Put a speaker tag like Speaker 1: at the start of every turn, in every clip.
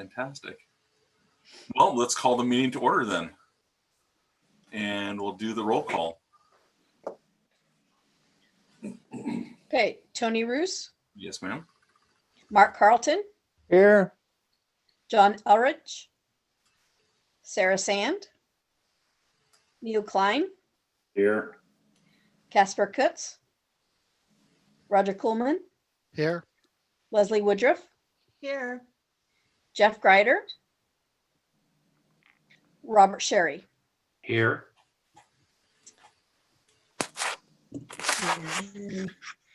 Speaker 1: Fantastic. Well, let's call the meeting to order then. And we'll do the roll call.
Speaker 2: Okay, Tony Roos,
Speaker 1: Yes, ma'am.
Speaker 2: Mark Carlton,
Speaker 3: Here.
Speaker 2: John Elrich, Sarah Sand, Neil Klein,
Speaker 3: Here.
Speaker 2: Casper Kutz, Roger Kuhlman,
Speaker 4: Here.
Speaker 2: Leslie Woodruff,
Speaker 5: Here.
Speaker 2: Jeff Greider, Robert Sherry.
Speaker 3: Here.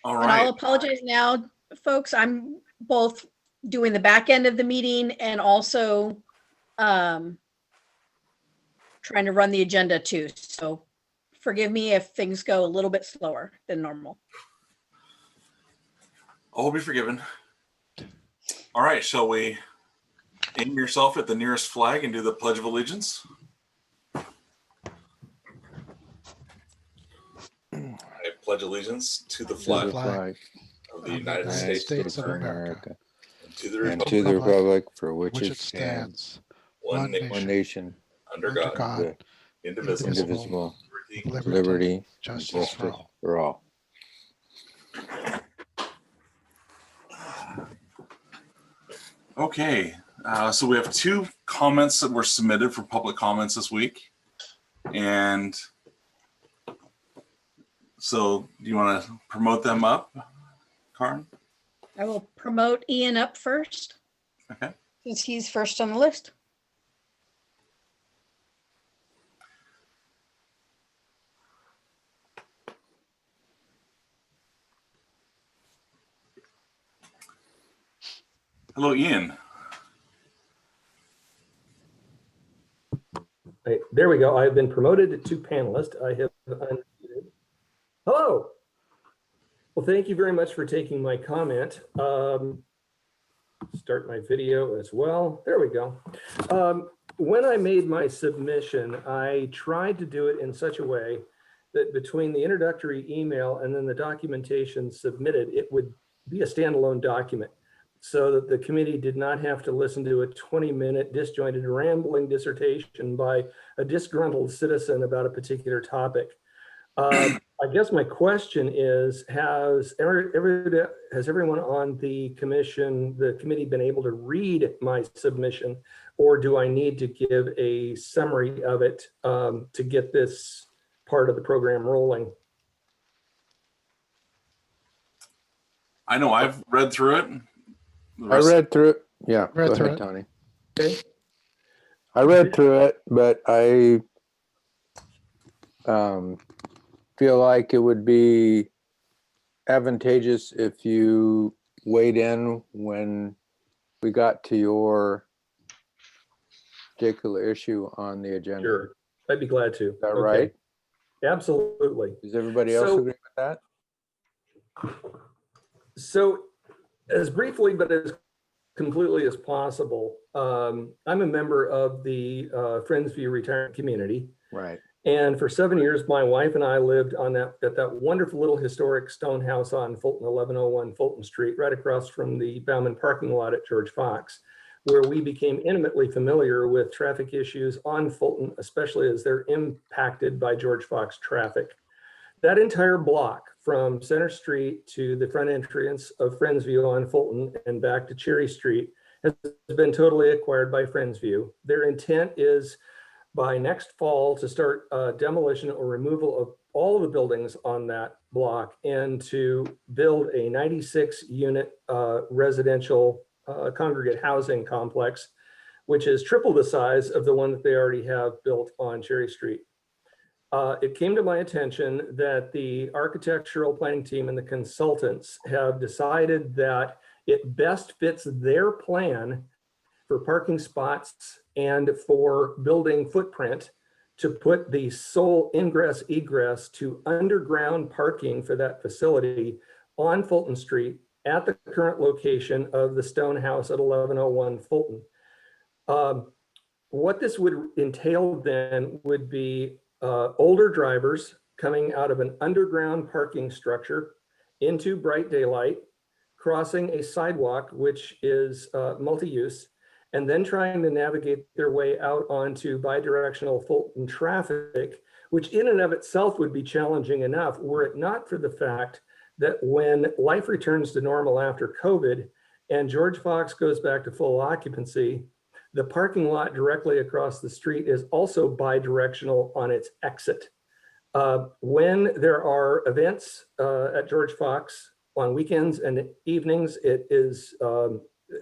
Speaker 1: All
Speaker 2: And I'll
Speaker 1: right.
Speaker 2: apologize now, folks. I'm both doing the back end of the meeting and also trying to run the agenda too. So forgive me if things go a little bit slower than normal.
Speaker 1: All will be forgiven. All right. Shall we aim yourself at the nearest flag and do the Pledge of Allegiance? I pledge allegiance to the flag of the United States
Speaker 4: of America,
Speaker 1: and to the
Speaker 3: and
Speaker 1: republic
Speaker 3: to the republic for which
Speaker 4: which
Speaker 3: it stands,
Speaker 1: one nation
Speaker 3: one nation,
Speaker 1: under
Speaker 4: under
Speaker 1: God,
Speaker 4: God,
Speaker 1: indivisible,
Speaker 3: indivisible,
Speaker 1: liberty,
Speaker 4: with
Speaker 3: liberty, and
Speaker 4: justice for all.
Speaker 3: for all.
Speaker 1: Okay, so we have two comments that were submitted for public comments this week. And so do you want to promote them up, Karen?
Speaker 2: I will promote Ian up first.
Speaker 1: Okay.
Speaker 2: Since he's first on the list.
Speaker 1: Hello, Ian.
Speaker 6: Hey, there we go. I have been promoted to panelist. I have unmuted. Hello. Well, thank you very much for taking my comment. Start my video as well. There we go. When I made my submission, I tried to do it in such a way that between the introductory email and then the documentation submitted, it would be a standalone document, so that the committee did not have to listen to a 20-minute disjointed rambling dissertation by a disgruntled citizen about a particular topic. I guess my question is, has everyone on the committee been able to read my submission, or do I need to give a summary of it to get this part of the program rolling?
Speaker 1: I know I've read through it.
Speaker 3: I read through it. Yeah,
Speaker 4: Read
Speaker 3: go
Speaker 4: through
Speaker 3: ahead,
Speaker 4: it.
Speaker 3: Tony.
Speaker 6: Okay.
Speaker 3: I read through it, but I feel like it would be advantageous if you weighed in when we got to your particular issue on the agenda.
Speaker 6: Sure, I'd be glad to.
Speaker 3: Is that right?
Speaker 6: Absolutely.
Speaker 3: Does everybody else
Speaker 6: So-
Speaker 3: agree with that?
Speaker 6: So as briefly, but as completely as possible, I'm a member of the Friendsview retirement community.
Speaker 3: Right.
Speaker 6: And for 7 years, my wife and I lived on at that wonderful little historic stone house on Fulton, 1101 Fulton Street, right across from the Bauman parking lot at George Fox, where we became intimately familiar with traffic issues on Fulton, especially as they're impacted by George Fox traffic. That entire block from Center Street to the front entrance of Friendsview on Fulton and back to Cherry Street has been totally acquired by Friendsview. Their intent is by next fall to start demolition or removal of all of the buildings on that block and to build a 96 unit residential congregate housing complex, which is triple the size of the one that they already have built on Cherry Street. It came to my attention that the architectural planning team and the consultants have decided that it best fits their plan for parking spots and for building footprint to put the sole ingress egress to underground parking for that facility on Fulton Street at the current location of the stone house at 1101 Fulton. What this would entail then would be older drivers coming out of an underground parking structure into bright daylight, crossing a sidewalk, which is multi-use, and then trying to navigate their way out onto bidirectional Fulton traffic, which in and of itself would be challenging enough were it not for the fact that when life returns to normal after COVID and George Fox goes back to full occupancy, the parking lot directly across the street is also bidirectional on its exit. When there are events at George Fox on weekends and evenings, it is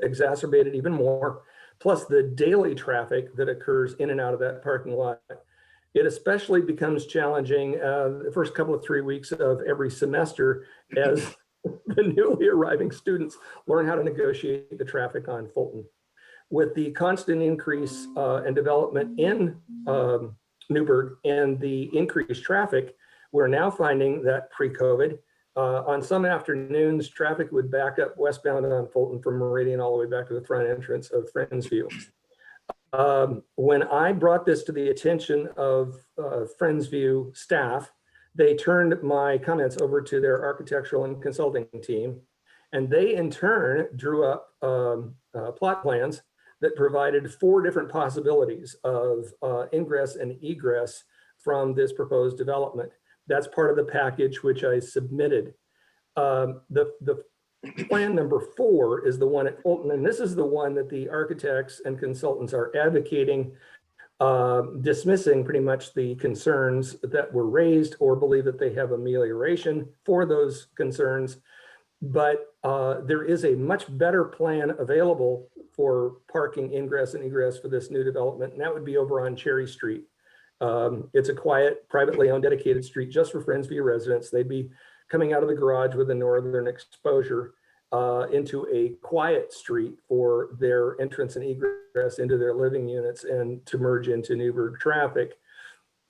Speaker 6: exacerbated even more. Plus the daily traffic that occurs in and out of that parking lot. It especially becomes challenging the first couple of 3 weeks of every semester as the newly arriving students learn how to negotiate the traffic on Fulton. With the constant increase and development in Newburgh and the increased traffic, we're now finding that pre-COVID, on some afternoons, traffic would back up westbound on Fulton from Meridian all the way back to the front entrance of Friendsview. When I brought this to the attention of Friendsview staff, they turned my comments over to their architectural and consulting team, and they in turn drew up plot plans that provided 4 different possibilities of ingress and egress from this proposed development. That's part of the package which I submitted. The plan number 4 is the one at Fulton, and this is the one that the architects and consultants are advocating, dismissing pretty much the concerns that were raised or believe that they have amelioration for those concerns. But there is a much better plan available for parking ingress and egress for this new development, and that would be over on Cherry Street. It's a quiet, privately owned, dedicated street just for Friendsview residents. They'd be coming out of the garage with a northern exposure into a quiet street for their entrance and egress into their living units and to merge into Newburgh traffic.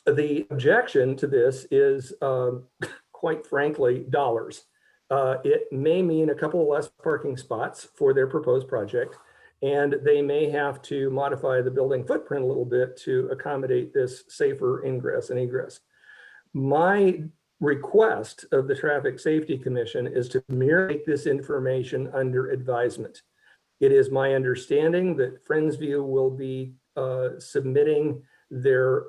Speaker 6: The objection to this is, quite frankly, dollars. It may mean a couple of less parking spots for their proposed project, and they may have to modify the building footprint a little bit to accommodate this safer ingress and egress. My request of the Traffic Safety Commission is to merely make this information under advisement. It is my understanding that Friendsview will be submitting their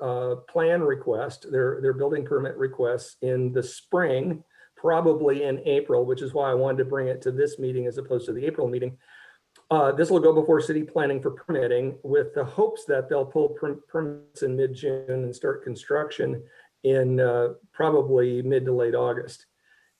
Speaker 6: plan request, their building permit requests in the spring, probably in April, which is why I wanted to bring it to this meeting as opposed to the April meeting. This will go before city planning for permitting with the hopes that they'll pull permits in mid-June and start construction in probably mid to late August.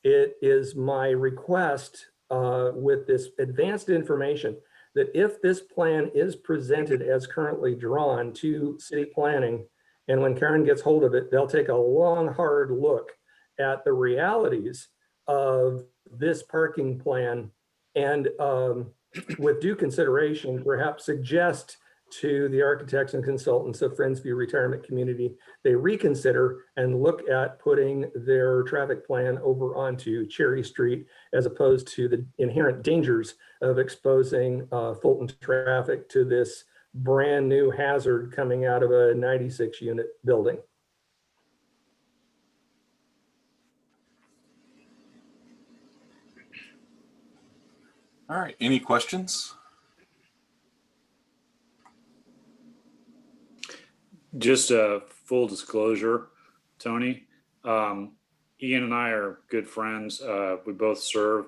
Speaker 6: It is my request with this advanced information that if this plan is presented as currently drawn to city planning, and when Karen gets hold of it, they'll take a long, hard look at the realities of this parking plan and with due consideration, perhaps suggest to the architects and consultants of Friendsview Retirement Community, they reconsider and look at putting their traffic plan over onto Cherry Street, as opposed to the inherent dangers of exposing Fulton traffic to this brand new hazard coming out of a 96 unit building.
Speaker 1: All right, any questions?
Speaker 5: Just a full disclosure, Tony. Ian and I are good friends. We both serve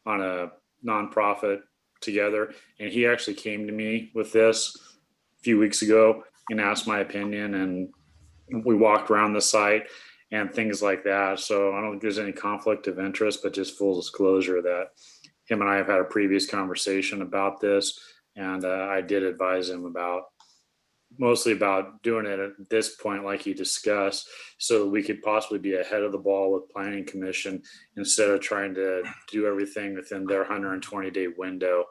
Speaker 5: on a nonprofit together, and he actually came to me with this a few weeks ago and asked my opinion, and we walked around the site and things like that. So I don't think there's any conflict of interest, but just full disclosure that him and I have had a previous conversation about this, and I did advise him mostly about doing it at this point, like he discussed, so that we could possibly be ahead of the ball with Planning Commission instead of trying to do everything within their 120-day window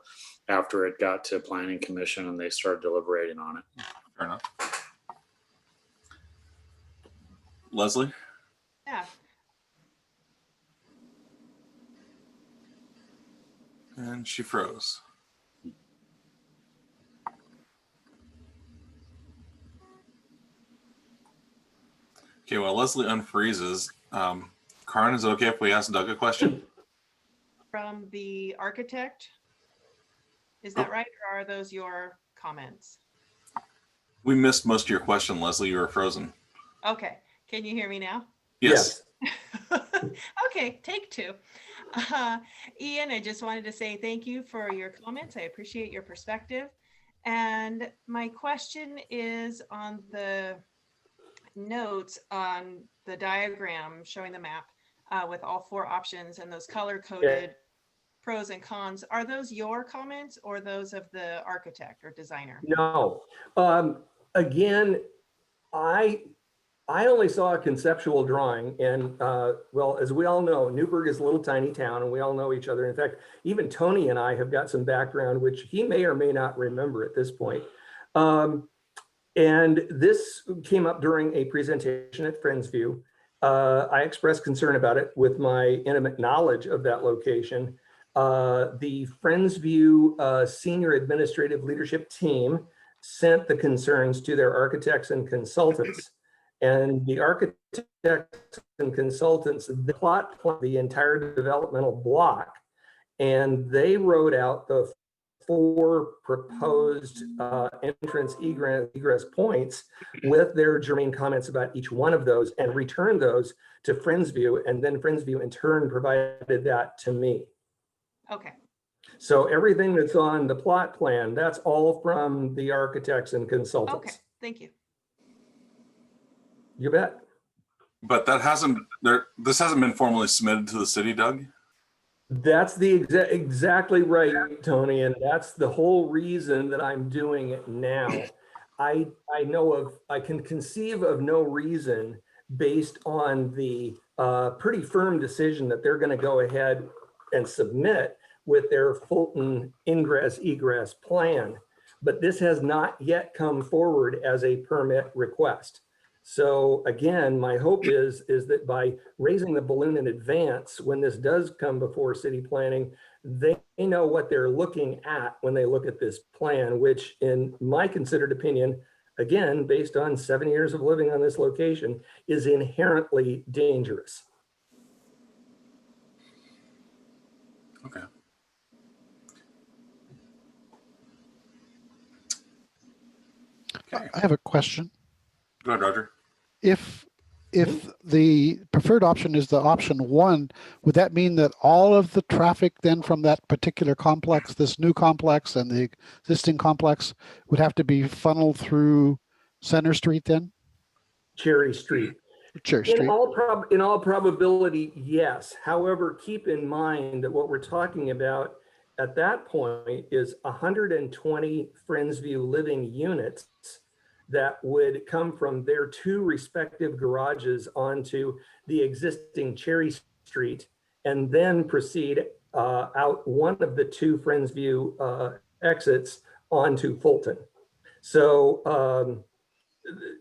Speaker 5: after it got to Planning Commission and they started deliberating on it.
Speaker 1: Fair enough. Leslie?
Speaker 7: Yeah,
Speaker 1: And she froze. Okay, well, Leslie unfreezes. Karin, is it okay if we ask Doug a question?
Speaker 7: from the architect. Is that right? Or are those your comments?
Speaker 1: We missed most of your question, Leslie. You were frozen.
Speaker 7: Okay, can you hear me now?
Speaker 1: Yes.
Speaker 7: Okay, take two. Ian, I just wanted to say thank you for your comments. I appreciate your perspective. And my question is on the notes on the diagram showing the map with all four options and those color coded pros and cons. Are those your comments or those of the architect or designer?
Speaker 6: No. Again, I only saw a conceptual drawing, and well, as we all know, Newburgh is a little tiny town and we all know each other. In fact, even Tony and I have got some background, which he may or may not remember at this point. And this came up during a presentation at Friendsview. I expressed concern about it with my intimate knowledge of that location. The Friendsview senior administrative leadership team sent the concerns to their architects and consultants. And the architects and consultants, the plot the entire developmental block, and they wrote out the four proposed entrance egress points with their germane comments about each one of those and returned those to Friendsview, and then Friendsview in turn provided that to me.
Speaker 7: Okay.
Speaker 6: So everything that's on the plot plan, that's all from the architects and consultants.
Speaker 7: Okay, thank you.
Speaker 6: You bet.
Speaker 1: But that this hasn't been formally submitted to the city, Doug?
Speaker 6: That's the exactly right, Tony, and that's the whole reason that I'm doing it now. I can conceive of no reason based on the pretty firm decision that they're going to go ahead and submit with their Fulton ingress egress plan, but this has not yet come forward as a permit request. So again, my hope is that by raising the balloon in advance, when this does come before city planning, they know what they're looking at when they look at this plan, which in my considered opinion, again, based on 7 years of living on this location, is inherently dangerous.
Speaker 1: Okay. Okay.
Speaker 4: I have a question.
Speaker 1: Go ahead, Roger.
Speaker 4: If the preferred option is the option one, would that mean that all of the traffic then from that particular complex, this new complex and the existing complex, would have to be funneled through Center Street then?
Speaker 6: Cherry Street.
Speaker 4: Cherry Street.
Speaker 6: In all probability, yes. However, keep in mind that what we're talking about at that point is 120 Friendsview living units that would come from their two respective garages onto the existing Cherry Street and then proceed out one of the two Friendsview exits onto Fulton. So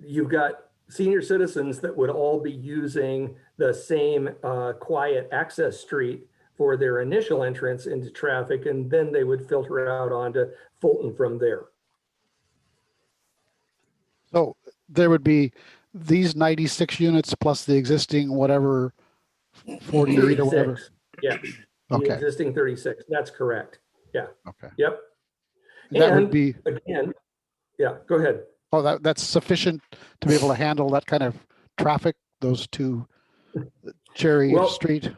Speaker 6: you've got senior citizens that would all be using the same quiet access street for their initial entrance into traffic, and then they would filter out onto Fulton from there.
Speaker 4: So there would be these 96 units plus the existing whatever 48 or whatever.
Speaker 6: 36. Yeah. The
Speaker 4: Okay.
Speaker 6: existing 36. That's correct. Yeah.
Speaker 4: Okay.
Speaker 6: Yep.
Speaker 4: That
Speaker 6: And
Speaker 4: would be,
Speaker 6: again, yeah, go ahead.
Speaker 4: oh, that's sufficient to be able to handle that kind of traffic, those two Cherry Street.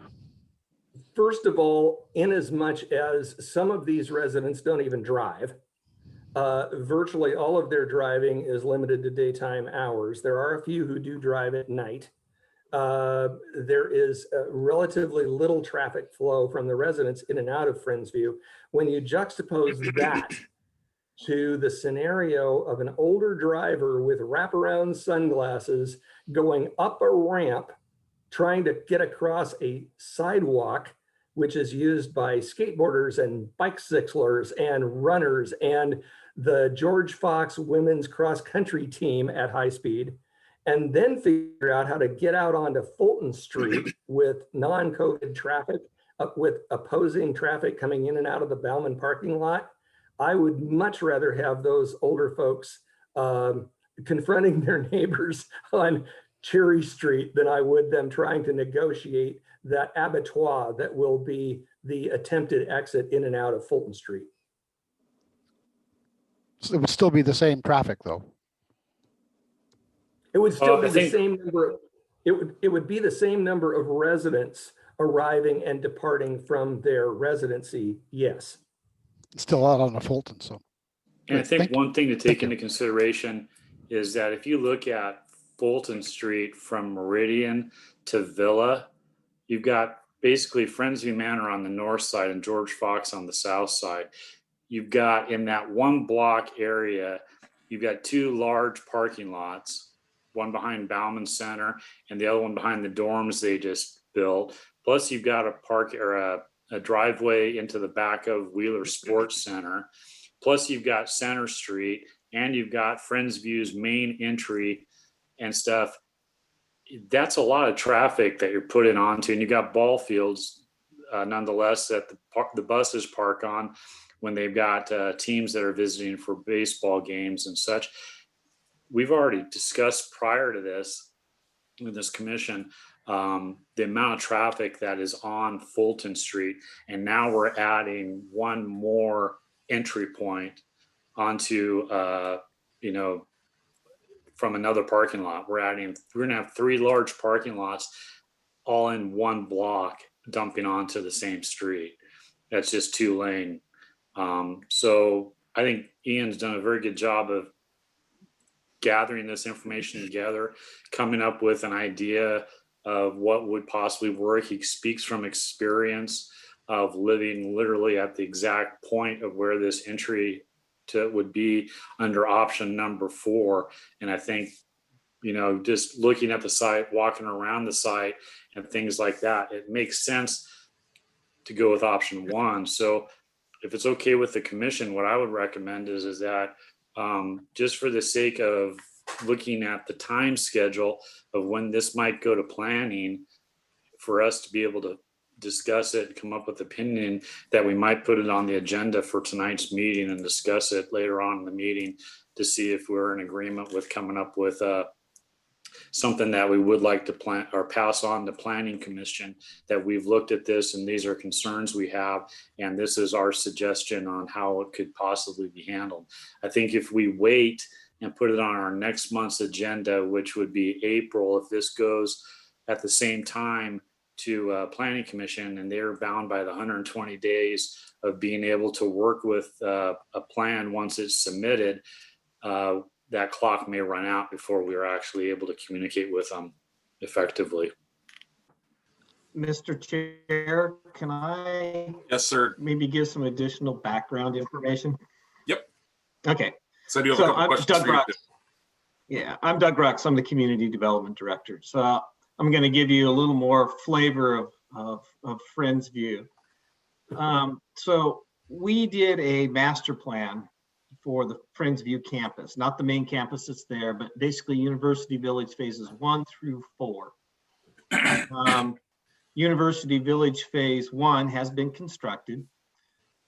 Speaker 6: First of all, in as much as some of these residents don't even drive, virtually all of their driving is limited to daytime hours. There are a few who do drive at night. There is relatively little traffic flow from the residents in and out of Friendsview. When you juxtapose that to the scenario of an older driver with wraparound sunglasses going up a ramp, trying to get across a sidewalk, which is used by skateboarders and bicyclers and runners and the George Fox women's cross country team at high speed, and then figure out how to get out onto Fulton Street with non-COVID traffic, with opposing traffic coming in and out of the Bauman parking lot. I would much rather have those older folks confronting their neighbors on Cherry Street than I would them trying to negotiate that abattoir that will be the attempted exit in and out of Fulton Street.
Speaker 4: So it would still be the same traffic though.
Speaker 6: It would still
Speaker 5: I
Speaker 6: be the
Speaker 5: think-
Speaker 6: same number, it would be the same number of residents arriving and departing from their residency, yes.
Speaker 4: It's still out on a Fulton, so.
Speaker 5: And I
Speaker 4: Good.
Speaker 5: think
Speaker 4: Thank you.
Speaker 5: one thing to take
Speaker 4: Thank you.
Speaker 5: into consideration is that if you look at Fulton Street from Meridian to Villa, you've got basically Friendsview Manor on the north side and George Fox on the south side. You've got in that one block area, you've got two large parking lots, one behind Bauman Center and the other one behind the dorms they just built. Plus you've got a park or a driveway into the back of Wheeler Sports Center. Plus you've got Center Street and you've got Friendsview's main entry and stuff. That's a lot of traffic that you're putting onto, and you got ball fields nonetheless that the buses park on when they've got teams that are visiting for baseball games and such. We've already discussed prior to this with this commission the amount of traffic that is on Fulton Street, and now we're adding one more entry point onto from another parking lot. We're gonna have three large parking lots all in one block dumping onto the same street. That's just 2-lane. So I think Ian's done a very good job of gathering this information together, coming up with an idea of what would possibly work. He speaks from experience of living literally at the exact point of where this entry would be under option number 4. And I think, just looking at the site, walking around the site and things like that, it makes sense to go with option 1. So if it's okay with the commission, what I would recommend is that just for the sake of looking at the time schedule of when this might go to planning, for us to be able to discuss it, come up with opinion, that we might put it on the agenda for tonight's meeting and discuss it later on in the meeting to see if we're in agreement with coming up with something that we would like to plan or pass on to planning commission, that we've looked at this and these are concerns we have, and this is our suggestion on how it could possibly be handled. I think if we wait and put it on our next month's agenda, which would be April, if this goes at the same time to planning commission and they're bound by the 120 days of being able to work with a plan once it's submitted, that clock may run out before we are actually able to communicate with them effectively.
Speaker 8: Mr. Chair, can I
Speaker 1: Yes, sir.
Speaker 8: maybe give some additional background information?
Speaker 1: Yep.
Speaker 8: Okay.
Speaker 1: So I do have a
Speaker 8: So
Speaker 1: couple
Speaker 8: I'm
Speaker 1: questions
Speaker 8: Doug
Speaker 1: for you.
Speaker 8: Brooks. Yeah, I'm Doug Brooks. I'm the Community Development Director. So I'm going to give you a little more flavor of Friendsview. So we did a master plan for the Friendsview campus, not the main campus that's there, but basically University Village phases 1 through 4. University Village phase 1 has been constructed.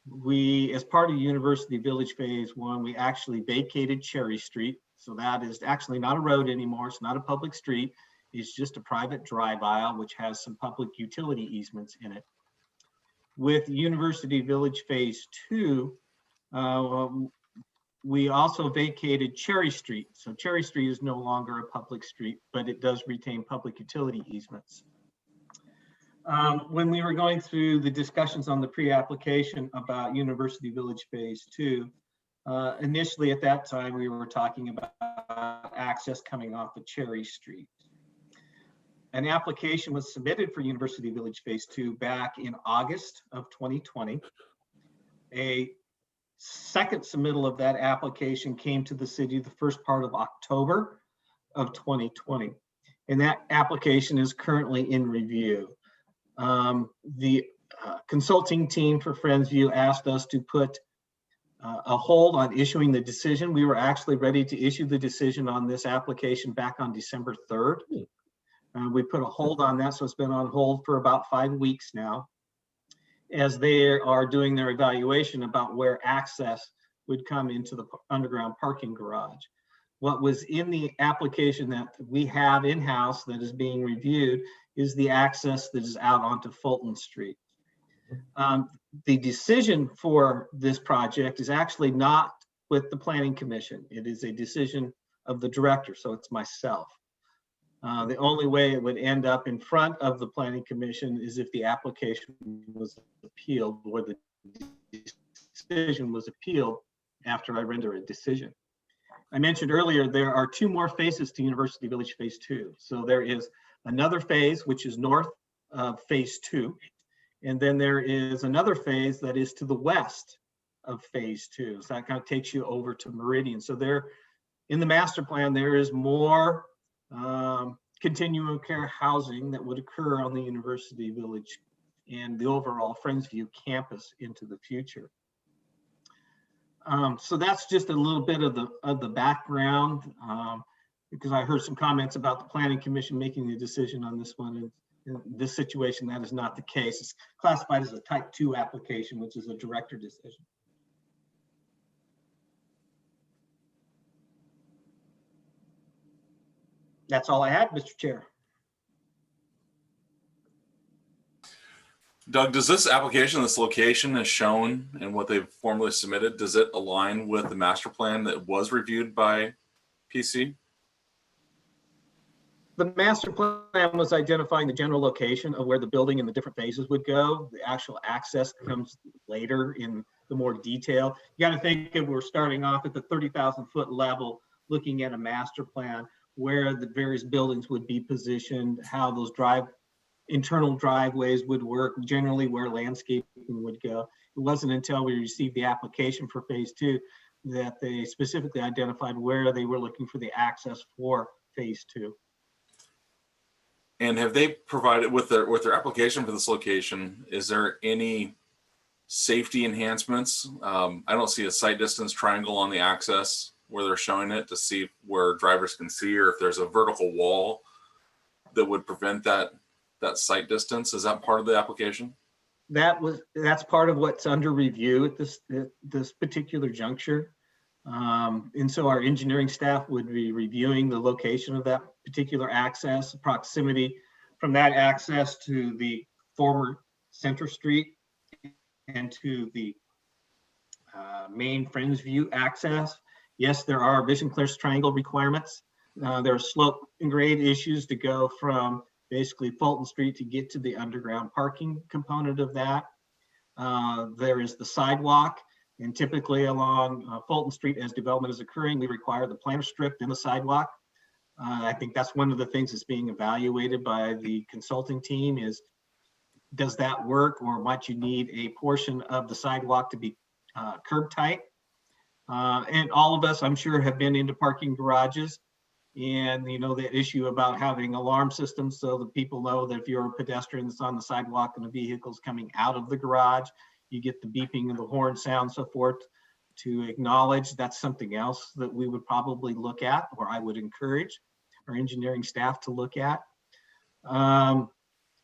Speaker 8: We, as part of University Village phase 1, we actually vacated Cherry Street. So that is actually not a road anymore. It's not a public street. It's just a private drive aisle, which has some public utility easements in it. With University Village phase 2, we also vacated Cherry Street. So Cherry Street is no longer a public street, but it does retain public utility easements. When we were going through the discussions on the pre-application about University Village phase 2, initially at that time, we were talking about access coming off of Cherry Street. An application was submitted for University Village phase 2 back in August of 2020. A second submittal of that application came to the city the first part of October of 2020. And that application is currently in review. The consulting team for Friendsview asked us to put a hold on issuing the decision. We were actually ready to issue the decision on this application back on December 3rd. We put a hold on that, so it's been on hold for about 5 weeks now, as they are doing their evaluation about where access would come into the underground parking garage. What was in the application that we have in-house that is being reviewed is the access that is out onto Fulton Street. The decision for this project is actually not with the Planning Commission. It is a decision of the director, so it's myself. The only way it would end up in front of the Planning Commission is if the application was appealed or the decision was appealed after I render a decision. I mentioned earlier, there are 2 more phases to University Village Phase 2. So there is another phase, which is north of Phase 2. And then there is another phase that is to the west of Phase 2. So that kind of takes you over to Meridian. So there, in the master plan, there is more continuum care housing that would occur on the University Village and the overall Friendsview campus into the future. So that's just a little bit of the background, because I heard some comments about the Planning Commission making the decision on this one. And in this situation, that is not the case. It's classified as a type 2 application, which is a director decision. That's all I had, Mr. Chair.
Speaker 1: Doug, does this application, this location as shown and what they've formally submitted, does it align with the master plan that was reviewed by PC?
Speaker 8: The master plan was identifying the general location of where the building and the different phases would go. The actual access comes later in the more detail. You got to think that we're starting off at the 30,000 foot level, looking at a master plan where the various buildings would be positioned, how those internal driveways would work, generally where landscaping would go. It wasn't until we received the application for Phase 2 that they specifically identified where they were looking for the access for Phase 2.
Speaker 1: And have they provided with their application for this location, is there any safety enhancements? I don't see a sight distance triangle on the access where they're showing it to see where drivers can see, or if there's a vertical wall that would prevent that sight distance. Is that part of the application?
Speaker 8: That's part of what's under review at this particular juncture. And so our engineering staff would be reviewing the location of that particular access, proximity from that access to the former Center Street and to the main Friendsview access. Yes, there are vision clearance triangle requirements. There are slope and grade issues to go from basically Fulton Street to get to the underground parking component of that. There is the sidewalk, and typically along Fulton Street, as development is occurring, we require the planter strip and the sidewalk. I think that's one of the things that's being evaluated by the consulting team is, does that work, or might you need a portion of the sidewalk to be curb tight? And all of us, I'm sure, have been into parking garages. And you know, the issue about having alarm systems so that people know that if you're a pedestrian that's on the sidewalk and the vehicle's coming out of the garage, you get the beeping and the horn sound, so forth, to acknowledge. That's something else that we would probably look at, or I would encourage our engineering staff to look at. And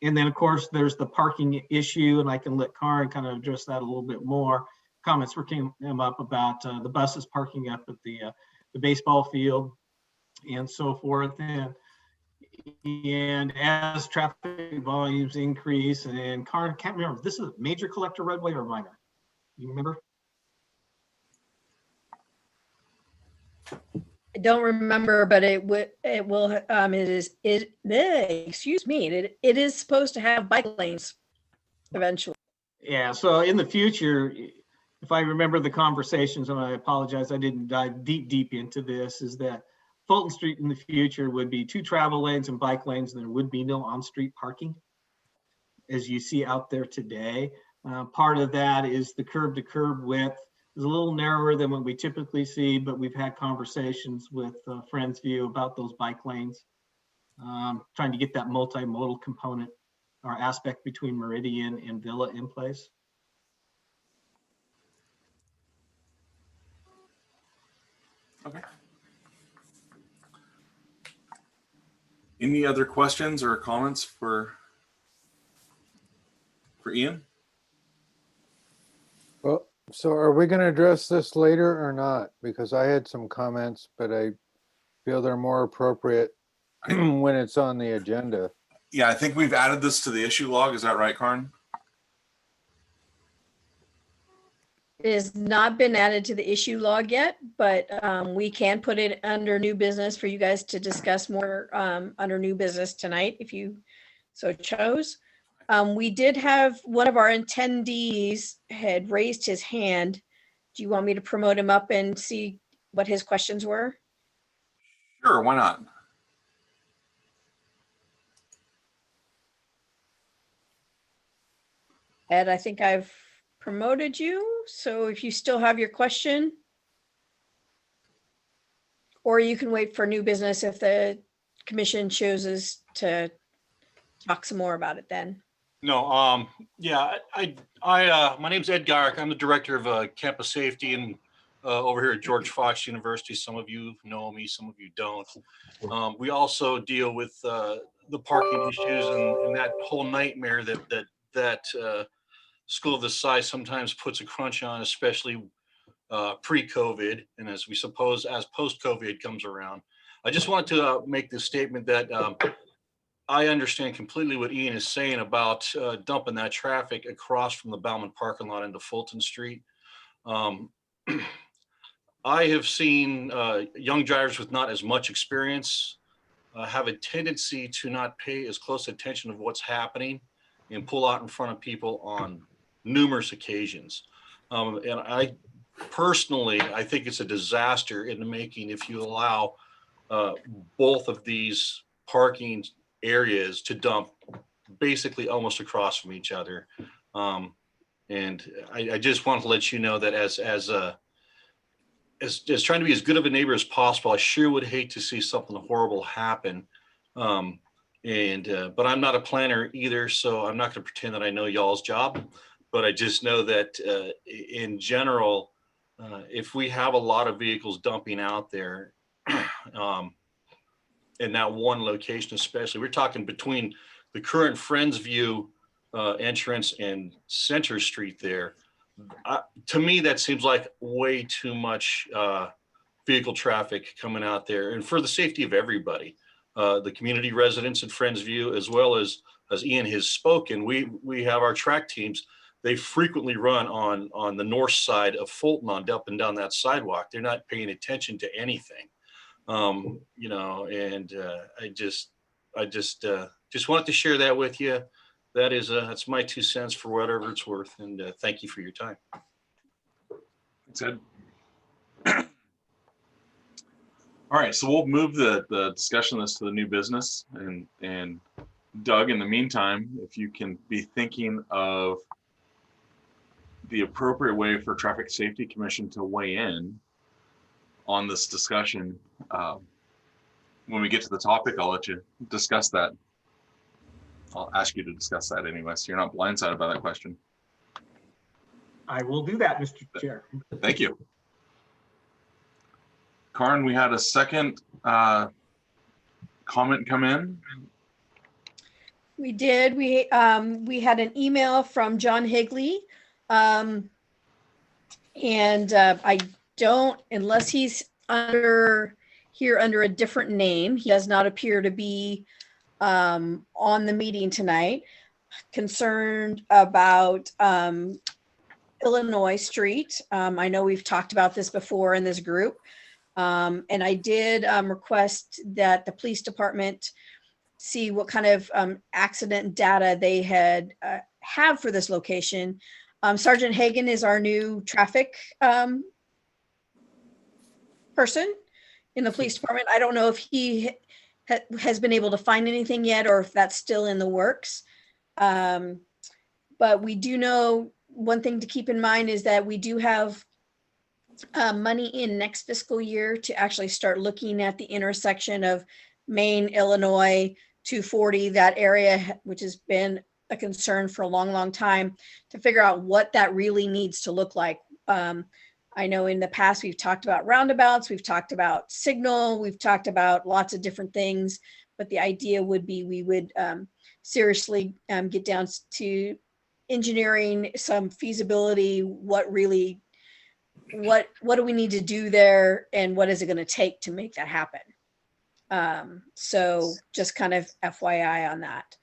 Speaker 8: then of course, there's the parking issue, and I can let Karen kind of address that a little bit more. Comments came up about the buses parking up at the baseball field and so forth. And as traffic volumes increase, and Karen, can't remember, this is a major collector roadway or minor? You remember?
Speaker 2: I don't remember, but it is supposed to have bike lanes eventually.
Speaker 8: Yeah, so in the future, if I remember the conversations, and I apologize, I didn't dive deep into this, is that Fulton Street in the future would be 2 travel lanes and bike lanes, and there would be no on-street parking as you see out there today. Part of that is the curb to curb width is a little narrower than what we typically see, but we've had conversations with Friendsview about those bike lanes, trying to get that multimodal component or aspect between Meridian and Villa in place.
Speaker 1: Okay. Any other questions or comments for Ian?
Speaker 3: Well, so are we going to address this later or not? Because I had some comments, but I feel they're more appropriate when it's on the agenda.
Speaker 1: Yeah, I think we've added this to the issue log. Is that right, Karin?
Speaker 2: It has not been added to the issue log yet, but we can put it under new business for you guys to discuss more under new business tonight if you so chose. We did have one of our attendees had raised his hand. Do you want me to promote him up and see what his questions were?
Speaker 1: Sure, why not?
Speaker 2: Ed, I think I've promoted you. So if you still have your question, or you can wait for new business if the commission chooses to talk some more about it then.
Speaker 9: No, yeah, my name's Ed Garrick. I'm the director of campus safety and over here at George Fox University. Some of you know me, some of you don't. We also deal with the parking issues and that whole nightmare that school of this size sometimes puts a crunch on, especially pre-COVID, and as we suppose as post-COVID comes around. I just want to make this statement that I understand completely what Ian is saying about dumping that traffic across from the Bauman parking lot into Fulton Street. I have seen young drivers with not as much experience have a tendency to not pay as close attention of what's happening and pull out in front of people on numerous occasions. And I personally, I think it's a disaster in the making if you allow both of these parking areas to dump basically almost across from each other. And I just want to let you know that as trying to be as good of a neighbor as possible, I sure would hate to see something horrible happen. But I'm not a planner either, so I'm not going to pretend that I know y'all's job. But I just know that in general, if we have a lot of vehicles dumping out there, in that one location especially, we're talking between the current Friendsview entrance and Center Street there. To me, that seems like way too much vehicle traffic coming out there, and for the safety of everybody, the community residents in Friendsview, as well as Ian has spoken, we have our track teams. They frequently run on the north side of Fulton on up and down that sidewalk. They're not paying attention to anything. You know, and I just wanted to share that with you. That's my 2 cents for whatever it's worth. And thank you for your time.
Speaker 1: Thanks, Ed. All right, so we'll move the discussion of this to the new business, and Doug, in the meantime, if you can be thinking of the appropriate way for Traffic Safety Commission to weigh in on this discussion. When we get to the topic, I'll let you discuss that. I'll ask you to discuss that anyway, so you're not blindsided by that question.
Speaker 8: I will do that, Mr. Chair.
Speaker 1: Thank you. Karin, we had a second comment come in.
Speaker 2: We did. We had an email from John Higley. And I don't, unless he's under a different name, he does not appear to be on the meeting tonight, concerned about Illinois Street. I know we've talked about this before in this group. And I did request that the police department see what kind of accident data they have for this location. Sergeant Hagan is our new traffic person in the police department. I don't know if he has been able to find anything yet, or if that's still in the works. But we do know one thing to keep in mind is that we do have money in next fiscal year to actually start looking at the intersection of Main, Illinois, 240, that area, which has been a concern for a long, long time, to figure out what that really needs to look like. I know in the past we've talked about roundabouts, we've talked about signal, we've talked about lots of different things, but the idea would be we would seriously get down to engineering some feasibility, what do we need to do there, and what is it going to take to make that happen. So just kind of FYI on that.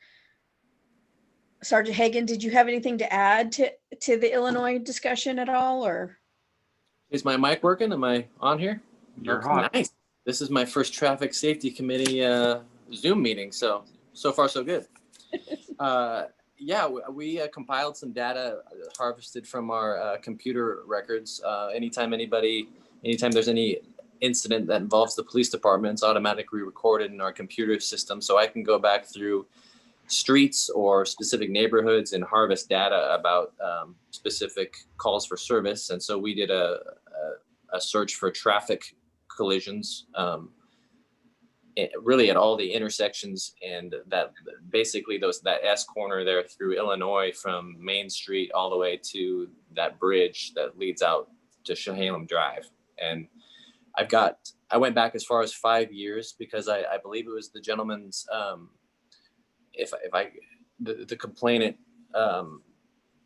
Speaker 2: Sergeant Hagan, did you have anything to add to the Illinois discussion at all, or?
Speaker 10: Is my mic working? Am I on here?
Speaker 1: You're
Speaker 10: Okay,
Speaker 1: hot.
Speaker 10: nice. This is my first traffic safety committee Zoom meeting, so far so good. Yeah, we compiled some data harvested from our computer records. Anytime there's any incident that involves the police department, it's automatically recorded in our computer system. So I can go back through streets or specific neighborhoods and harvest data about specific calls for service. And so we did a search for traffic collisions, really at all the intersections, and that basically that S corner there through Illinois from Main Street all the way to that bridge that leads out to Chehalem Drive. And I went back as far as 5 years because I believe it was the gentleman's, the complainant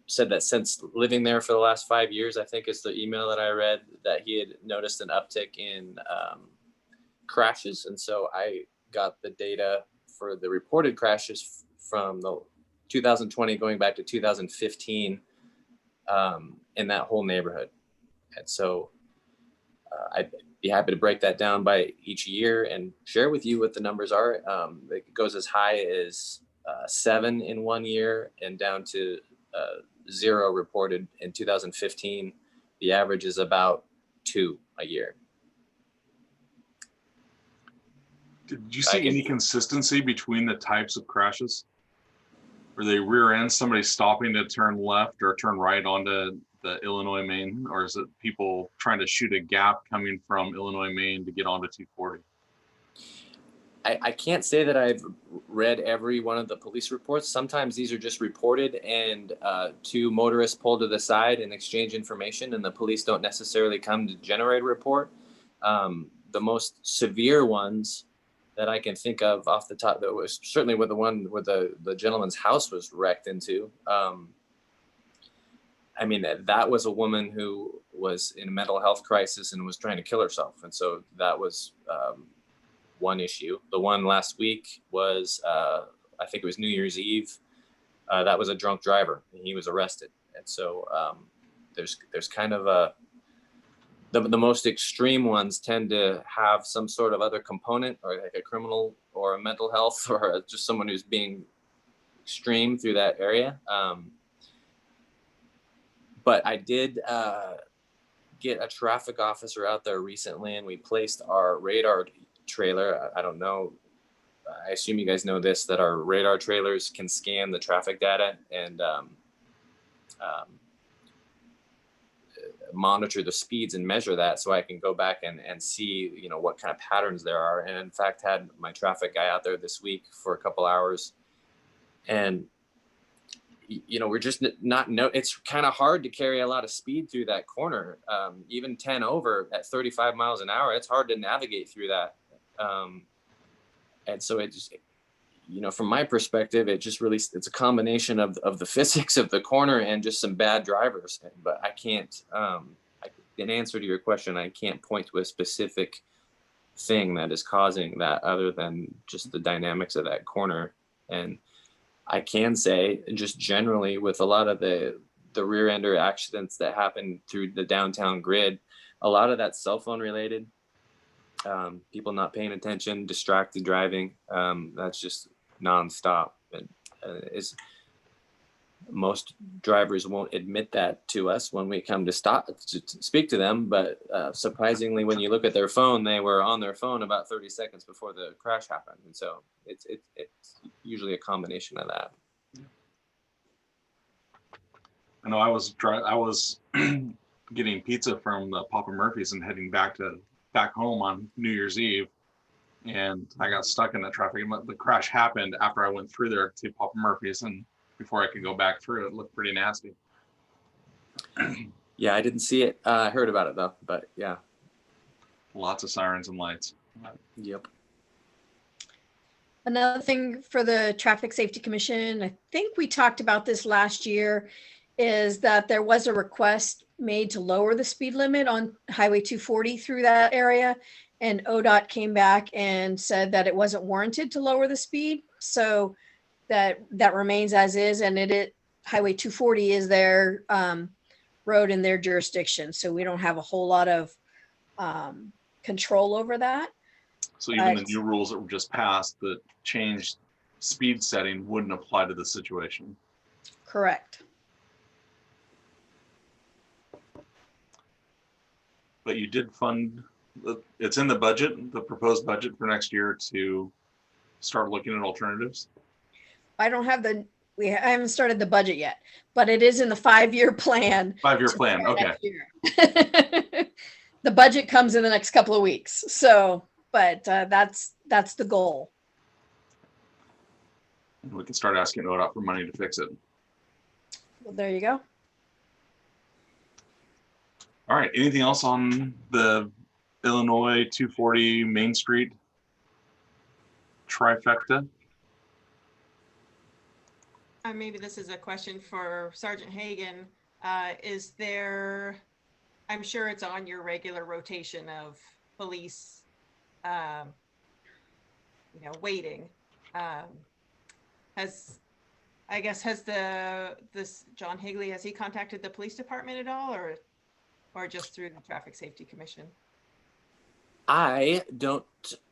Speaker 10: said that since living there for the last 5 years, I think is the email that I read, that he had noticed an uptick in crashes. And so I got the data for the reported crashes from the 2020 going back to 2015 in that whole neighborhood. And so I'd be happy to break that down by each year and share with you what the numbers are. It goes as high as 7 in 1 year and down to 0 reported in 2015. The average is about 2 a year.
Speaker 1: Did you see any consistency between the types of crashes? Were they rear end somebody stopping to turn left or turn right onto the Illinois main, or is it people trying to shoot a gap coming from Illinois main to get onto 240?
Speaker 10: I can't say that I've read every one of the police reports. Sometimes these are just reported and 2 motorists pull to the side and exchange information, and the police don't necessarily come to generate a report. The most severe ones that I can think of off the top, that was certainly with the one where the gentleman's house was wrecked into. I mean, that was a woman who was in a mental health crisis and was trying to kill herself. And so that was one issue. The one last week was, I think it was New Year's Eve. That was a drunk driver and he was arrested. And so there's kind of the most extreme ones tend to have some sort of other component, or like a criminal or a mental health, or just someone who's being extreme through that area. But I did get a traffic officer out there recently, and we placed our radar trailer. I don't know, I assume you guys know this, that our radar trailers can scan the traffic data and monitor the speeds and measure that, so I can go back and see, you know, what kind of patterns there are. And in fact, had my traffic guy out there this week for a couple hours, and you know, we're just it's kind of hard to carry a lot of speed through that corner. Even 10 over at 35 miles an hour, it's hard to navigate through that. And so it just, you know, from my perspective, it just really, it's a combination of the physics of the corner and just some bad drivers. But I can't, in answer to your question, I can't point to a specific thing that is causing that other than just the dynamics of that corner. And I can say, just generally, with a lot of the rear ender accidents that happen through the downtown grid, a lot of that's cell phone related. People not paying attention, distracted driving. That's just nonstop. And most drivers won't admit that to us when we come to speak to them. But surprisingly, when you look at their phone, they were on their phone about 30 seconds before the crash happened. And so it's usually a combination of that.
Speaker 1: I know I was getting pizza from the Papa Murphy's and heading back home on New Year's Eve, and I got stuck in the traffic. The crash happened after I went through there to Papa Murphy's, and before I could go back through, it looked pretty nasty.
Speaker 10: Yeah, I didn't see it. I heard about it though, but yeah.
Speaker 1: Lots of sirens and lights.
Speaker 10: Yep.
Speaker 2: Another thing for the Traffic Safety Commission, I think we talked about this last year, is that there was a request made to lower the speed limit on Highway 240 through that area. And ODOT came back and said that it wasn't warranted to lower the speed. So that remains as is, and Highway 240 is their road in their jurisdiction. So we don't have a whole lot of control over that.
Speaker 1: So even the new rules that were just passed that changed speed setting wouldn't apply to the situation.
Speaker 2: Correct.
Speaker 1: But you did fund, it's in the budget, the proposed budget for next year to start looking at alternatives.
Speaker 2: I don't have I haven't started the budget yet, but it is in the 5-year plan.
Speaker 1: 5-year plan, okay.
Speaker 2: The budget comes in the next couple of weeks. So, but that's the goal.
Speaker 1: We can start asking ODOT for money to fix it.
Speaker 2: Well, there you go.
Speaker 1: All right, anything else on the Illinois 240 Main Street trifecta?
Speaker 7: Maybe this is a question for Sergeant Hagan. Is there, I'm sure it's on your regular rotation of police, waiting. Has this John Higley, has he contacted the police department at all, or just through the Traffic Safety Commission?
Speaker 10: I don't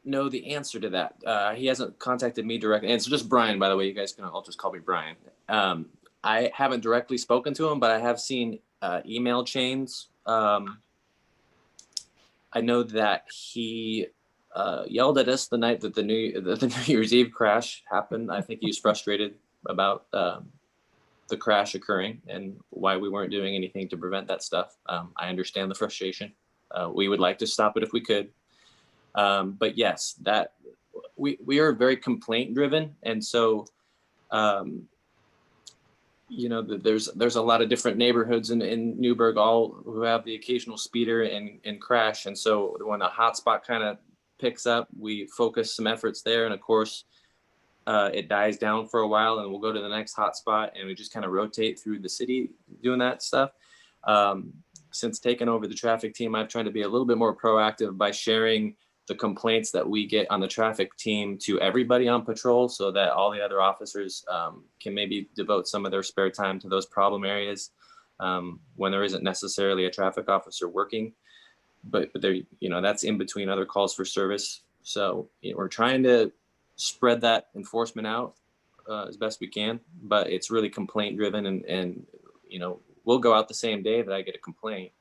Speaker 10: know the answer to that. He hasn't contacted me directly. And it's just Brian, by the way. You guys can all just call me Brian. I haven't directly spoken to him, but I have seen email chains. I know that he yelled at us the night that the New Year's Eve crash happened. I think he was frustrated about the crash occurring and why we weren't doing anything to prevent that stuff. I understand the frustration. We would like to stop it if we could. But yes, that we are very complaint driven. And so, there's a lot of different neighborhoods in Newburgh, all who have the occasional speeder and crash. And so when a hotspot kind of picks up, we focus some efforts there. And of course, it dies down for a while and we'll go to the next hotspot and we just kind of rotate through the city doing that stuff. Since taking over the traffic team, I've tried to be a little bit more proactive by sharing the complaints that we get on the traffic team to everybody on patrol so that all the other officers can maybe devote some of their spare time to those problem areas when there isn't necessarily a traffic officer working. But there, that's in between other calls for service. So we're trying to spread that enforcement out as best we can, but it's really complaint driven and we'll go out the same day that I get a complaint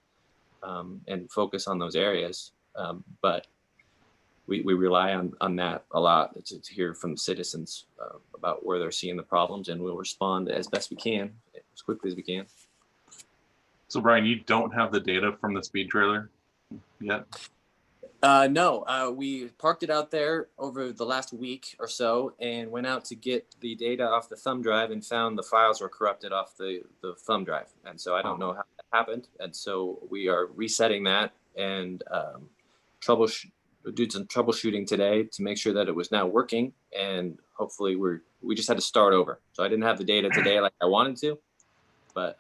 Speaker 10: and focus on those areas. But we rely on that a lot to hear from citizens about where they're seeing the problems, and we'll respond as best we can, as quickly as we can.
Speaker 1: So Brian, you don't have the data from the speed trailer yet?
Speaker 10: No, we parked it out there over the last week or so and went out to get the data off the thumb drive and found the files were corrupted off the thumb drive. And so I don't know how that happened. And so we are resetting that and did some troubleshooting today to make sure that it was now working. And hopefully we just had to start over. So I didn't have the data today like I wanted to, but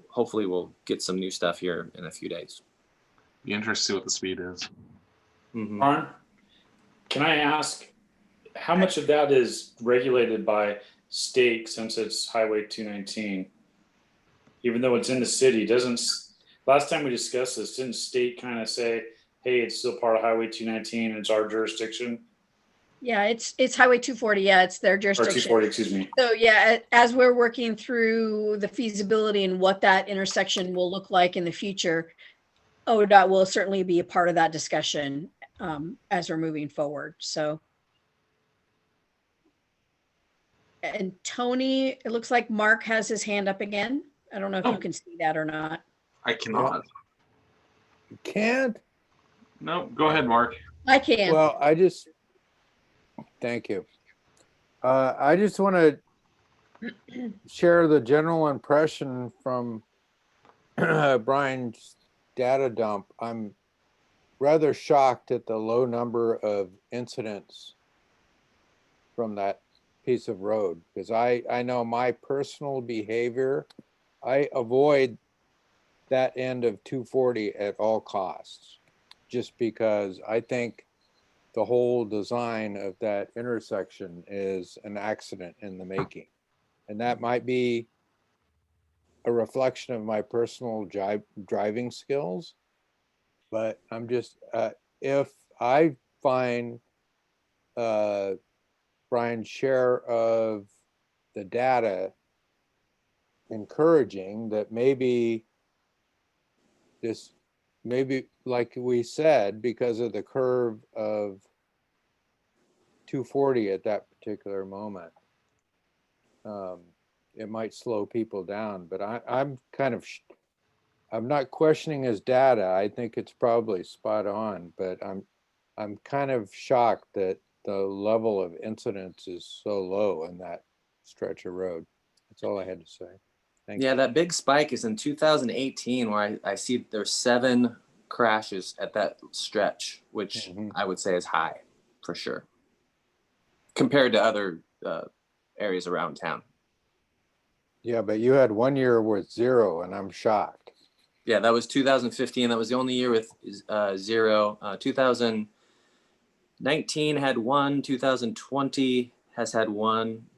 Speaker 10: hopefully we'll get some new stuff here in a few days.
Speaker 1: Be interested to see what the speed is.
Speaker 10: Mm-hmm.
Speaker 5: Ron, can I ask how much of that is regulated by state since it's Highway 219? Even though it's in the city, last time we discussed this, didn't state kind of say, hey, it's still part of Highway 219 and it's our jurisdiction?
Speaker 2: Yeah, it's Highway 240. Yeah, it's their
Speaker 5: Or
Speaker 2: jurisdiction.
Speaker 5: 240, excuse me.
Speaker 2: So yeah, as we're working through the feasibility and what that intersection will look like in the future, ODOT will certainly be a part of that discussion as we're moving forward. So, and Tony, it looks like Mark has his hand up again. I don't know if you can see that or not.
Speaker 1: I cannot.
Speaker 3: You can't?
Speaker 1: No, go ahead, Mark.
Speaker 2: I can.
Speaker 3: Well, thank you. I just want to share the general impression from Brian's data dump. I'm rather shocked at the low number of incidents from that piece of road, because I know my personal behavior, I avoid that end of 240 at all costs, just because I think the whole design of that intersection is an accident in the making. And that might be a reflection of my personal driving skills, but I'm just, if I find Brian's share of the data encouraging, that maybe this, maybe like we said, because of the curve of 240 at that particular moment, it might slow people down. But I'm kind of, I'm not questioning his data. I think it's probably spot on, but I'm kind of shocked that the level of incidence is so low in that stretch of road. That's all I had to say. Thank
Speaker 10: Yeah,
Speaker 3: you.
Speaker 10: that big spike is in 2018, where I see there's 7 crashes at that stretch, which
Speaker 3: Mhm.
Speaker 10: I would say is high for sure, compared to other areas around town.
Speaker 3: Yeah, but you had 1 year with 0, and I'm shocked.
Speaker 10: Yeah, that was 2015. That was the only year with 0. 2019 had 1. 2020 has had 1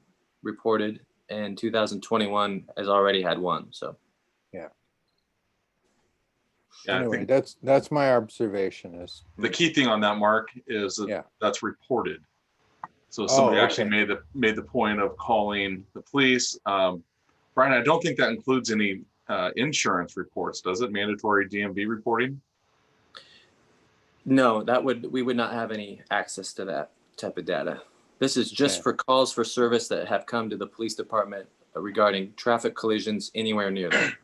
Speaker 10: reported, and 2021 has already had 1. So
Speaker 1: Yeah, I
Speaker 3: Anyway,
Speaker 1: think
Speaker 3: that's my observation is,
Speaker 1: the key thing on that, Mark, is that
Speaker 3: yeah.
Speaker 1: that's reported. So somebody actually
Speaker 3: okay.
Speaker 1: made the point of calling the police. Brian, I don't think that includes any insurance reports, does it? Mandatory DMV reporting?
Speaker 10: no, we would not have any access to that type of data. This is just
Speaker 3: Okay.
Speaker 10: for calls for service that have come to the police department regarding traffic collisions anywhere near them.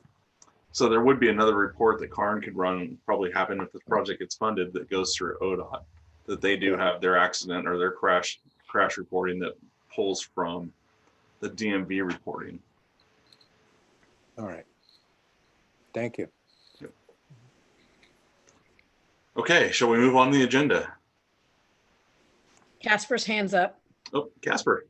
Speaker 1: So there would be another report that Karn could run, probably happen if this project gets funded, that goes through ODOT, that they do have their accident or their crash reporting that pulls from the DMV reporting.
Speaker 3: All right. Thank you.
Speaker 1: Okay, shall we move on the agenda?
Speaker 2: Casper's hands up.
Speaker 1: Oh, Casper.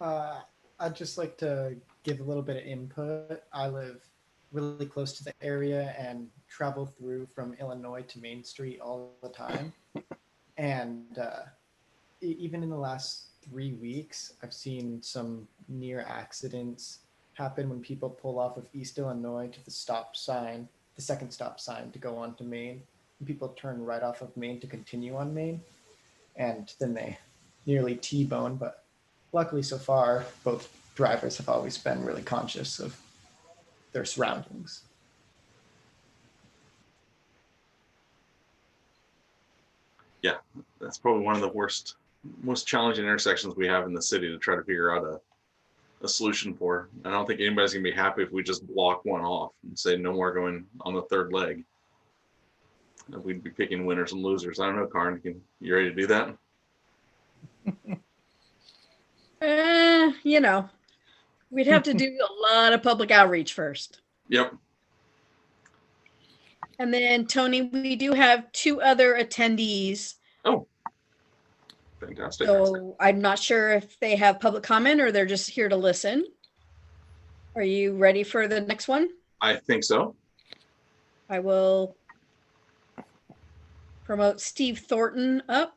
Speaker 11: I'd just like to give a little bit of input. I live really close to the area and travel through from Illinois to Main Street all the time. And even in the last 3 weeks, I've seen some near accidents happen when people pull off of East Illinois to the stop sign, the second stop sign to go on to Main. And people turn right off of Main to continue on Main. And then they nearly T-bone, but luckily so far, both drivers have always been really conscious of their surroundings.
Speaker 1: Yeah, that's probably one of the most challenging intersections we have in the city to try to figure out a solution for. I don't think anybody's gonna be happy if we just block one off and say no more going on the third leg. We'd be picking winners and losers. I don't know, Karn, you ready to do that?
Speaker 2: You know, we'd have to do a lot of public outreach first.
Speaker 1: Yep.
Speaker 2: And then Tony, we do have 2 other attendees.
Speaker 1: Oh, fantastic.
Speaker 2: So I'm not sure if they have public comment or they're just here to listen. Are you ready for the next one?
Speaker 1: I think so.
Speaker 2: I will promote Steve Thornton up.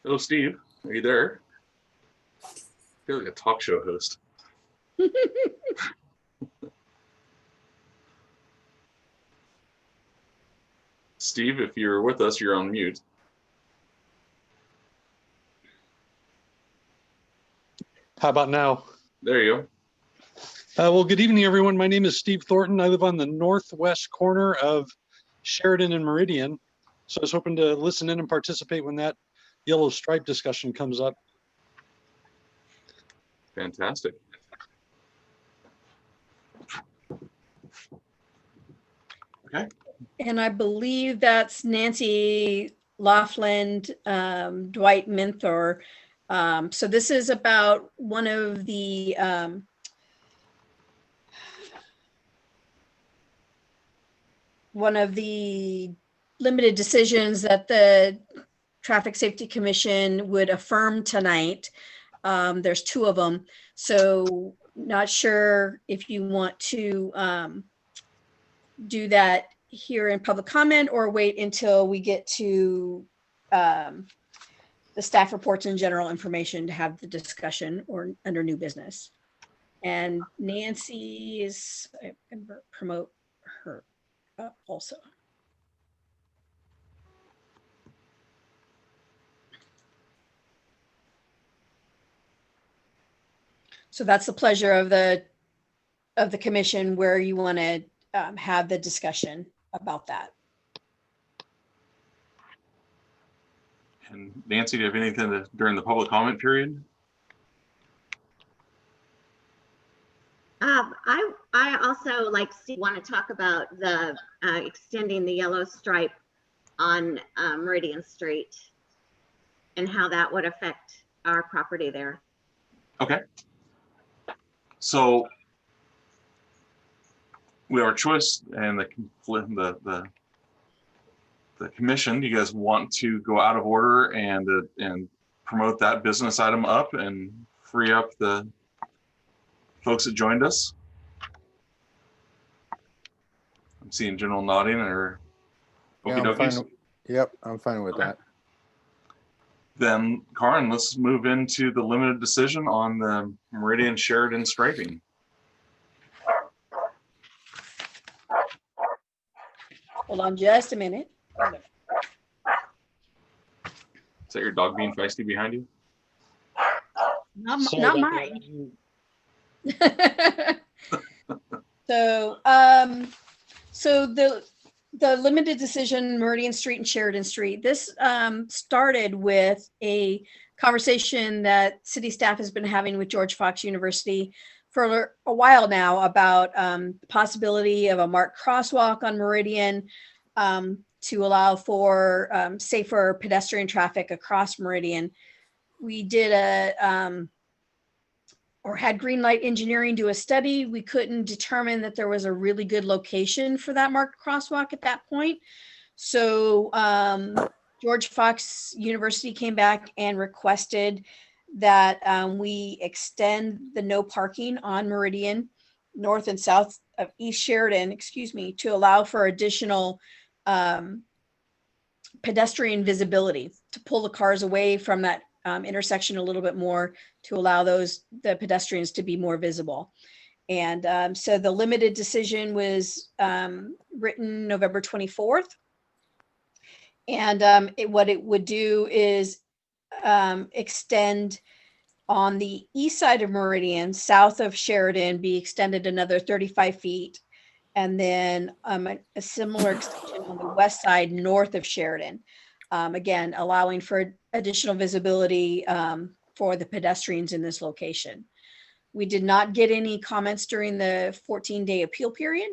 Speaker 1: Hello, Steve. Are you there? I feel like a talk show host. Steve, if you're with us, you're on mute.
Speaker 12: How about now?
Speaker 1: There you
Speaker 12: Well, good evening, everyone. My name is Steve Thornton. I live on the northwest corner of Sheridan and Meridian. So I was hoping to listen in and participate when that yellow stripe discussion comes up.
Speaker 1: Fantastic. Okay.
Speaker 2: And I believe that's Nancy Laughlin, Dwight Minthor. So this is about one of the limited decisions that the Traffic Safety Commission would affirm tonight. There's 2 of them. So not sure if you want to do that here in public comment or wait until we get to the staff reports and general information to have the discussion or under new business. And Nancy is, I'm going to promote her also. So that's the pleasure of the commission where you want to have the discussion about that.
Speaker 1: And Nancy, do you have anything during the public comment period?
Speaker 13: I also, like Steve, want to talk about the extending the yellow stripe on Meridian Street and how that would affect our property there.
Speaker 1: Okay. So we have our choice, and the commission. Do you guys want to go out of order and promote that business item up and free up the folks that joined us? I'm seeing general nodding or
Speaker 3: Yeah, I'm fine. Yep, I'm fine with that.
Speaker 1: Then, Karin, let's move into the limited decision on the Meridian Sheridan striping.
Speaker 2: Hold on just a minute.
Speaker 1: Is that your dog being feisty behind you?
Speaker 2: Not
Speaker 12: Sorry about
Speaker 2: mine.
Speaker 12: that.
Speaker 2: So the limited decision, Meridian Street and Sheridan Street, this started with a conversation that city staff has been having with George Fox University for a while now about the possibility of a marked crosswalk on Meridian to allow for safer pedestrian traffic across Meridian. We did had Greenlight Engineering do a study. We couldn't determine that there was a really good location for that marked crosswalk at that point. So George Fox University came back and requested that we extend the no parking on Meridian north and south of East Sheridan, to allow for additional pedestrian visibility, to pull the cars away from that intersection a little bit more, to allow the pedestrians to be more visible. And so the limited decision was written November 24th. And what it would do is extend on the east side of Meridian, south of Sheridan, be extended another 35 feet. And then a similar extension on the west side, north of Sheridan. Again, allowing for additional visibility for the pedestrians in this location. We did not get any comments during the 14-day appeal period.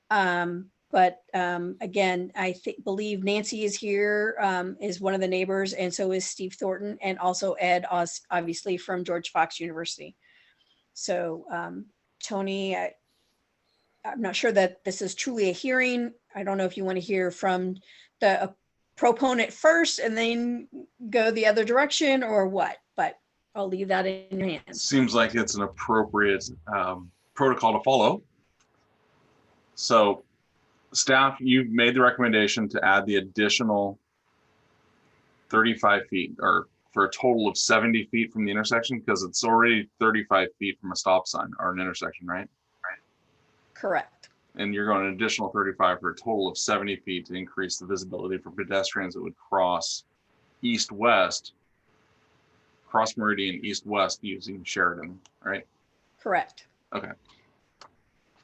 Speaker 2: But again, I believe Nancy is here, is one of the neighbors, and so is Steve Thornton, and also Ed, obviously from George Fox University. So Tony, I'm not sure that this is truly a hearing. I don't know if you want to hear from the proponent first and then go the other direction or what, but I'll leave that in your hands.
Speaker 1: Seems like it's an appropriate protocol to follow. So staff, you've made the recommendation to add the additional 35 feet, or for a total of 70 feet from the intersection, because it's already 35 feet from a stop sign or an intersection, right?
Speaker 2: Correct.
Speaker 1: And you're going an additional 35 for a total of 70 feet to increase the visibility for pedestrians that would cross east-west, cross Meridian east-west using Sheridan, right?
Speaker 2: Correct.
Speaker 1: Okay.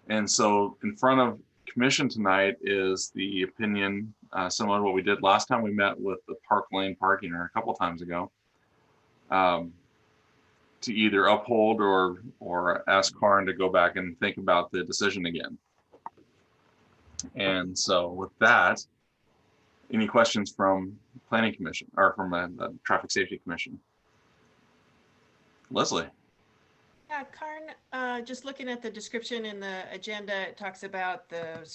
Speaker 1: And so in front of commission tonight is the opinion similar to what we did last time we met with the Park Lane parking, or a couple times ago, to either uphold or ask Karin to go back and think about the decision again. And so with that, any questions from Planning Commission or from the Traffic Safety Commission? Leslie.
Speaker 7: Yeah, Karin, just looking at the description in the agenda, it talks about the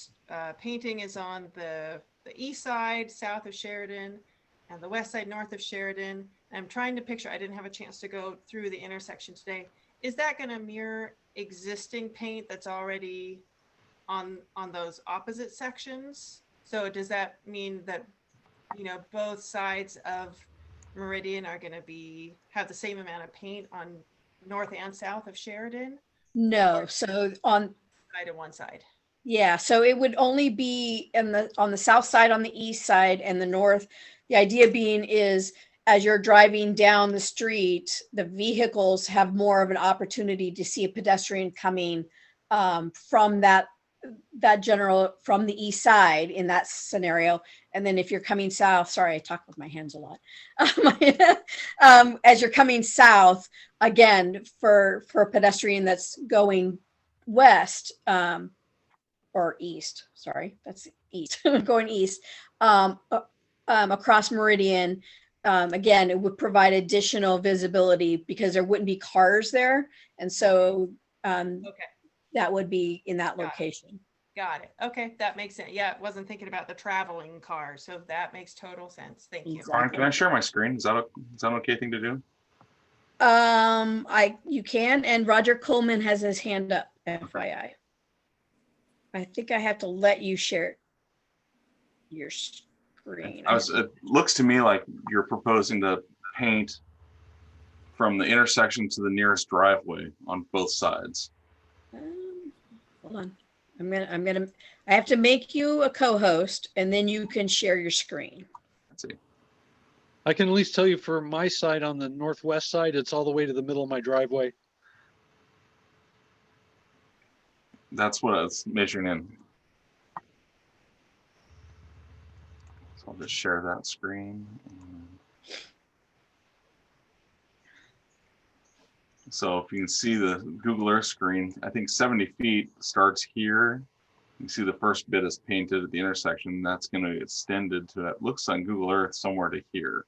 Speaker 7: painting is on the east side, south of Sheridan, and the west side north of Sheridan. I'm trying to picture, I didn't have a chance to go through the intersection today. Is that going to mirror existing paint that's already on those opposite sections? So does that mean that, you know, both sides of Meridian are going to have the same amount of paint on north and south of Sheridan?
Speaker 2: No, so on,
Speaker 7: Side and one side.
Speaker 2: yeah, so it would only be on the south side, on the east side, and the north. The idea being is as you're driving down the street, the vehicles have more of an opportunity to see a pedestrian coming from from the east side in that scenario. And then if you're coming south, sorry, I talk with my hands a lot. As you're coming south, again, for a pedestrian that's going west, or east, sorry, that's east, going east, across Meridian, again, it would provide additional visibility because there wouldn't be cars there. And so
Speaker 7: Okay.
Speaker 2: that would be in that
Speaker 7: Got it.
Speaker 2: location.
Speaker 7: Got it. Okay, that makes sense. Yeah, wasn't thinking about the traveling car, so that makes total sense. Thank you.
Speaker 1: Brian, can I share my screen? Is that an okay thing to do?
Speaker 2: You can, and Roger Coleman has his hand up, FYI. I think I have to let you share your screen.
Speaker 1: It looks to me like you're proposing to paint from the intersection to the nearest driveway on both sides.
Speaker 2: Hold on. I have to make you a co-host and then you can share your screen.
Speaker 1: Let's see.
Speaker 12: I can at least tell you for my side on the northwest side, it's all the way to the middle of my driveway.
Speaker 1: That's what I was measuring in. So I'll just share that screen. So if you can see the Google Earth screen, I think 70 feet starts here. You see the first bit is painted at the intersection. That's going to get extended to, it looks on Google Earth, somewhere to here.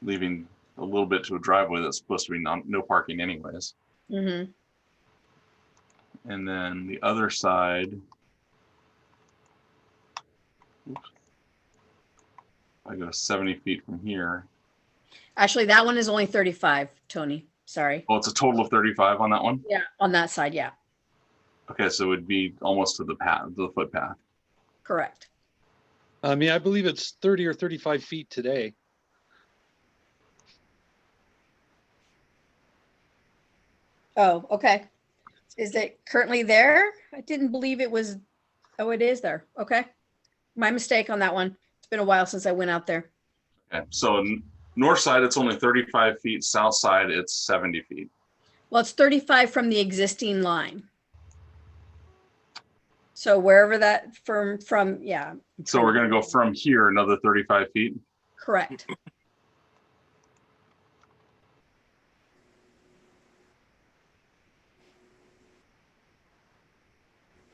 Speaker 1: Leaving a little bit to a driveway that's supposed to be no parking anyways.
Speaker 2: Mm-hmm.
Speaker 1: And then the other side, oops, I go 70 feet from here.
Speaker 2: Actually, that one is only 35, Tony. Sorry.
Speaker 1: Oh, it's a total of 35 on that one?
Speaker 2: Yeah, on that side, yeah.
Speaker 1: Okay, so it would be almost to the path, the footpath.
Speaker 2: Correct.
Speaker 12: I mean, I believe it's 30 or 35 feet today.
Speaker 2: Oh, okay. Is it currently there? I didn't believe it was. Oh, it is there. Okay. My mistake on that one. It's been a while since I went out there.
Speaker 1: Okay, so north side, it's only 35 feet. South side, it's 70 feet.
Speaker 2: Well, it's 35 from the existing line. So wherever that from, yeah.
Speaker 1: So we're going to go from here another 35 feet.
Speaker 2: Correct.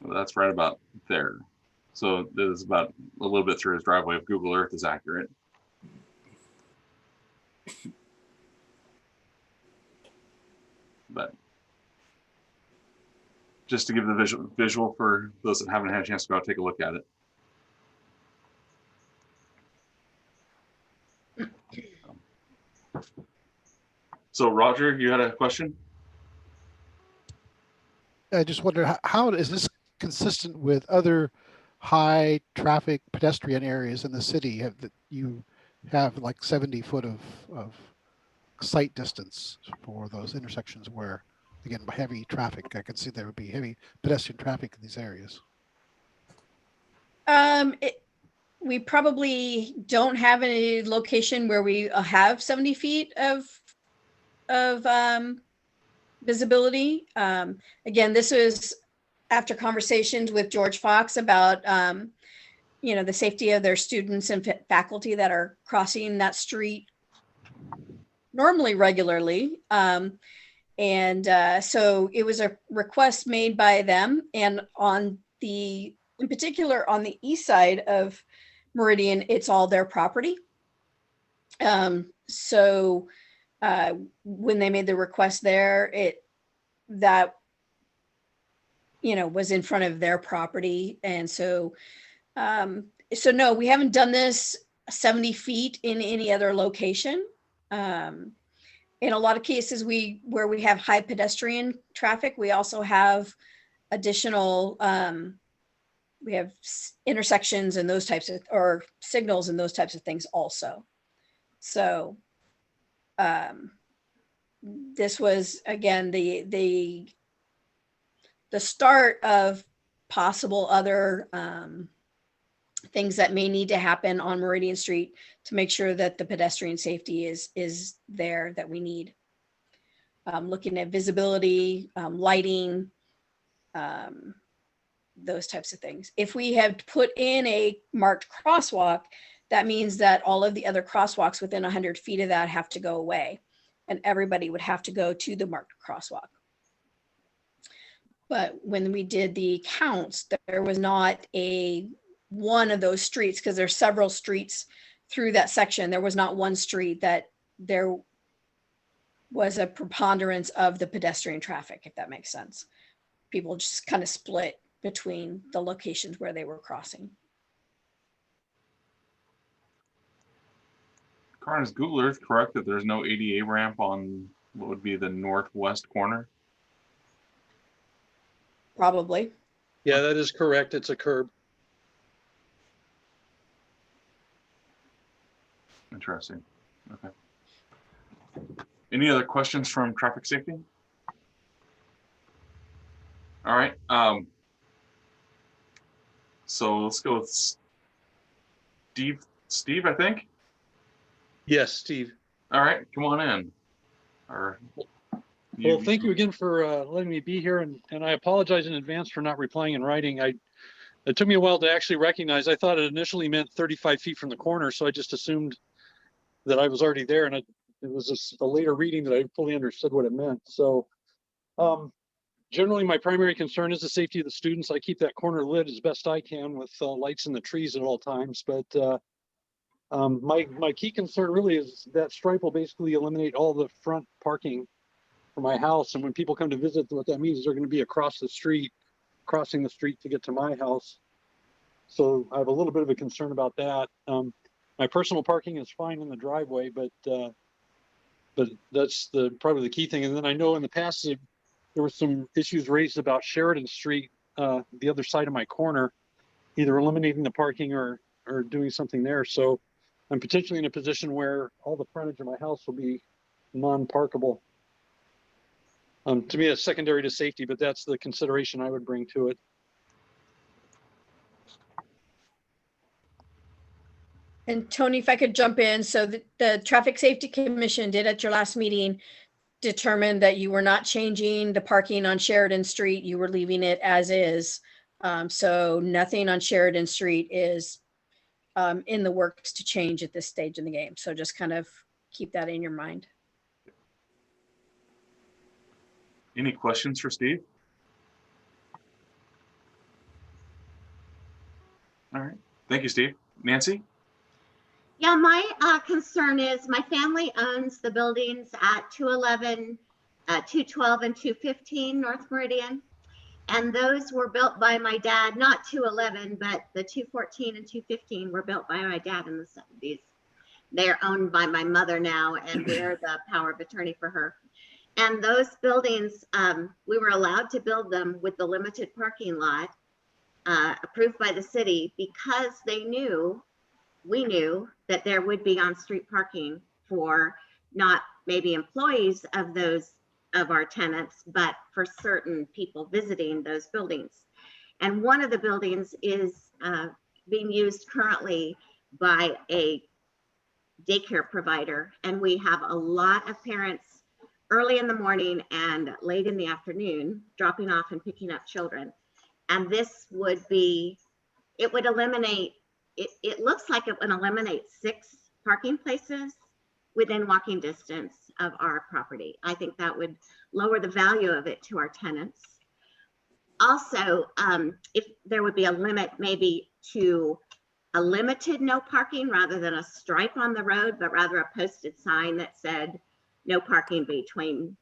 Speaker 1: Well, that's right about there. So this is about a little bit through his driveway if Google Earth is accurate. But just to give the visual for those that haven't had a chance to go out, take a look at it. So Roger, you had a question?
Speaker 4: I just wonder how is this consistent with other high traffic pedestrian areas in the city that you have like 70 foot of sight distance for those intersections where, again, heavy traffic, I can see there would be heavy pedestrian traffic in these areas.
Speaker 2: We probably don't have any location where we have 70 feet of visibility. Again, this is after conversations with George Fox about, the safety of their students and faculty that are crossing that street normally regularly. So it was a request made by them, and in particular on the east side of Meridian, it's all their property. So when they made the request there, that was in front of their property. And so So no, we haven't done this 70 feet in any other location. In a lot of cases, where we have high pedestrian traffic, we also have additional, we have intersections and those types of, or signals and those types of things also. So this was, again, the start of possible other things that may need to happen on Meridian Street to make sure that the pedestrian safety is there that we need. Looking at visibility, lighting, those types of things. If we have put in a marked crosswalk, that means that all of the other crosswalks within 100 feet of that have to go away, and everybody would have to go to the marked crosswalk. But when we did the counts, there was not one of those streets, because there's several streets through that section. There was not one street that there was a preponderance of the pedestrian traffic, if that makes sense. People just kind of split between the locations where they were crossing.
Speaker 1: Karin, is Google Earth correct that there's no ADA ramp on what would be the northwest corner?
Speaker 2: Probably.
Speaker 12: Yeah, that is correct. It's a curb.
Speaker 1: Interesting. Okay. Any other questions from traffic safety? All right. So let's go with Steve. Steve, I think.
Speaker 12: Yes, Steve.
Speaker 1: All right, come on in.
Speaker 12: Well, thank you again for letting me be here, and I apologize in advance for not replying in writing. It took me a while to actually recognize. I thought it initially meant 35 feet from the corner, so I just assumed that I was already there, and it was just a later reading that I fully understood what it meant. So generally, my primary concern is the safety of the students. I keep that corner lit as best I can with lights in the trees at all times, but my key concern really is that stripe will basically eliminate all the front parking for my house. And when people come to visit, what that means is they're going to be across the street, crossing the street to get to my house. So I have a little bit of a concern about that. My personal parking is fine in the driveway, but that's probably the key thing. And then I know in the past there were some issues raised about Sheridan Street, the other side of my corner, either eliminating the parking or doing something there. So I'm potentially in a position where all the frontage of my house will be non-parkable. To me, that's secondary to safety, but that's the consideration I would bring to it.
Speaker 2: And Tony, if I could jump in. So the Traffic Safety Commission did at your last meeting determine that you were not changing the parking on Sheridan Street. You were leaving it as is. So nothing on Sheridan Street is in the works to change at this stage in the game. So just kind of keep that in your mind.
Speaker 1: Any questions for Steve? All right. Thank you, Steve. Nancy?
Speaker 13: Yeah, my concern is my family owns the buildings at 211, 212, and 215 North Meridian. And those were built by my dad, not 211, but the 214 and 215 were built by my dad in the 70s. They're owned by my mother now, and we're the power of attorney for her. And those buildings, we were allowed to build them with the limited parking lot approved by the city because we knew that there would be on-street parking for not maybe employees of our tenants, but for certain people visiting those buildings. And one of the buildings is being used currently by a daycare provider. And we have a lot of parents early in the morning and late in the afternoon dropping off and picking up children. And this would eliminate, it looks like it would eliminate 6 parking places within walking distance of our property. I think that would lower the value of it to our tenants. Also, if there would be a limit maybe to a limited no parking rather than a stripe on the road, but rather a posted sign that said no parking between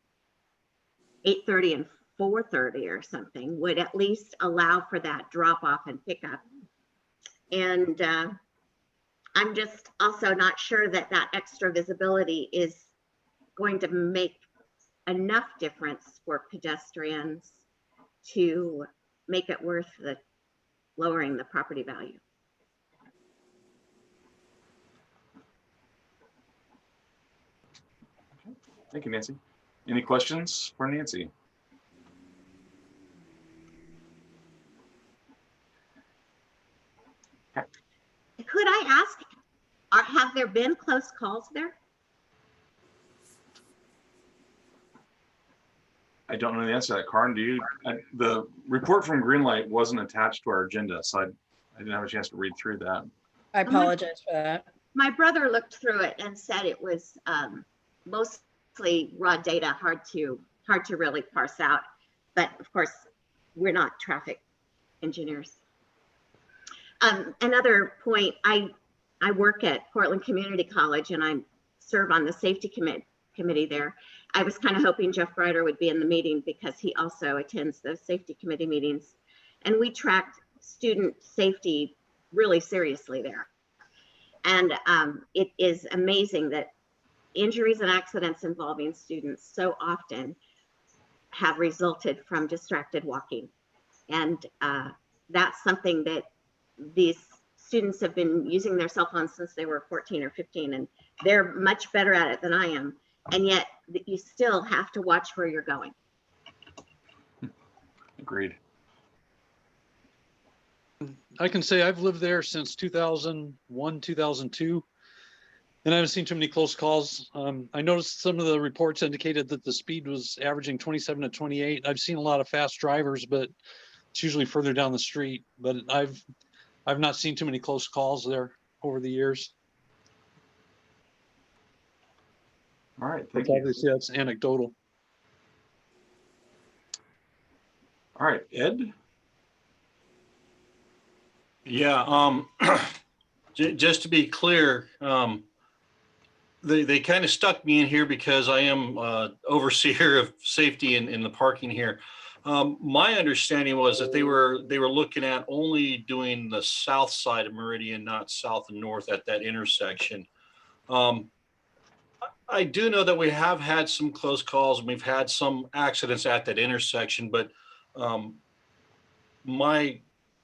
Speaker 13: 8:30 and 4:30 or something, would at least allow for that drop off and pickup And I'm just also not sure that that extra visibility is going to make enough difference for pedestrians to make it worth the lowering the property value.
Speaker 1: Thank you, Nancy. Any questions for Nancy?
Speaker 13: Could I ask, have there been close calls there?
Speaker 1: I don't know the answer to that. Karin, do you? The report from Greenlight wasn't attached to our agenda, so I didn't have a chance to read through that.
Speaker 2: I apologize for that.
Speaker 13: My brother looked through it and said it was mostly raw data, hard to really parse out. But of course, we're not traffic engineers. Another point, I work at Portland Community College and I serve on the safety committee there. I was kind of hoping Jeff Greider would be in the meeting because he also attends those safety committee meetings. And we tracked student safety really seriously there. And it is amazing that injuries and accidents involving students so often have resulted from distracted walking. And that's something that these students have been using their cell phones since they were 14 or 15, and they're much better at it than I am. And yet you still have to watch where you're going.
Speaker 1: Agreed.
Speaker 12: I can say I've lived there since 2001, 2002, and I haven't seen too many close calls. I noticed some of the reports indicated that the speed was averaging 27 to 28. I've seen a lot of fast drivers, but it's usually further down the street. But I've not seen too many close calls there over the years.
Speaker 1: All right, thank you.
Speaker 12: Obviously, that's anecdotal.
Speaker 1: All right, Ed.
Speaker 9: Yeah, just to be clear, they kind of stuck me in here because I am overseer of safety in the parking here. My understanding was that they were looking at only doing the south side of Meridian, not south and north at that intersection. I do know that we have had some close calls and we've had some accidents at that intersection, but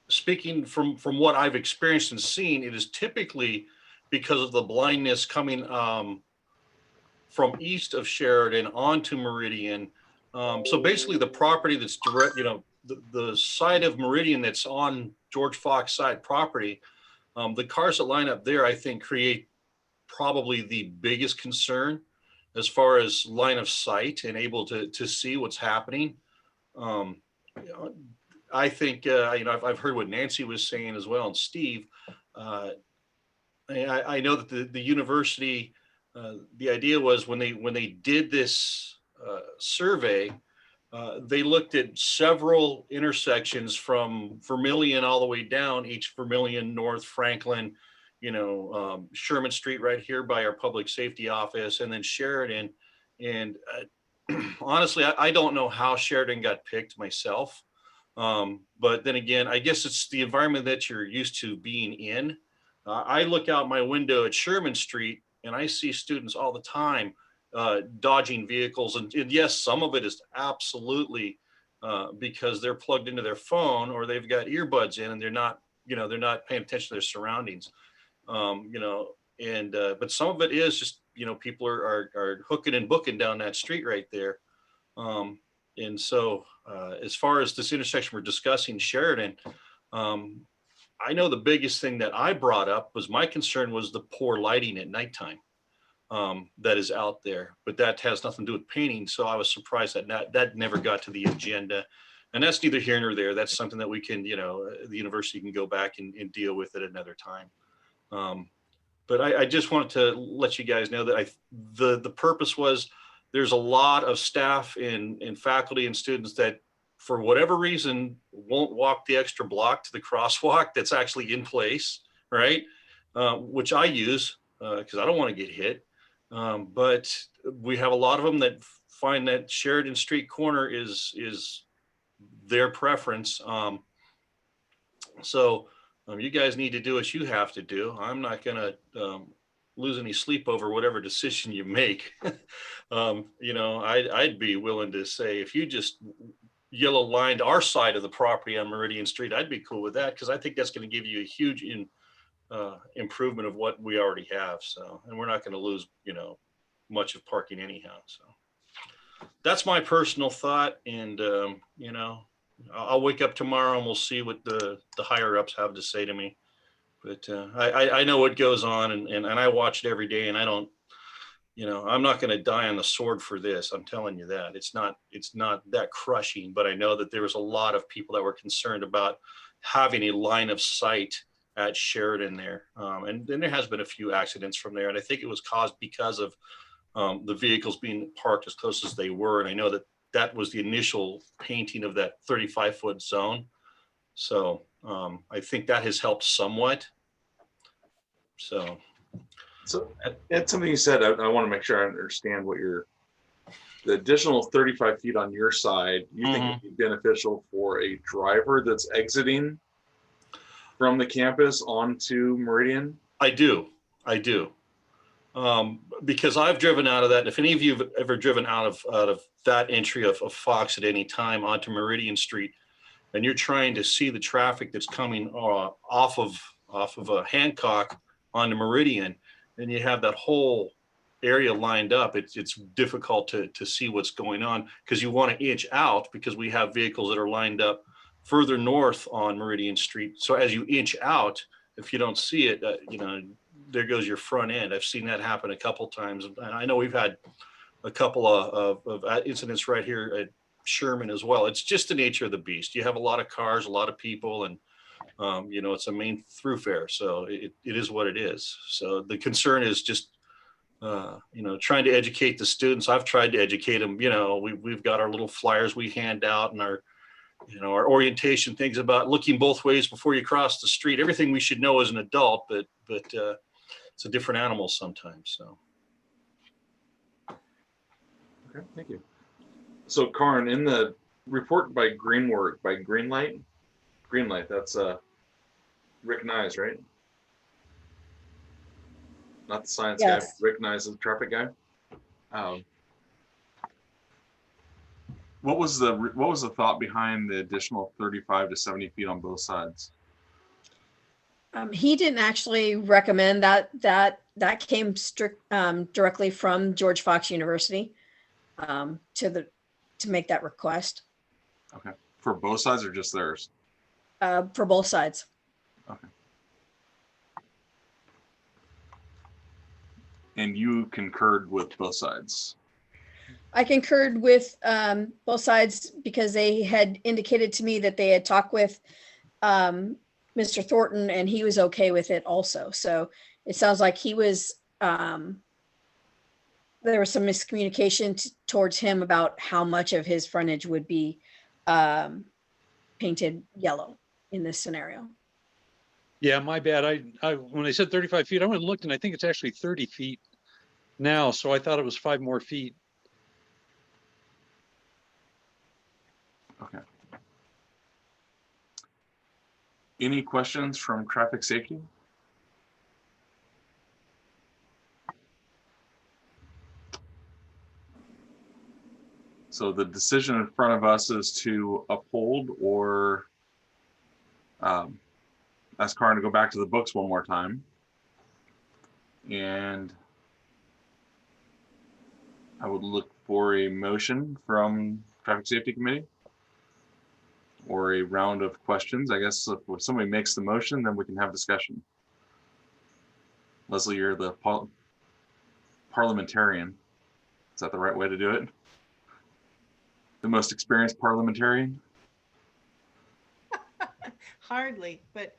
Speaker 9: speaking from what I've experienced and seen, it is typically because of the blindness coming from east of Sheridan onto Meridian. So basically the property that's direct, the side of Meridian that's on George Fox side property, the cars that line up there, I think create probably the biggest concern as far as line of sight and able to see what's happening. I think, I've heard what Nancy was saying as well, and Steve. I know that the university, the idea was when they did this survey, they looked at several intersections from Vermilion all the way down, each Vermilion, North Franklin, Sherman Street right here by our public safety office, and then Sheridan. And honestly, I don't know how Sheridan got picked myself. But then again, I guess it's the environment that you're used to being in. I look out my window at Sherman Street and I see students all the time dodging vehicles. And yes, some of it is absolutely because they're plugged into their phone or they've got earbuds in and they're not paying attention to their surroundings. But some of it is just, people are hooking and booking down that street right there. And so as far as this intersection we're discussing, Sheridan, I know the biggest thing that I brought up was my concern was the poor lighting at nighttime that is out there, but that has nothing to do with painting. So I was surprised that never got to the agenda, and that's neither here nor there. That's something that we can, the university can go back and deal with at another time. But I just wanted to let you guys know that the purpose was there's a lot of staff and faculty and students that for whatever reason won't walk the extra block to the crosswalk that's actually in place, right? Which I use because I don't want to get hit. But we have a lot of them that find that Sheridan Street corner is their preference. So You guys need to do what you have to do. I'm not going to lose any sleep over whatever decision you make. I'd be willing to say if you just yellow lined our side of the property on Meridian Street, I'd be cool with that, because I think that's going to give you a huge improvement of what we already have. So, and we're not going to lose, much of parking anyhow. So that's my personal thought. And, I'll wake up tomorrow and we'll see what the higher ups have to say to me. But I know what goes on, and I watch it every day, and I don't, I'm not going to die on the sword for this. I'm telling you that it's not that crushing, but I know that there was a lot of people that were concerned about having a line of sight at Sheridan there. And then there has been a few accidents from there. And I think it was caused because of the vehicles being parked as close as they were. And I know that was the initial painting of that 35-foot zone. So I think that has helped somewhat. So
Speaker 1: Ed, something you said, I want to make sure I understand what the additional 35 feet on your side, you think would be beneficial for a driver that's exiting from the campus onto Meridian?
Speaker 9: I do. Because I've driven out of that. If any of you have ever driven out of that entry of Fox at any time onto Meridian Street, and you're trying to see the traffic that's coming off of a Hancock onto Meridian, and you have that whole area lined up, it's difficult to see what's going on, because you want to inch out, because we have vehicles that are lined up further north on Meridian Street. So as you inch out, if you don't see it, there goes your front end. I've seen that happen a couple times. And I know we've had a couple of incidents right here at Sherman as well. It's just the nature of the beast. You have a lot of cars, a lot of people, and it's a main thoroughfare. So it is what it is. So the concern is just, trying to educate the students. I've tried to educate them. We've got our little flyers we hand out, and our orientation things about looking both ways before you cross the street. Everything we should know as an adult, but it's a different animal sometimes. So.
Speaker 1: Okay, thank you. So Karin, in the report by Greenlight, that's Rick Nyes, right? Not the science guy,
Speaker 2: Yes.
Speaker 1: Rick Nyes, the traffic guy. What was the thought behind the additional 35 to 70 feet on both sides?
Speaker 2: He didn't actually recommend that came directly from George Fox University to make that request.
Speaker 1: Okay, for both sides or just theirs?
Speaker 2: For both sides.
Speaker 1: Okay. And you concurred with both sides?
Speaker 2: I concurred with both sides because they had indicated to me that they had talked with Mr. Thornton, and he was okay with it also. So it sounds like he was, there was some miscommunication towards him about how much of his frontage would be painted yellow in this scenario.
Speaker 12: Yeah, my bad. I when I said 35 feet, I went and looked, and I think it's actually 30 feet now. So I thought it was 5 more feet.
Speaker 1: Okay. Any questions from traffic safety? So the decision in front of us is to uphold or ask Karin to go back to the books one more time. And I would look for a motion from Traffic Safety Committee or a round of questions. I guess if somebody makes the motion, then we can have discussion. Leslie, you're the parliamentarian. Is that the right way to do it? The most experienced parliamentarian?
Speaker 7: Hardly, but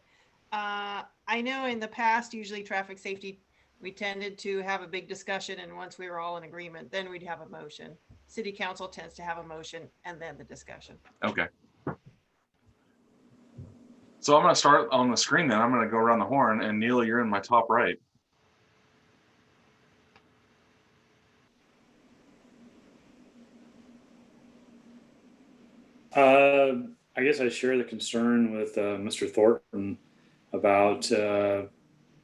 Speaker 7: I know in the past, usually traffic safety, we tended to have a big discussion, and once we were all in agreement, then we'd have a motion. City council tends to have a motion and then the discussion.
Speaker 1: Okay. So I'm going to start on the screen then. I'm going to go around the horn, and Neil, you're in my top right.
Speaker 5: I guess I share the concern with Mr. Thornton about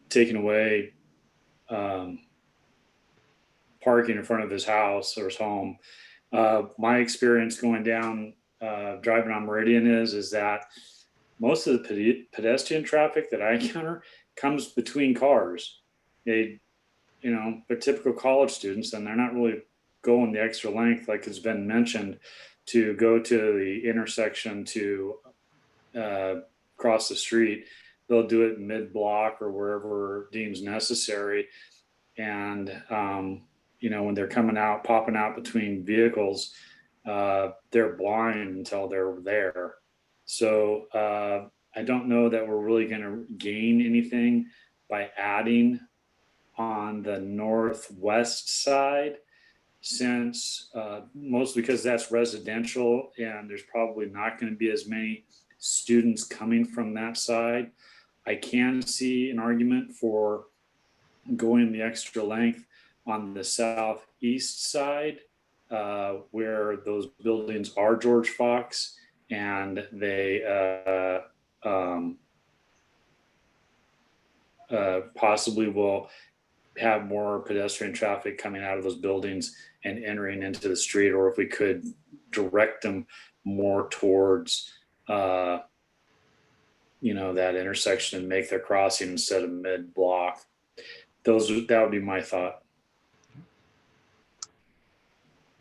Speaker 5: taking away parking in front of his house or his home. My experience going down, driving on Meridian is that most of the pedestrian traffic that I encounter comes between cars. They're typical college students, and they're not really going the extra length, like has been mentioned, to go to the intersection to cross the street. They'll do it mid-block or wherever deems necessary. And, when they're popping out between vehicles, they're blind until they're there. So I don't know that we're really going to gain anything by adding on the northwest side, since mostly because that's residential and there's probably not going to be as many students coming from that side. I can see an argument for going the extra length on the southeast side, where those buildings are George Fox, and they possibly will have more pedestrian traffic coming out of those buildings and entering into the street, or if we could direct them more towards that intersection and make their crossing instead of mid-block. That would be my thought.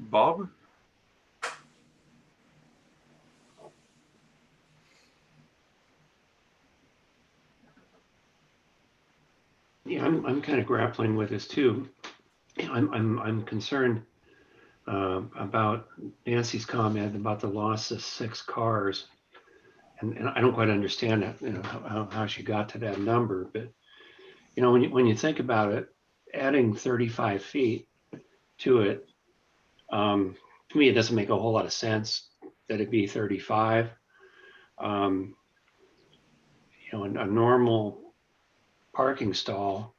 Speaker 1: Bob?
Speaker 14: Yeah, I'm kind of grappling with this too. I'm concerned about Nancy's comment about the loss of 6 cars, and I don't quite understand how she got to that number. But when you think about it, adding 35 feet to it, to me, it doesn't make a whole lot of sense that it be 35. A normal parking stall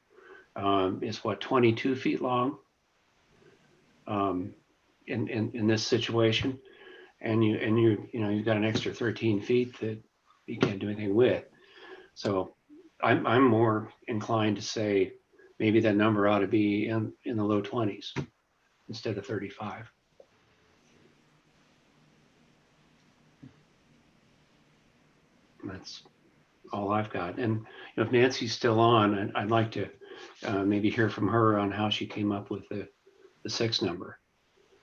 Speaker 14: is 22 feet long in this situation, and you've got an extra 13 feet that you can't do anything with. So I'm more inclined to say maybe that number ought to be in the low 20s instead of 35. That's all I've got. And if Nancy's still on, I'd like to maybe hear from her on how she came up with the 6 number.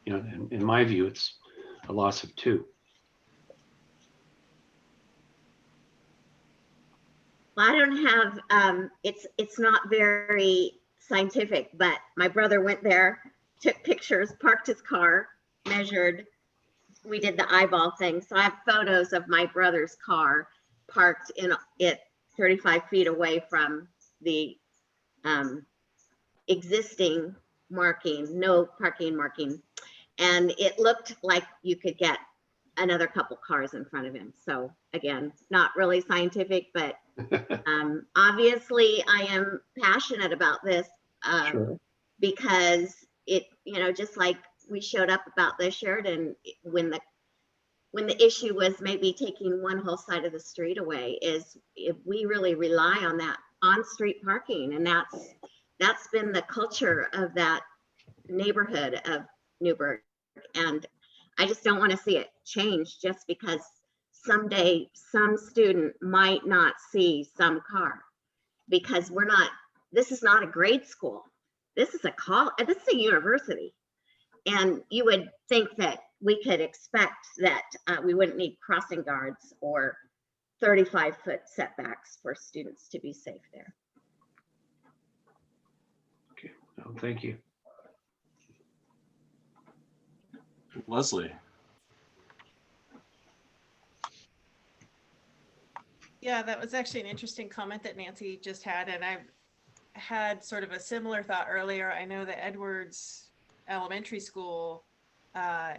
Speaker 14: In my view, it's a loss of 2.
Speaker 13: Well, I don't have, it's not very scientific, but my brother went there, took pictures, parked his car, measured. We did the eyeball thing. So I have photos of my brother's car parked in it 35 feet away from the existing marking, no parking marking. And it looked like you could get another couple cars in front of him. So again, not really scientific, but obviously I am passionate about this
Speaker 14: Sure.
Speaker 13: because it, just like we showed up about the Sheridan, when the issue was maybe taking one whole side of the street away, is if we really rely on that on-street parking, and that's been the culture of that neighborhood of Newburgh. And I just don't want to see it change just because someday some student might not see some car, because this is not a grade school. This is a university. And you would think that we could expect that we wouldn't need crossing guards or 35-foot setbacks for students to be safe there.
Speaker 14: Okay, well, thank you.
Speaker 1: Leslie?
Speaker 7: Yeah, that was actually an interesting comment that Nancy just had, and I've had sort of a similar thought earlier. I know that Edwards Elementary School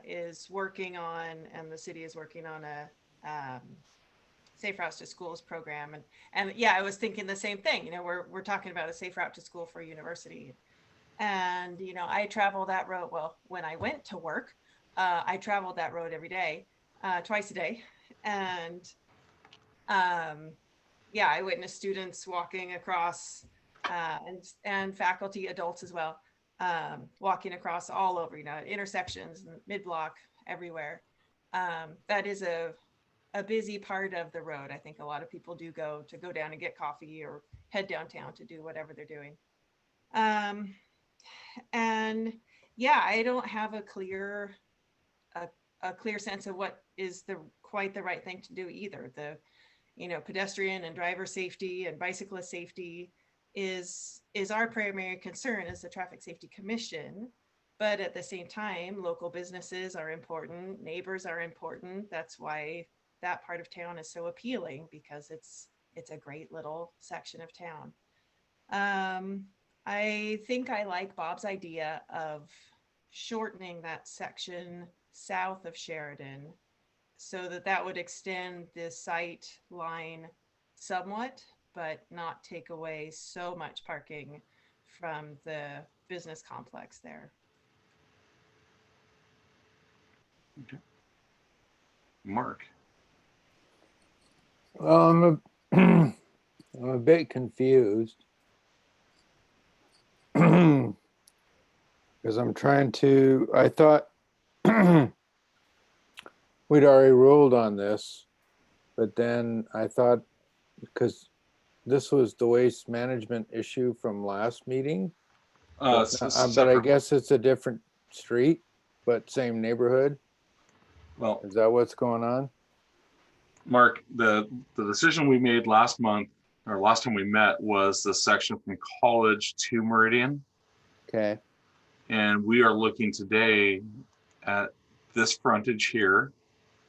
Speaker 7: is working on, and the city is working on a safe routes to schools program, and yeah, I was thinking the same thing. We're talking about a safe route to school for a university, and I travel that road. Well, when I went to work, I traveled that road every day, twice a day, and yeah, I witnessed students walking across and faculty, adults as well, walking across all over, intersections, mid-block, everywhere. That is a busy part of the road. I think a lot of people do go down and get coffee or head downtown to do whatever they're doing. And yeah, I don't have a clear sense of what is quite the right thing to do either. The pedestrian and driver safety and bicyclist safety is our primary concern as the Traffic Safety Commission. But at the same time, local businesses are important, neighbors are important. That's why that part of town is so appealing, because it's a great little section of town. I think I like Bob's idea of shortening that section south of Sheridan so that would extend the sight line somewhat, but not take away so much parking from the business complex there.
Speaker 1: Okay. Mark.
Speaker 3: Well, I'm a bit confused because I'm trying to, I thought we'd already ruled on this, but then I thought, because this was the waste management issue from last meeting, but I guess it's a different street, but same neighborhood.
Speaker 1: Well,
Speaker 3: is that what's going on?
Speaker 1: Mark, the decision we made last month, or last time we met, was the section from College to Meridian.
Speaker 3: Okay.
Speaker 1: And we are looking today at this frontage here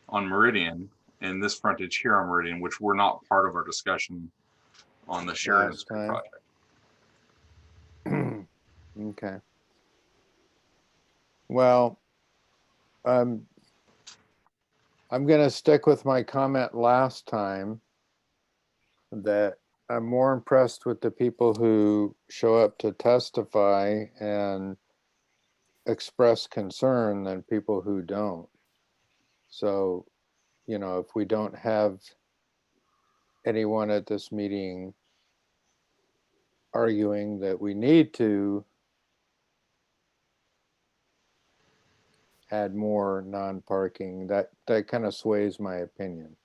Speaker 1: on Meridian and this frontage here on Meridian, which were not part of our discussion on the Sheridan Street project.
Speaker 3: Okay. Well, I'm going to stick with my comment last time that I'm more impressed with the people who show up to testify and express concern than people who don't. So, if we don't have anyone at this meeting arguing that we need to add more non-parking, that kind of sways my opinion.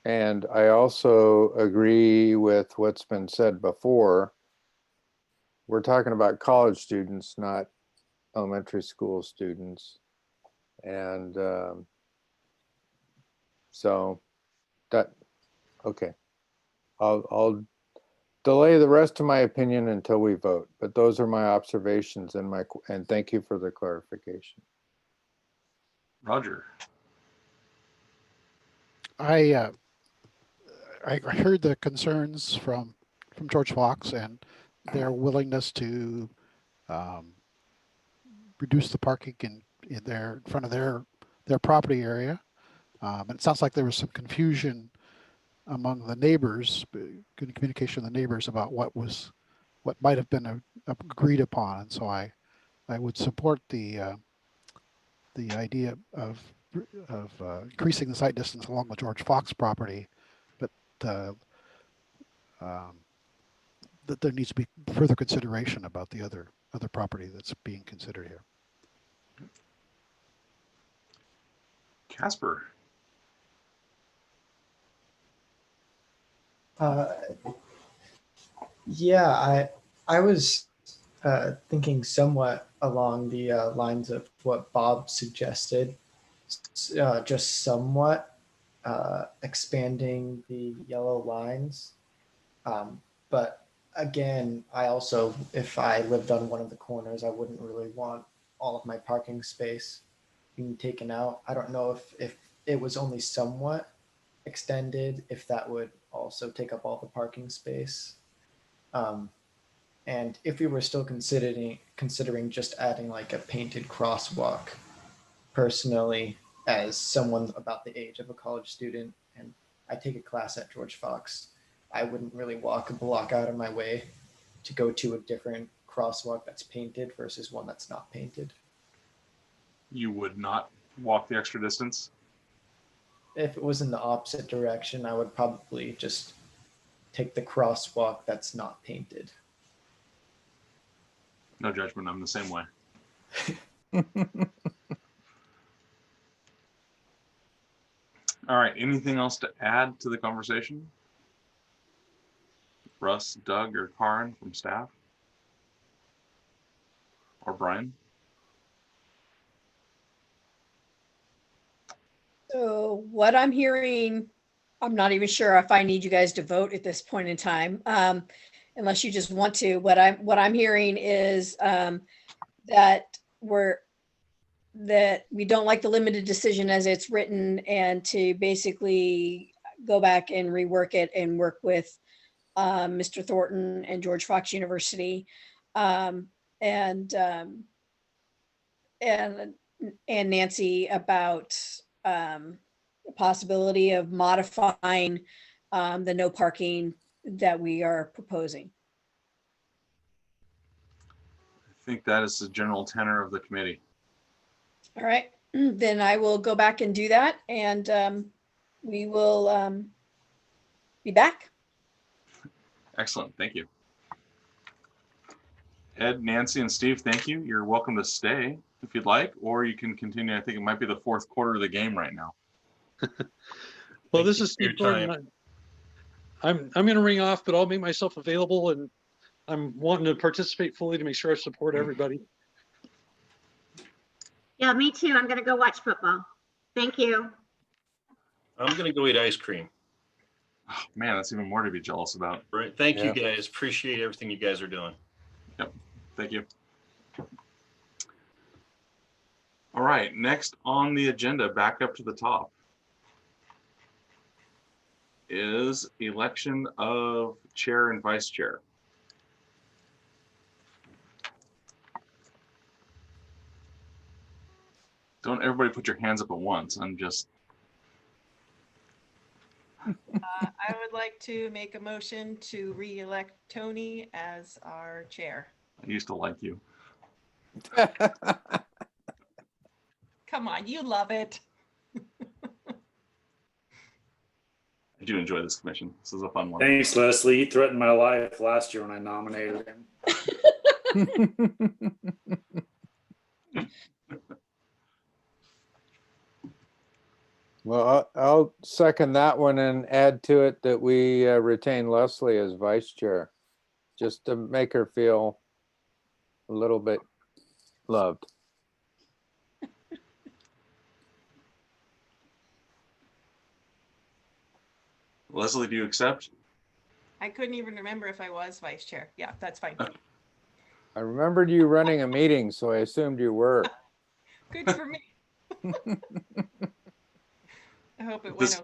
Speaker 3: And I also agree with what's been said before. We're talking about college students, not elementary school students. And so that, okay. I'll delay the rest of my opinion until we vote, but those are my observations and thank you for the clarification.
Speaker 1: Roger.
Speaker 4: I heard the concerns from George Fox and their willingness to reduce the parking in front of their property area. And it sounds like there was some confusion among the neighbors, communication with the neighbors about what might have been agreed upon. And so I would support the idea of increasing the sight distance along the George Fox property, but that there needs to be further consideration about the other property that's being considered here.
Speaker 1: Casper.
Speaker 11: Yeah, I was thinking somewhat along the lines of what Bob suggested, just somewhat expanding the yellow lines. But again, I also, if I lived on one of the corners, I wouldn't really want all of my parking space being taken out. I don't know if it was only somewhat extended, if that would also take up all the parking space. And if we were still considering just adding like a painted crosswalk, personally, as someone about the age of a college student, and I take a class at George Fox, I wouldn't really walk a block out of my way to go to a different crosswalk that's painted versus one that's not painted.
Speaker 1: You would not walk the extra distance?
Speaker 11: if it was in the opposite direction, I would probably just take the crosswalk that's not painted.
Speaker 1: No judgment. I'm the same way. All right. Anything else to add to the conversation? Russ, Doug, or Karin from staff? Or Brian?
Speaker 2: So what I'm hearing, I'm not even sure if I need you guys to vote at this point in time, unless you just want to. What I'm hearing is that we don't like the limited decision as it's written, and to basically go back and rework it and work with Mr. Thornton and George Fox University, and Nancy about the possibility of modifying the no parking that we are proposing.
Speaker 1: I think that is the general tenor of the committee.
Speaker 2: All right, then I will go back and do that, and we will be back.
Speaker 1: Excellent. Thank you. Ed, Nancy, and Steve, thank you. You're welcome to stay if you'd like, or you can continue. I think it might be the fourth quarter of the game right now.
Speaker 12: Well, this is Steve
Speaker 9: for your
Speaker 12: Thornton. I'm going to ring off, but I'll make myself available, and I'm wanting to participate fully to make sure I support everybody.
Speaker 13: Yeah, me too. I'm going to go watch football. Thank you.
Speaker 9: I'm going to go eat ice cream.
Speaker 1: Oh, man, that's even more to be jealous about.
Speaker 9: Right. Thank you,
Speaker 3: Yeah.
Speaker 9: guys. Appreciate everything you guys are doing.
Speaker 1: Yep. Thank you. All right. Next on the agenda, back up to the top, is election of chair and vice chair. Don't everybody put your hands up at once. I'm just,
Speaker 7: I would like to make a motion to re-elect Tony as our chair.
Speaker 1: I used to like you.
Speaker 7: Come on, you love it.
Speaker 1: I do enjoy this commission. This is a fun one.
Speaker 5: Thanks, Leslie. You threatened my life last year when I nominated him.
Speaker 3: Well, I'll second that one and add to it that we retain Leslie as vice chair, just to make her feel a little bit loved.
Speaker 1: Leslie, do you accept?
Speaker 7: I couldn't even remember if I was vice chair. Yeah, that's fine.
Speaker 3: I remembered you running a meeting, so I assumed you were.
Speaker 7: Good for me. I hope it went okay.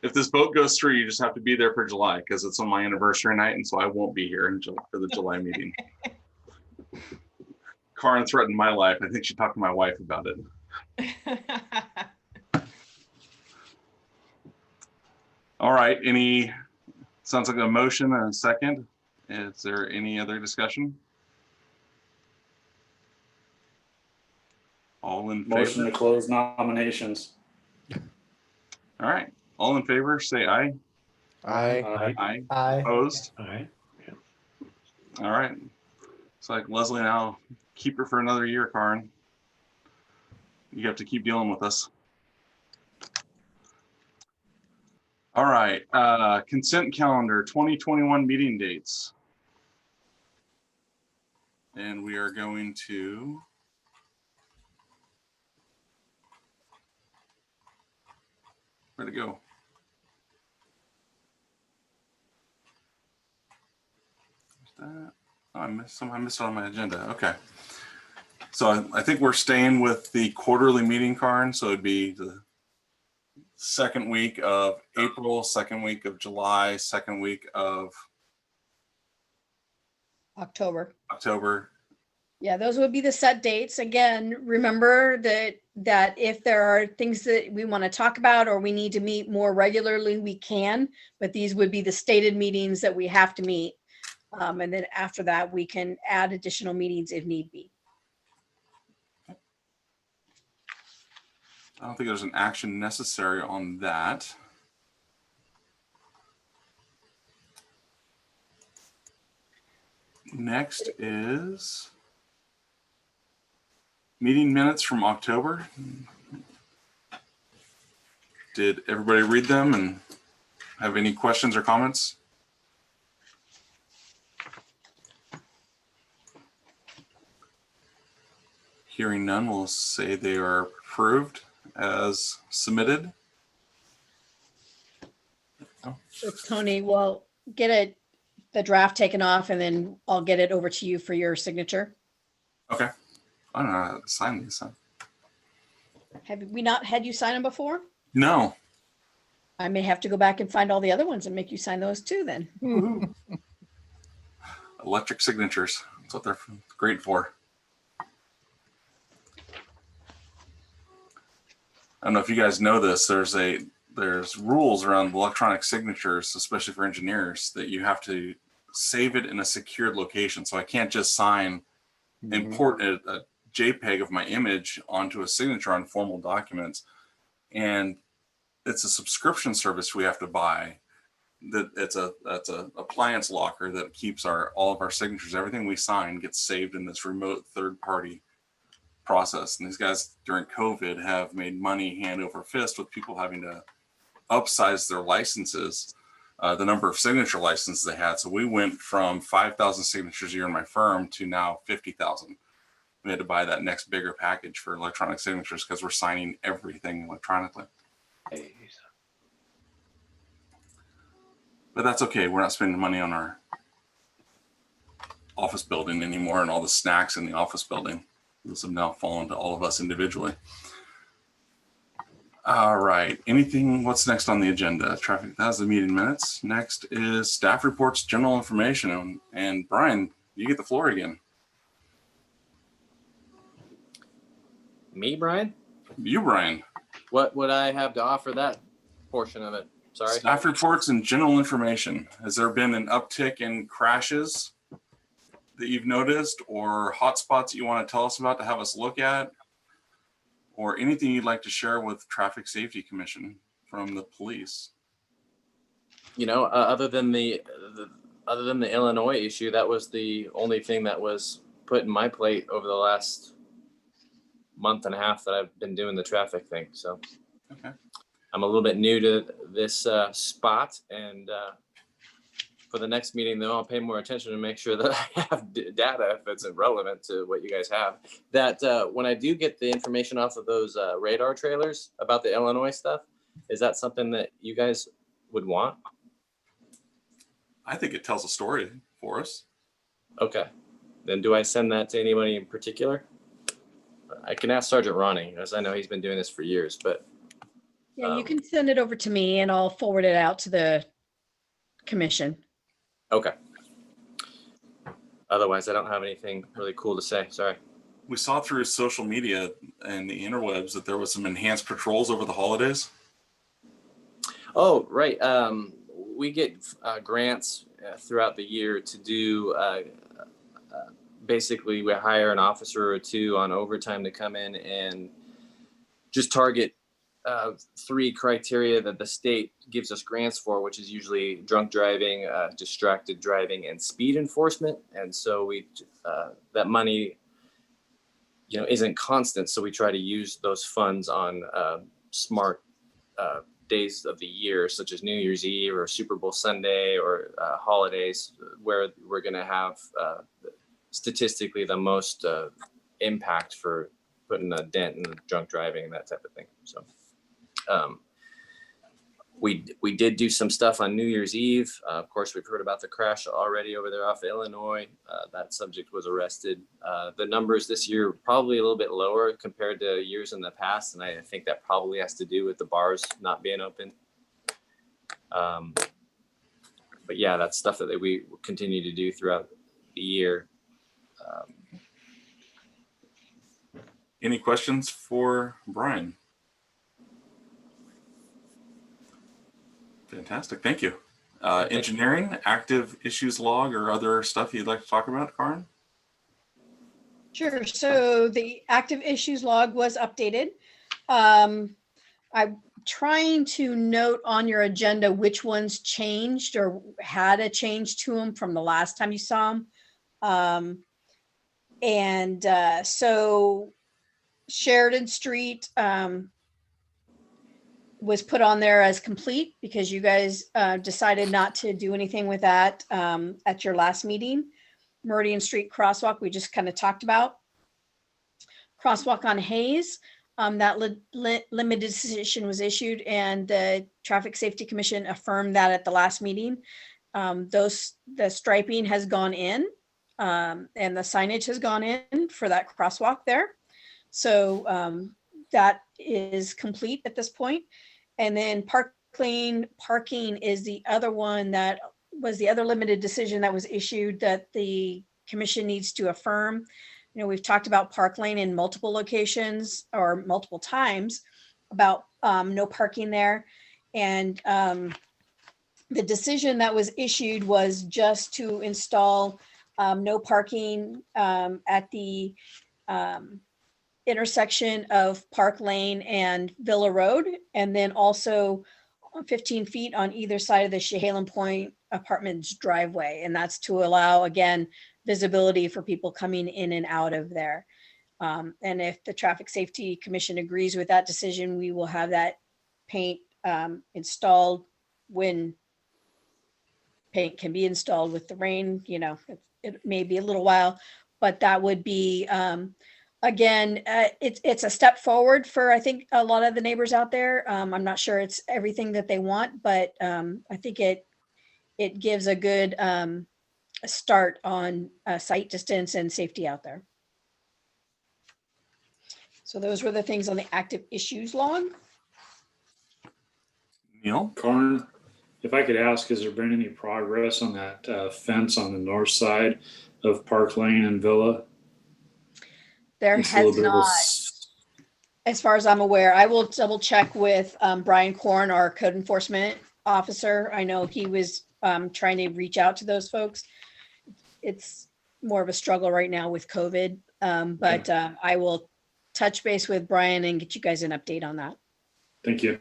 Speaker 1: If this vote goes through, you just have to be there for July because it's on my anniversary night, and so I won't be here for the July meeting. Karin threatened my life. I think she talked to my wife about it. All right. Sounds like a motion and a second. Is there any other discussion? All in favor?
Speaker 5: Motion to close nominations.
Speaker 1: All right. All in favor, say aye.
Speaker 3: Aye.
Speaker 1: Aye.
Speaker 11: Aye.
Speaker 1: Opposed?
Speaker 14: All right.
Speaker 1: All right. It's like Leslie now. Keep her for another year, Karin. You have to keep dealing with us. All right. Consent calendar 2021 meeting dates. And we are going to where'd it go? That? Oh, I missed it on my agenda. Okay. So I think we're staying with the quarterly meeting, Karin. So it'd be the second week of April, second week of July, second week of
Speaker 2: October. Yeah, those would be the set dates. Again, remember that if there are things that we want to talk about or we need to meet more regularly, we can, but these would be the stated meetings that we have to meet. And then after that, we can add additional meetings if need be.
Speaker 1: I don't think there's an action necessary on that. Next is meeting minutes from October. Did everybody read them and have any questions or comments? Hearing none, we'll say they are approved as submitted.
Speaker 2: So Tony, we'll get the draft taken off and then I'll get it over to you for your signature.
Speaker 1: Okay. I don't know how to sign these. Huh?
Speaker 2: Have we not had you sign them before?
Speaker 1: No.
Speaker 2: I may have to go back and find all the other ones and make you sign those too then.
Speaker 1: Electric signatures. That's what they're great for. I don't know if you guys know this. There's rules around electronic signatures, especially for engineers, that you have to save it in a secured location. So I can't just sign, import a JPEG of my image onto a signature on formal documents. And it's a subscription service we have to buy. That's a appliance locker that keeps all of our signatures. Everything we sign gets saved in this remote third-party process. And these guys during COVID have made money hand over fist with people having to upsize their licenses, the number of signature licenses they had. So we went from 5,000 signatures a year in my firm to now 50,000. We had to buy that next bigger package for electronic signatures because we're signing everything electronically. But that's okay. We're not spending money on our office building anymore and all the snacks in the office building. Those have now fallen to all of us individually. All right. What's next on the agenda? Traffic, that's the meeting minutes. Next is staff reports, general information. And Brian, you get the floor again.
Speaker 10: Me, Brian?
Speaker 1: You, Brian.
Speaker 10: What would I have to offer that portion of it? Sorry.
Speaker 1: Staff reports and general information. Has there been an uptick in crashes that you've noticed, or hotspots that you want to tell us about to have us look at, or anything you'd like to share with Traffic Safety Commission from the police?
Speaker 10: You know, other than the Illinois issue, that was the only thing that was put in my plate over the last month and a half that I've been doing the traffic thing. So
Speaker 1: okay.
Speaker 10: I'm a little bit new to this spot, and for the next meeting, though, I'll pay more attention to make sure that I have data, if it's relevant to what you guys have. That when I do get the information off of those radar trailers about the Illinois stuff, is that something that you guys would want?
Speaker 1: I think it tells a story for us.
Speaker 10: Okay. Then do I send that to anybody in particular? I can ask Sergeant Ronnie, as I know he's been doing this for years, but.
Speaker 2: Yeah, you can send it over to me and I'll forward it out to the commission.
Speaker 10: Okay. Otherwise, I don't have anything really cool to say. Sorry.
Speaker 1: We saw through social media and the interwebs that there was some enhanced patrols over the holidays.
Speaker 10: Oh, right. We get grants throughout the year to do, basically we hire an officer or two on overtime to come in and just target 3 criteria that the state gives us grants for, which is usually drunk driving, distracted driving, and speed enforcement. And so we that money, isn't constant. So we try to use those funds on smart days of the year, such as New Year's Eve or Super Bowl Sunday or holidays, where we're going to have statistically the most impact for putting a dent in the drunk driving and that type of thing. So. We did do some stuff on New Year's Eve. Of course, we've heard about the crash already over there off of Illinois. That subject was arrested. The numbers this year probably a little bit lower compared to years in the past, and I think that probably has to do with the bars not being open. But yeah, that's stuff that we continue to do throughout the year.
Speaker 1: Any questions for Brian? Fantastic, thank you. Engineering, active issues log, or other stuff you'd like to talk about, Karin?
Speaker 2: Sure, so the active issues log was updated. I'm trying to note on your agenda which ones changed or had a change to them from the last time you saw them. So Sheridan Street was put on there as complete because you guys decided not to do anything with that at your last meeting. Meridian Street crosswalk, we just kind of talked about. Crosswalk on Hayes, that limited decision was issued and the Traffic Safety Commission affirmed that at the last meeting. The striping has gone in and the signage has gone in for that crosswalk there. So that is complete at this point. And then Park Lane parking is the other one that was the other limited decision that was issued that the commission needs to affirm. You know, we've talked about Park Lane in multiple locations or multiple times about no parking there. And the decision that was issued was just to install no parking at the intersection of Park Lane and Villa Road, and then also 15 feet on either side of the Chehalem Point Apartments driveway. And that's to allow, again, visibility for people coming in and out of there. And if the Traffic Safety Commission agrees with that decision, we will have that paint installed when paint can be installed with the rain. You know, it may be a little while, but that would be, again, it's a step forward for, I think, a lot of the neighbors out there. I'm not sure it's everything that they want, but I think it gives a good start on sight distance and safety out there. So those were the things on the active issues log.
Speaker 1: Neil?
Speaker 5: Karn, if I could ask, has there been any progress on that fence on the north side of Park Lane and Villa?
Speaker 2: There has not, as far as I'm aware. I will double check with Brian Korn, our code enforcement officer. I know he was trying to reach out to those folks. It's more of a struggle right now with COVID, but I will touch base with Brian and get you guys an update on that.
Speaker 5: Thank you.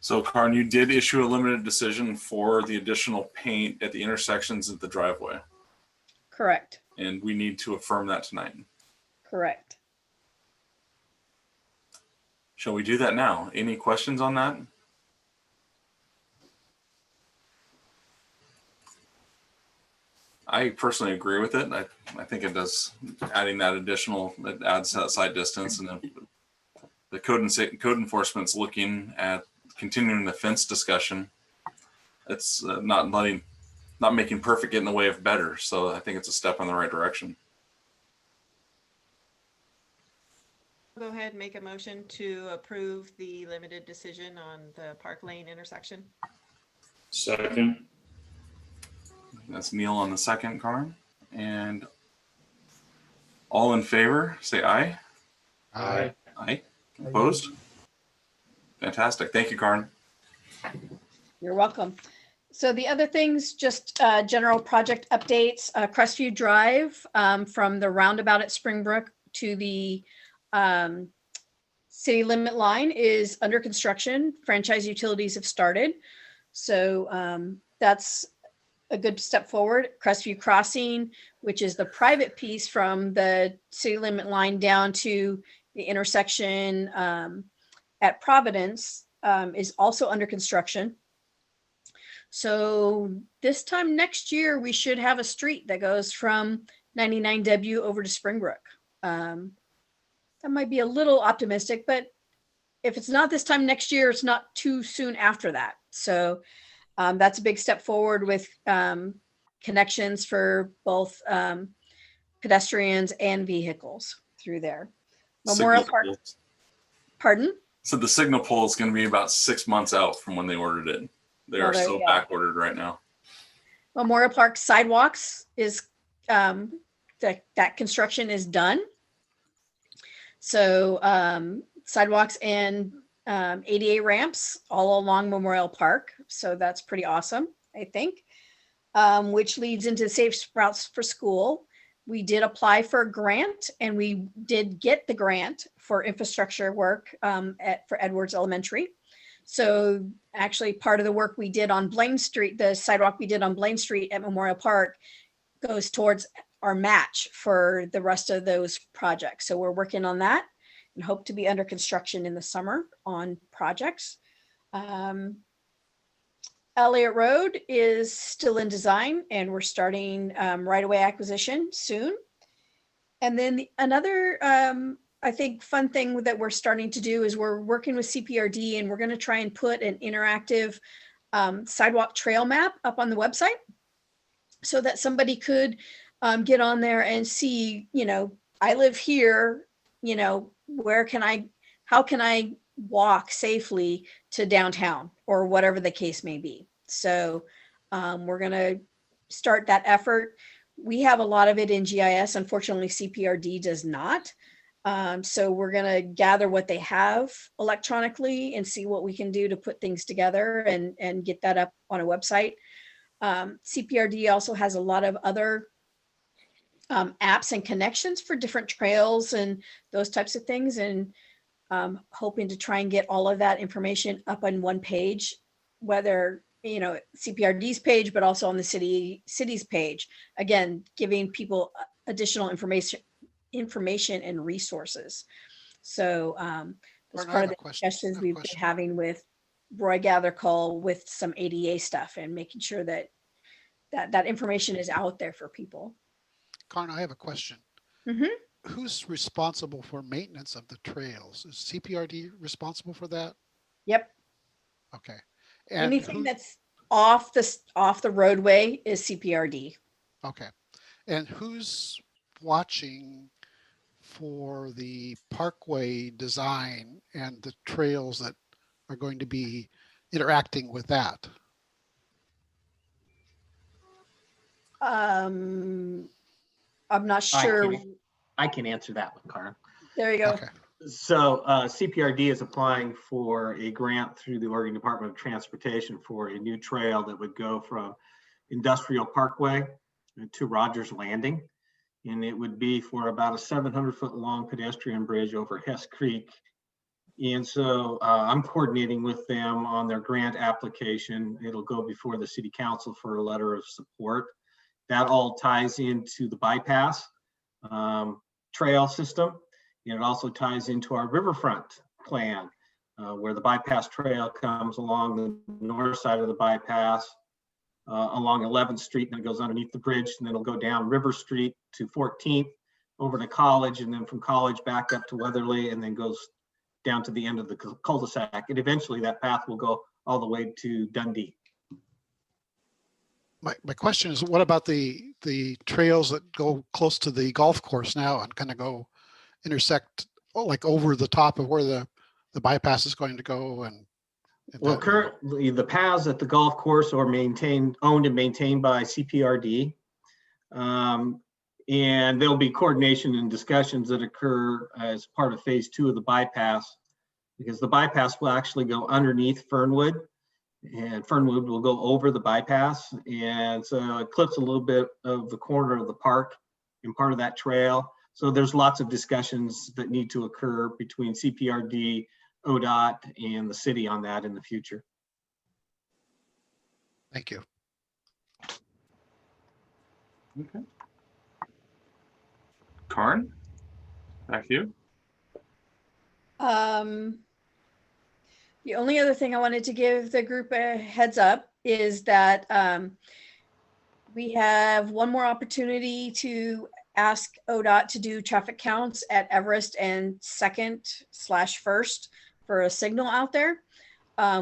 Speaker 1: So Karn, you did issue a limited decision for the additional paint at the intersections of the driveway.
Speaker 2: Correct.
Speaker 1: And we need to affirm that tonight.
Speaker 2: Correct.
Speaker 1: Shall we do that now? Any questions on that? I personally agree with it. I think it does, adding that additional, it adds that side distance, and then the code enforcement's looking at continuing the fence discussion. It's not making perfect get in the way of better. So I think it's a step in the right direction.
Speaker 7: Go ahead and make a motion to approve the limited decision on the Park Lane intersection.
Speaker 5: Second.
Speaker 1: That's Neil on the second, Karn. And all in favor, say aye.
Speaker 5: Aye.
Speaker 1: Aye. Opposed? Fantastic. Thank you, Karn.
Speaker 2: You're welcome. So the other things, just general project updates. Crestview Drive from the roundabout at Springbrook to the city limit line is under construction. Franchise utilities have started. So that's a good step forward. Crestview Crossing, which is the private piece from the city limit line down to the intersection at Providence, is also under construction. So this time next year, we should have a street that goes from 99W over to Springbrook. That might be a little optimistic, but if it's not this time next year, it's not too soon after that. So that's a big step forward with connections for both pedestrians and vehicles through there. Memorial Park. Pardon?
Speaker 1: So the signal pole is going to be about 6 months out from when they ordered it. They are so back ordered right now.
Speaker 2: Memorial Park sidewalks is that construction is done. So sidewalks and ADA ramps all along Memorial Park. So that's pretty awesome, I think, which leads into safe routes for school. We did apply for a grant, and we did get the grant for infrastructure work for Edwards Elementary. So actually part of the work we did on Blaine Street, the sidewalk we did on Blaine Street at Memorial Park, goes towards our match for the rest of those projects. So we're working on that and hope to be under construction in the summer on projects. Elliott Road is still in design, and we're starting right-of-way acquisition soon. And then another, I think, fun thing that we're starting to do is we're working with Cprd, and we're going to try and put an interactive sidewalk trail map up on the website so that somebody could get on there and see, I live here, how can I walk safely to downtown or whatever the case may be. So we're going to start that effort. We have a lot of it in GIS. Unfortunately, Cprd does not. So we're going to gather what they have electronically and see what we can do to put things together and get that up on a website. Cprd also has a lot of other apps and connections for different trails and those types of things. And hoping to try and get all of that information up on one page, whether Cprd's page, but also on the city's page. Again, giving people additional information and resources. So that's part of the discussions we've been having with Roy Gathercall with some ADA stuff and making sure that information is out there for people.
Speaker 4: Karna, I have a question.
Speaker 2: Mm-hmm.
Speaker 4: Who's responsible for maintenance of the trails? Is Cprd responsible for that?
Speaker 2: Yep.
Speaker 4: Okay. And
Speaker 2: anything that's off the roadway is Cprd.
Speaker 4: Okay. And who's watching for the parkway design and the trails that are going to be interacting with that?
Speaker 2: I'm not sure.
Speaker 8: I can answer that one, Karen.
Speaker 2: There you go.
Speaker 4: Okay.
Speaker 8: So Cprd is applying for a grant through the Oregon Department of Transportation for a new trail that would go from Industrial Parkway to Rogers Landing. And it would be for about a 700-foot long pedestrian bridge over Hess Creek. And so I'm coordinating with them on their grant application. It'll go before the city council for a letter of support. That all ties into the bypass trail system. And it also ties into our riverfront plan, where the bypass trail comes along the north side of the bypass, along 11th Street, and it goes underneath the bridge, and then it'll go down River Street to 14th, over to College, and then from College back up to Weatherly, and then goes down to the end of the cul-de-sac. And eventually that path will go all the way to Dundee.
Speaker 4: My question is, what about the trails that go close to the golf course now and kind of go intersect like over the top of where the bypass is going to go? And
Speaker 8: well, currently the paths at the golf course are owned and maintained by Cprd. And there'll be coordination and discussions that occur as part of phase 2 of the bypass, because the bypass will actually go underneath Fernwood, and Fernwood will go over the bypass. And so it clips a little bit of the corner of the park and part of that trail. So there's lots of discussions that need to occur between Cprd, ODOT, and the city on that in the future.
Speaker 4: Thank you.
Speaker 1: Okay. Karin, back to you.
Speaker 2: The only other thing I wanted to give the group a heads up is that we have one more opportunity to ask ODOT to do traffic counts at Everest and 2nd/1st for a signal out there. I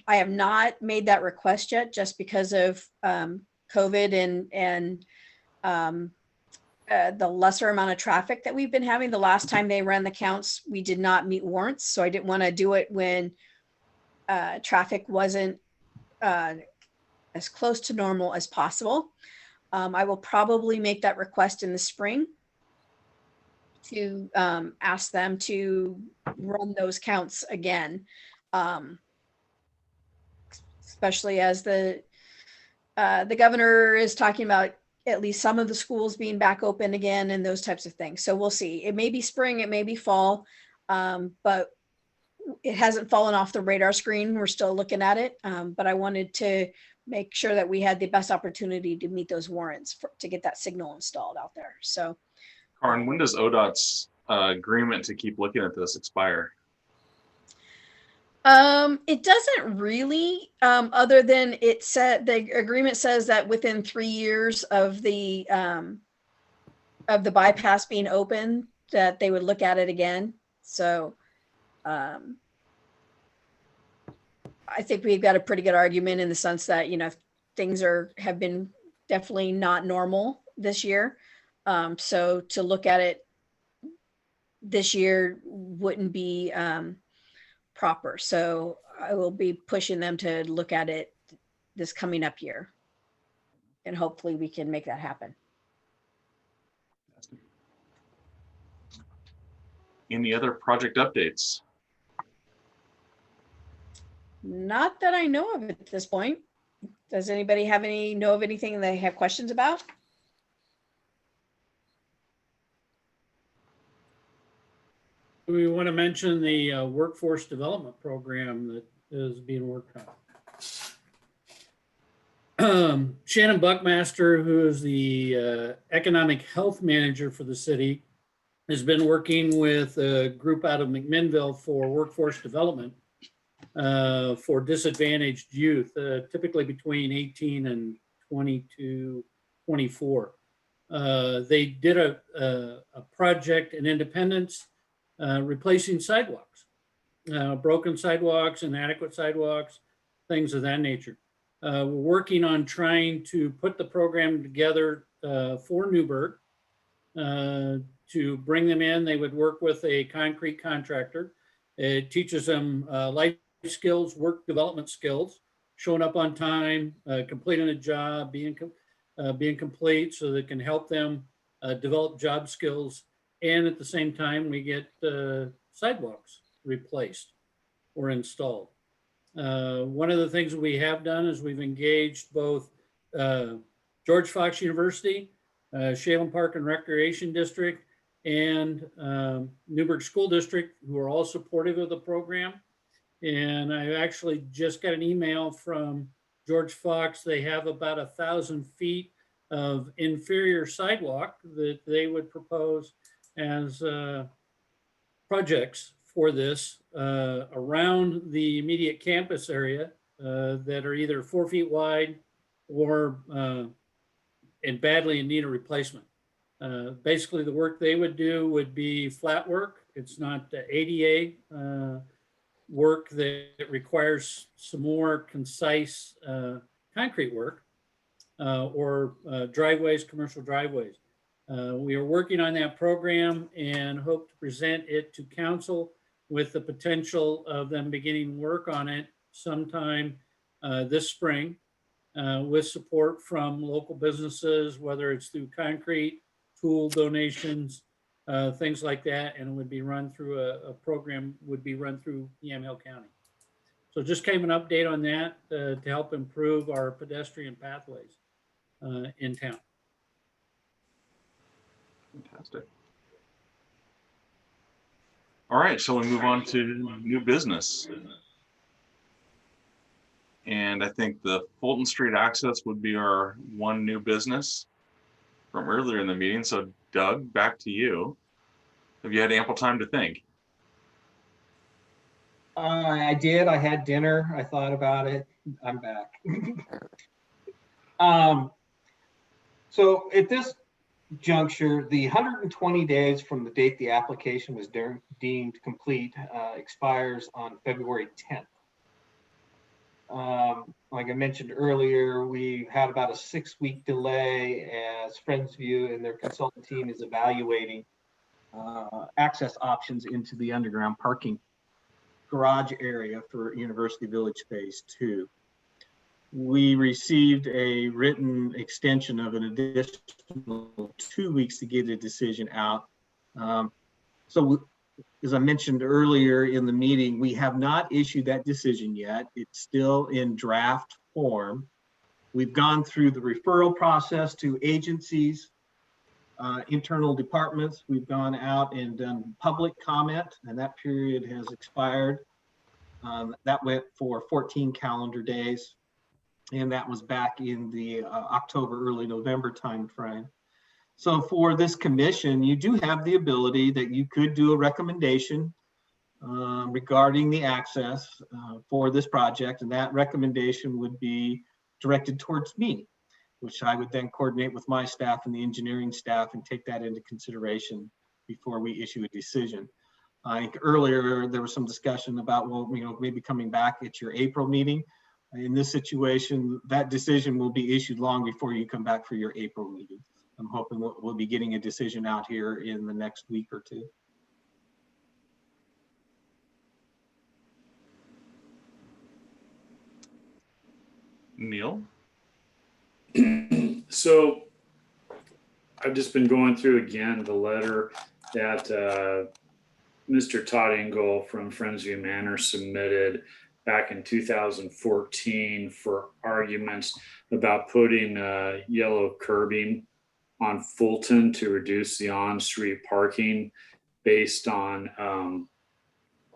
Speaker 2: have not made that request yet, just because of COVID and the lesser amount of traffic that we've been having. The last time they ran the counts, we did not meet warrants, so I didn't want to do it when traffic wasn't as close to normal as possible. I will probably make that request in the spring to ask them to run those counts again, especially as the governor is talking about at least some of the schools being back open again and those types of things. So we'll see. It may be spring, it may be fall, but it hasn't fallen off the radar screen. We're still looking at it. But I wanted to make sure that we had the best opportunity to meet those warrants to get that signal installed out there. So
Speaker 1: Karin, when does ODOT's agreement to keep looking at this expire?
Speaker 2: it doesn't really, other than it said, the agreement says that within 3 years of the bypass being open, that they would look at it again. So, I think we've got a pretty good argument in the sense that, you know, things have been definitely not normal this year. So to look at it this year wouldn't be, proper. So I will be pushing them to look at it this coming up year. And hopefully we can make that happen.
Speaker 1: Any other project updates?
Speaker 2: Not that I know of at this point. Does anybody know of anything they have questions about?
Speaker 15: We want to mention the workforce development program that is being worked on. Shannon Buckmaster, who is the economic health manager for the city, has been working with a group out of McMinnville for workforce development for disadvantaged youth, typically between 18 and 22, 24. They did a project in Independence replacing sidewalks, broken sidewalks, inadequate sidewalks, things of that nature. We're working on trying to put the program together for Newburgh to bring them in. They would work with a concrete contractor. It teaches them life skills, work development skills, showing up on time, completing a job, being complete, so that can help them develop job skills. And at the same time, we get sidewalks replaced or installed. One of the things that we have done is we've engaged both George Fox University, Shalem Park and Recreation District, and Newburgh School District, who are all supportive of the program. And I actually just got an email from George Fox. They have about 1,000 feet of inferior sidewalk that they would propose as projects for this around the immediate campus area that are either 4 feet wide or and badly in need of replacement. Basically, the work they would do would be flat work. It's not ADA work that requires some more concise concrete work or driveways, commercial driveways. We are working on that program and hope to present it to council with the potential of them beginning work on it sometime this spring with support from local businesses, whether it's through concrete, tool donations, things like that. And it would be run through a program would be run through Yamhill County. So just came an update on that to help improve our pedestrian pathways in town.
Speaker 1: Fantastic. All right, so we move on to new business. And I think the Fulton Street access would be our one new business from earlier in the meeting. So Doug, back to you. Have you had ample time to think?
Speaker 8: I did. I had dinner. I thought about it. I'm back. So at this juncture, the 120 days from the date the application was deemed complete expires on February 10th. Like I mentioned earlier, we had about a 6-week delay as Friendsview and their consultant team is evaluating access options into the underground parking garage area for University Village Phase 2. We received a written extension of an additional 2 weeks to get a decision out. So as I mentioned earlier in the meeting, we have not issued that decision yet. It's still in draft form. We've gone through the referral process to agencies, internal departments. We've gone out and done public comment, and that period has expired. That went for 14 calendar days, and that was back in the October, early November timeframe. So for this commission, you do have the ability that you could do a recommendation regarding the access for this project, and that recommendation would be directed towards me, which I would then coordinate with my staff and the engineering staff and take that into consideration before we issue a decision. I think earlier there was some discussion about, well, maybe coming back at your April meeting. In this situation, that decision will be issued long before you come back for your April meeting. I'm hoping we'll be getting a decision out here in the next week or two.
Speaker 1: Neil?
Speaker 5: So I've just been going through again the letter that Mr. Todd Engel from Friendsview Manor submitted back in 2014 for arguments about putting yellow curbing on Fulton to reduce the on-street parking based on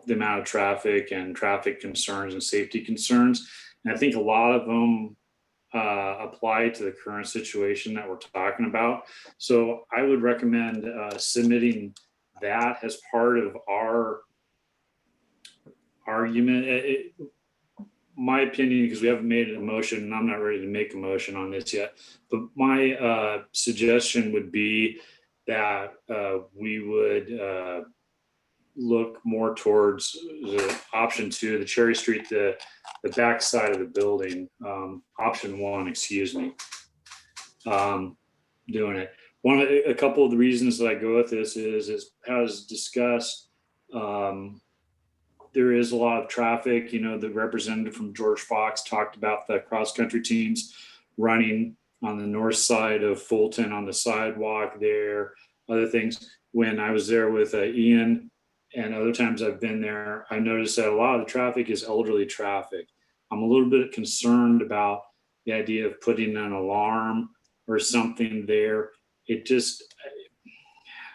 Speaker 5: the amount of traffic and traffic concerns and safety concerns. And I think a lot of them apply to the current situation that we're talking about. So I would recommend submitting that as part of our argument. My opinion, because we haven't made a motion and I'm not ready to make a motion on this yet, but my suggestion would be that we would look more towards the option 2, the Cherry Street, the back side of the building, option 1, excuse me, doing it. A couple of the reasons that I go with this is as discussed, there is a lot of traffic. The representative from George Fox talked about the cross-country teams running on the north side of Fulton on the sidewalk there, other things. When I was there with Ian and other times I've been there, I noticed that a lot of the traffic is elderly traffic. I'm a little bit concerned about the idea of putting an alarm or something there. It just,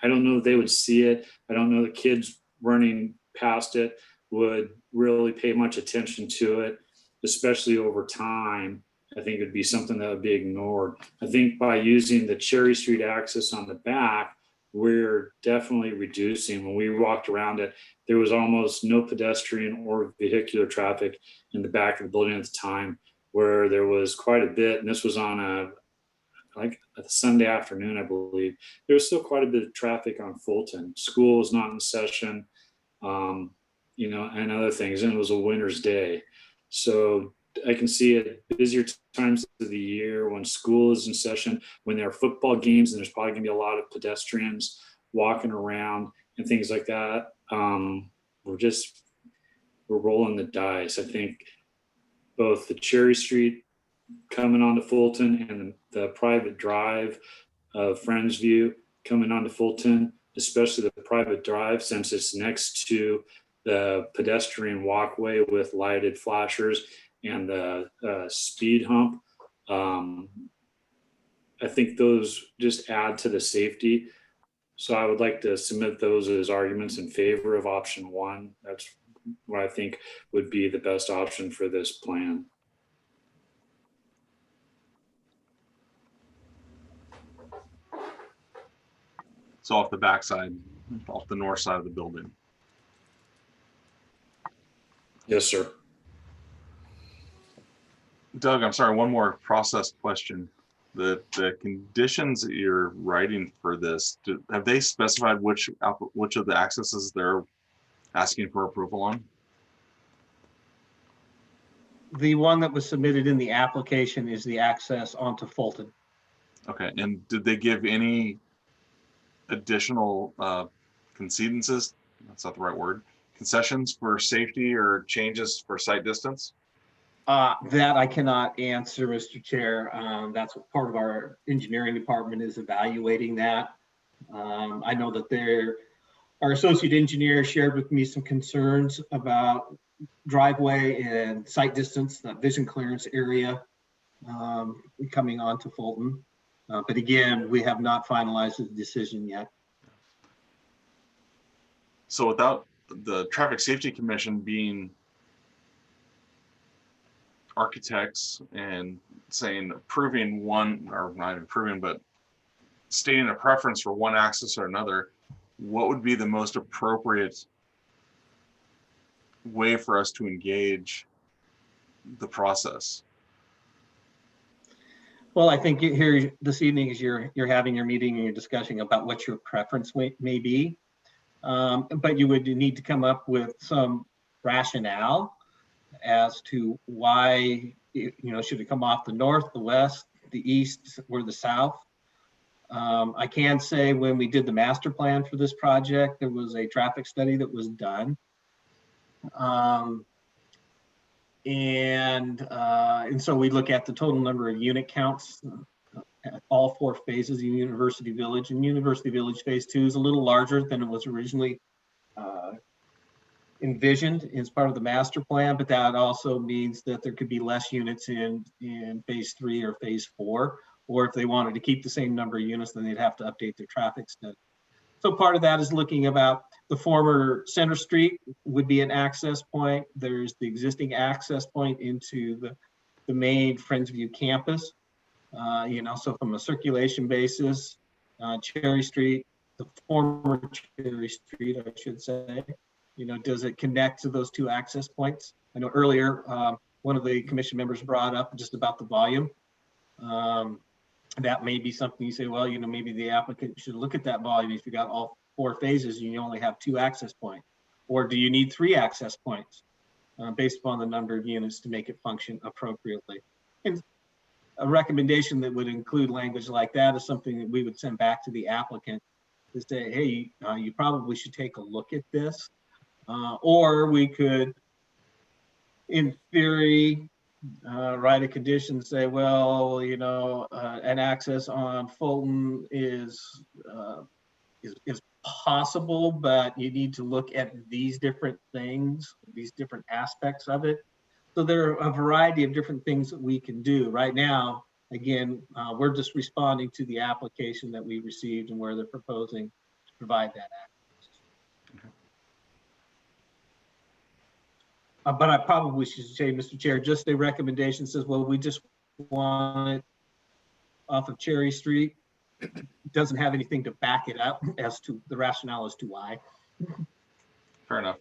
Speaker 5: I don't know if they would see it. I don't know the kids running past it would really pay much attention to it, especially over time. I think it'd be something that would be ignored. I think by using the Cherry Street access on the back, we're definitely reducing. When we walked around it, there was almost no pedestrian or vehicular traffic in the back of the building at the time, where there was quite a bit. And this was on a Sunday afternoon, I believe. There was still quite a bit of traffic on Fulton. School was not in session. And other things, and it was a winter's day. So I can see it busier times of the year when school is in session, when there are football games, and there's probably gonna be a lot of pedestrians walking around and things like that. We're rolling the dice. I think both the Cherry Street coming onto Fulton and the private drive of Friendsview coming onto Fulton, especially the private drive, since it's next to the pedestrian walkway with lighted flashers and the speed hump. I think those just add to the safety. So I would like to submit those as arguments in favor of option 1. That's what I think would be the best option for this plan.
Speaker 1: So off the backside, off the north side of the building.
Speaker 5: Yes, sir.
Speaker 1: Doug, I'm sorry, one more process question. The conditions that you're writing for this, have they specified which of the accesses they're asking for approval on?
Speaker 8: The one that was submitted in the application is the access onto Fulton.
Speaker 1: Okay, and did they give any additional concedances? That's not the right word. Concessions for safety or changes for site distance?
Speaker 8: That I cannot answer, Mr. Chair. That's what part of our engineering department is evaluating that. I know that our associate engineer shared with me some concerns about driveway and site distance, that vision clearance area coming onto Fulton. But again, we have not finalized the decision yet.
Speaker 1: So without the Traffic Safety Commission being architects and saying approving one, or not even approving, but stating a preference for one axis or another, what would be the most appropriate way for us to engage the process?
Speaker 8: Well, I think here this evening is you're having your meeting and you're discussing about what your preference may be. But you would need to come up with some rationale as to why, should it come off the north, the west, the east, or the south? I can say when we did the master plan for this project, there was a traffic study that was done. And so we look at the total number of unit counts at all 4 phases of University Village, and University Village Phase 2 is a little larger than it was originally envisioned as part of the master plan, but that also means that there could be less units in Phase 3 or Phase 4, or if they wanted to keep the same number of units, then they'd have to update their traffic study. So part of that is looking about the former Center Street would be an access point. There's the existing access point into the main Friendsview campus. So from a circulation basis, Cherry Street, the former Cherry Street, I should say, does it connect to those 2 access points? I know earlier, one of the commission members brought up just about the volume. That may be something you say, well, maybe the applicant should look at that volume if you got all 4 phases and you only have 2 access points. Or do you need 3 access points based upon the number of units to make it function appropriately? And a recommendation that would include language like that is something that we would send back to the applicant to say, hey, you probably should take a look at this. Or we could, in theory, write a condition, say, well, an access on Fulton is possible, but you need to look at these different things, these different aspects of it. So there are a variety of different things that we can do. Right now, again, we're just responding to the application that we received and where they're proposing to provide that access. But I probably should say, Mr. Chair, just a recommendation says, well, we just want it off of Cherry Street. Doesn't have anything to back it up as to the rationale as to why.
Speaker 1: Fair enough.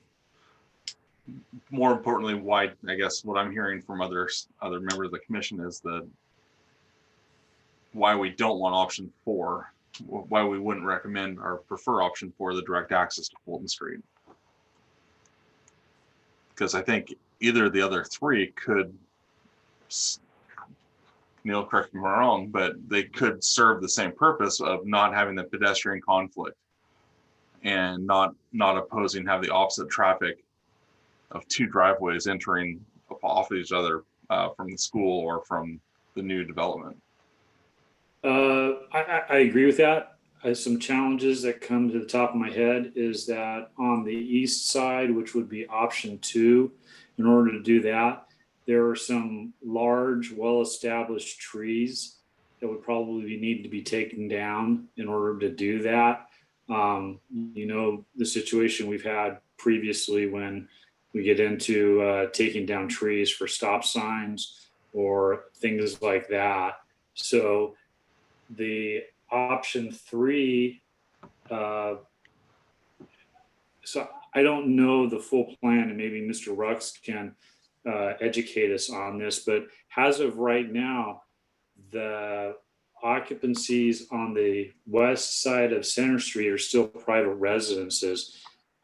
Speaker 1: More importantly, why, I guess what I'm hearing from other members of the commission is that why we don't want option 4, why we wouldn't recommend or prefer option 4, the direct access to Fulton Street. Because I think either of the other 3 could, Neil, correct me if I'm wrong, but they could serve the same purpose of not having the pedestrian conflict and not opposing, have the opposite traffic of 2 driveways entering off of each other from the school or from the new development.
Speaker 5: I agree with that. Some challenges that come to the top of my head is that on the east side, which would be option 2, in order to do that, there are some large, well-established trees that would probably need to be taken down in order to do that. The situation we've had previously when we get into taking down trees for stop signs or things like that. So the option 3, so I don't know the full plan, and maybe Mr. Rux can educate us on this, but as of right now, the occupancies on the west side of Center Street are still private residences.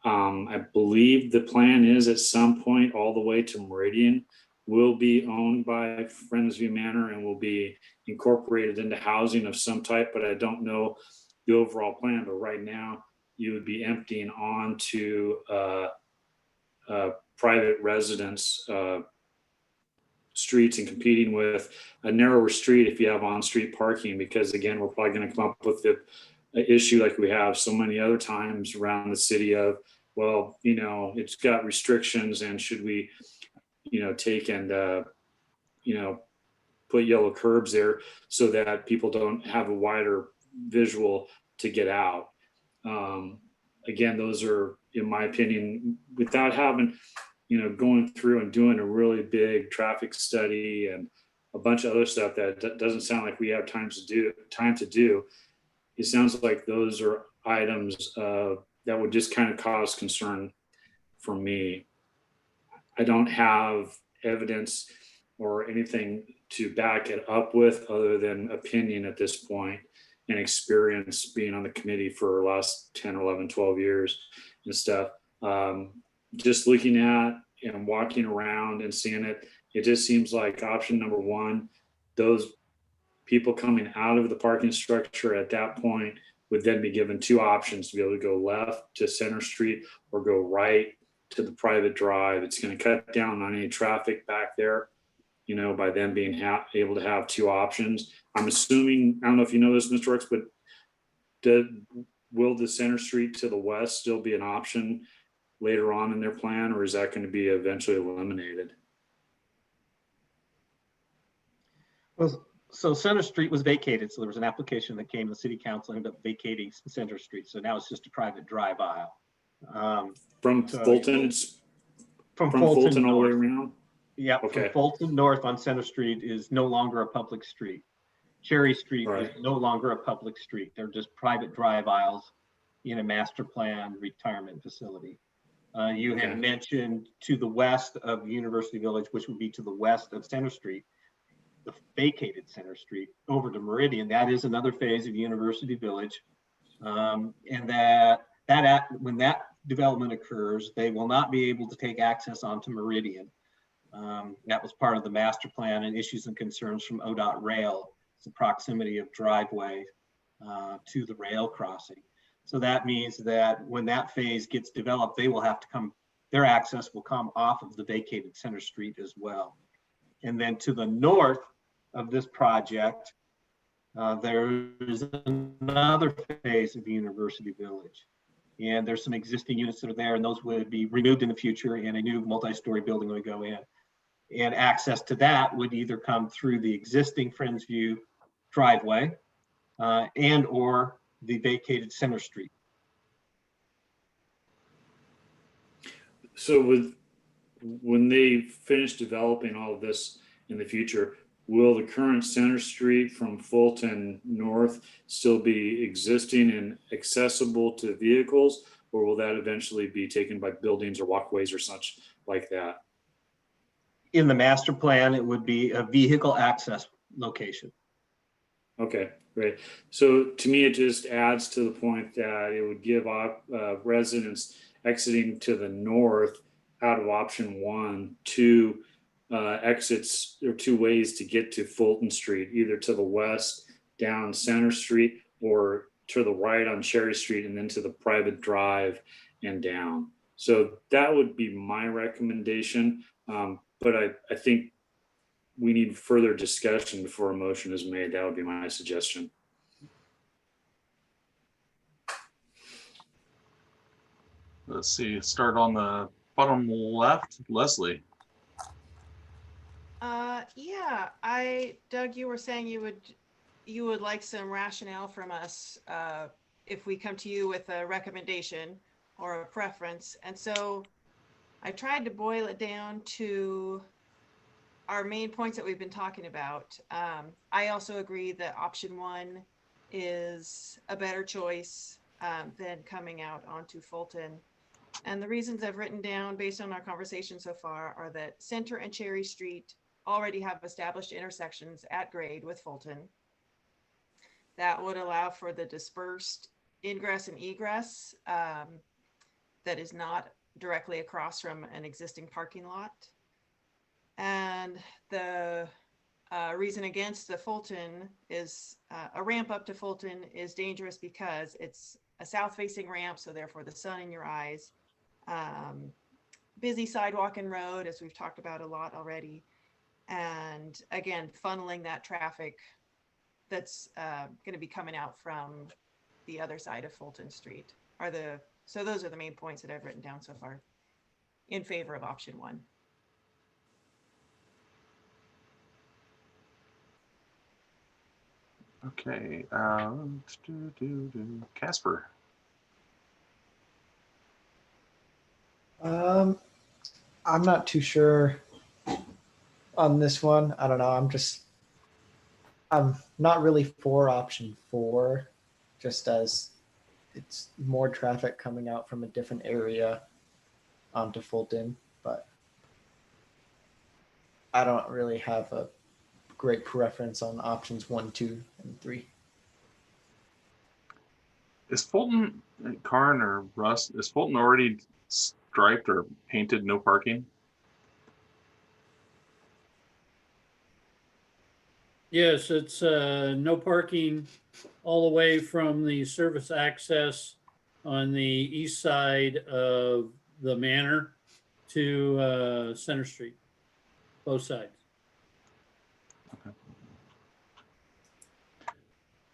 Speaker 5: I believe the plan is at some point all the way to Meridian will be owned by Friendsview Manor and will be incorporated into housing of some type, but I don't know the overall plan. But right now, you would be emptying onto private residence streets and competing with a narrower street if you have on-street parking, because again, we're probably going to come up with the issue like we have so many other times around the city of, well, it's got restrictions, and should we take and put yellow curbs there so that people don't have a wider visual to get out. Again, those are, in my opinion, without having, going through and doing a really big traffic study and a bunch of other stuff that doesn't sound like we have time to do. It sounds like those are items that would just kind of cause concern for me. I don't have evidence or anything to back it up with other than opinion at this point and experience being on the committee for the last 10, 11, 12 years and stuff. Just looking at and walking around and seeing it, it just seems like option number one, those people coming out of the parking structure at that point would then be given two options to be able to go left to Center Street or go right to the private drive. It's going to cut down on any traffic back there, by them being able to have two options. I'm assuming, I don't know if you know this, Mr. Rooks, but will the Center Street to the west still be an option later on in their plan, or is that going to be eventually eliminated?
Speaker 8: Well, so Center Street was vacated. So there was an application that came, the city council ended up vacating Center Street. So now it's just a private drive aisle.
Speaker 5: From Fulton? From Fulton all the way around?
Speaker 8: Yeah,
Speaker 5: okay.
Speaker 8: From Fulton north on Center Street is no longer a public street. Cherry Street is no longer a public street. They're just private drive aisles in a master plan retirement facility. You had mentioned to the west of University Village, which would be to the west of Center Street, the vacated Center Street over to Meridian. That is another phase of University Village. And when that development occurs, they will not be able to take access onto Meridian. That was part of the master plan and issues and concerns from ODOT Rail. It's the proximity of driveway to the rail crossing. So that means that when that phase gets developed, they will have to their access will come off of the vacated Center Street as well. And then to the north of this project, there is another phase of University Village. And there's some existing units that are there, and those would be removed in the future, and a new multi-story building would go in. And access to that would either come through the existing Friendsview driveway and or the vacated Center Street.
Speaker 5: So when they finish developing all of this in the future, will the current Center Street from Fulton north still be existing and accessible to vehicles, or will that eventually be taken by buildings or walkways or such like that?
Speaker 8: In the master plan, it would be a vehicle access location.
Speaker 5: Okay, great. So to me, it just adds to the point that it would give residents exiting to the north out of option one two exits or two ways to get to Fulton Street, either to the west down Center Street or to the right on Cherry Street and then to the private drive and down. So that would be my recommendation. But I think we need further discussion before a motion is made. That would be my suggestion.
Speaker 1: Let's see, start on the bottom left, Leslie.
Speaker 7: Yeah, Doug, you were saying you would like some rationale from us if we come to you with a recommendation or a preference. And so I tried to boil it down to our main points that we've been talking about. I also agree that option one is a better choice than coming out onto Fulton. And the reasons I've written down based on our conversation so far are that Center and Cherry Street already have established intersections at grade with Fulton. That would allow for the dispersed ingress and egress that is not directly across from an existing parking lot. And the reason against the Fulton is a ramp up to Fulton is dangerous because it's a south facing ramp. So therefore the sun in your eyes, busy sidewalk and road, as we've talked about a lot already. And again, funneling that traffic that's going to be coming out from the other side of Fulton Street so those are the main points that I've written down so far in favor of option one.
Speaker 1: Okay. Casper.
Speaker 11: I'm not too sure on this one. I don't know. I'm not really for option 4, just as it's more traffic coming out from a different area onto Fulton, but I don't really have a great preference on options 1, 2, and 3.
Speaker 1: Is Fulton, Karn or Russ, is Fulton already striped or painted no parking?
Speaker 15: Yes, it's no parking all the way from the service access on the east side of the manor to Center Street, both sides.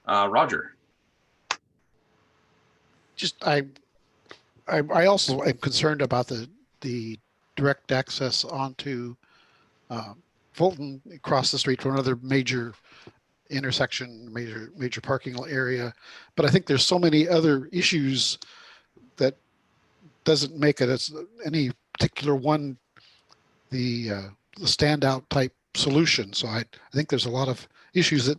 Speaker 1: Roger.
Speaker 4: Just I also am concerned about the direct access onto Fulton across the street from another major intersection, major parking area. But I think there's so many other issues that doesn't make it as any particular one the standout type solution. So I think there's a lot of issues that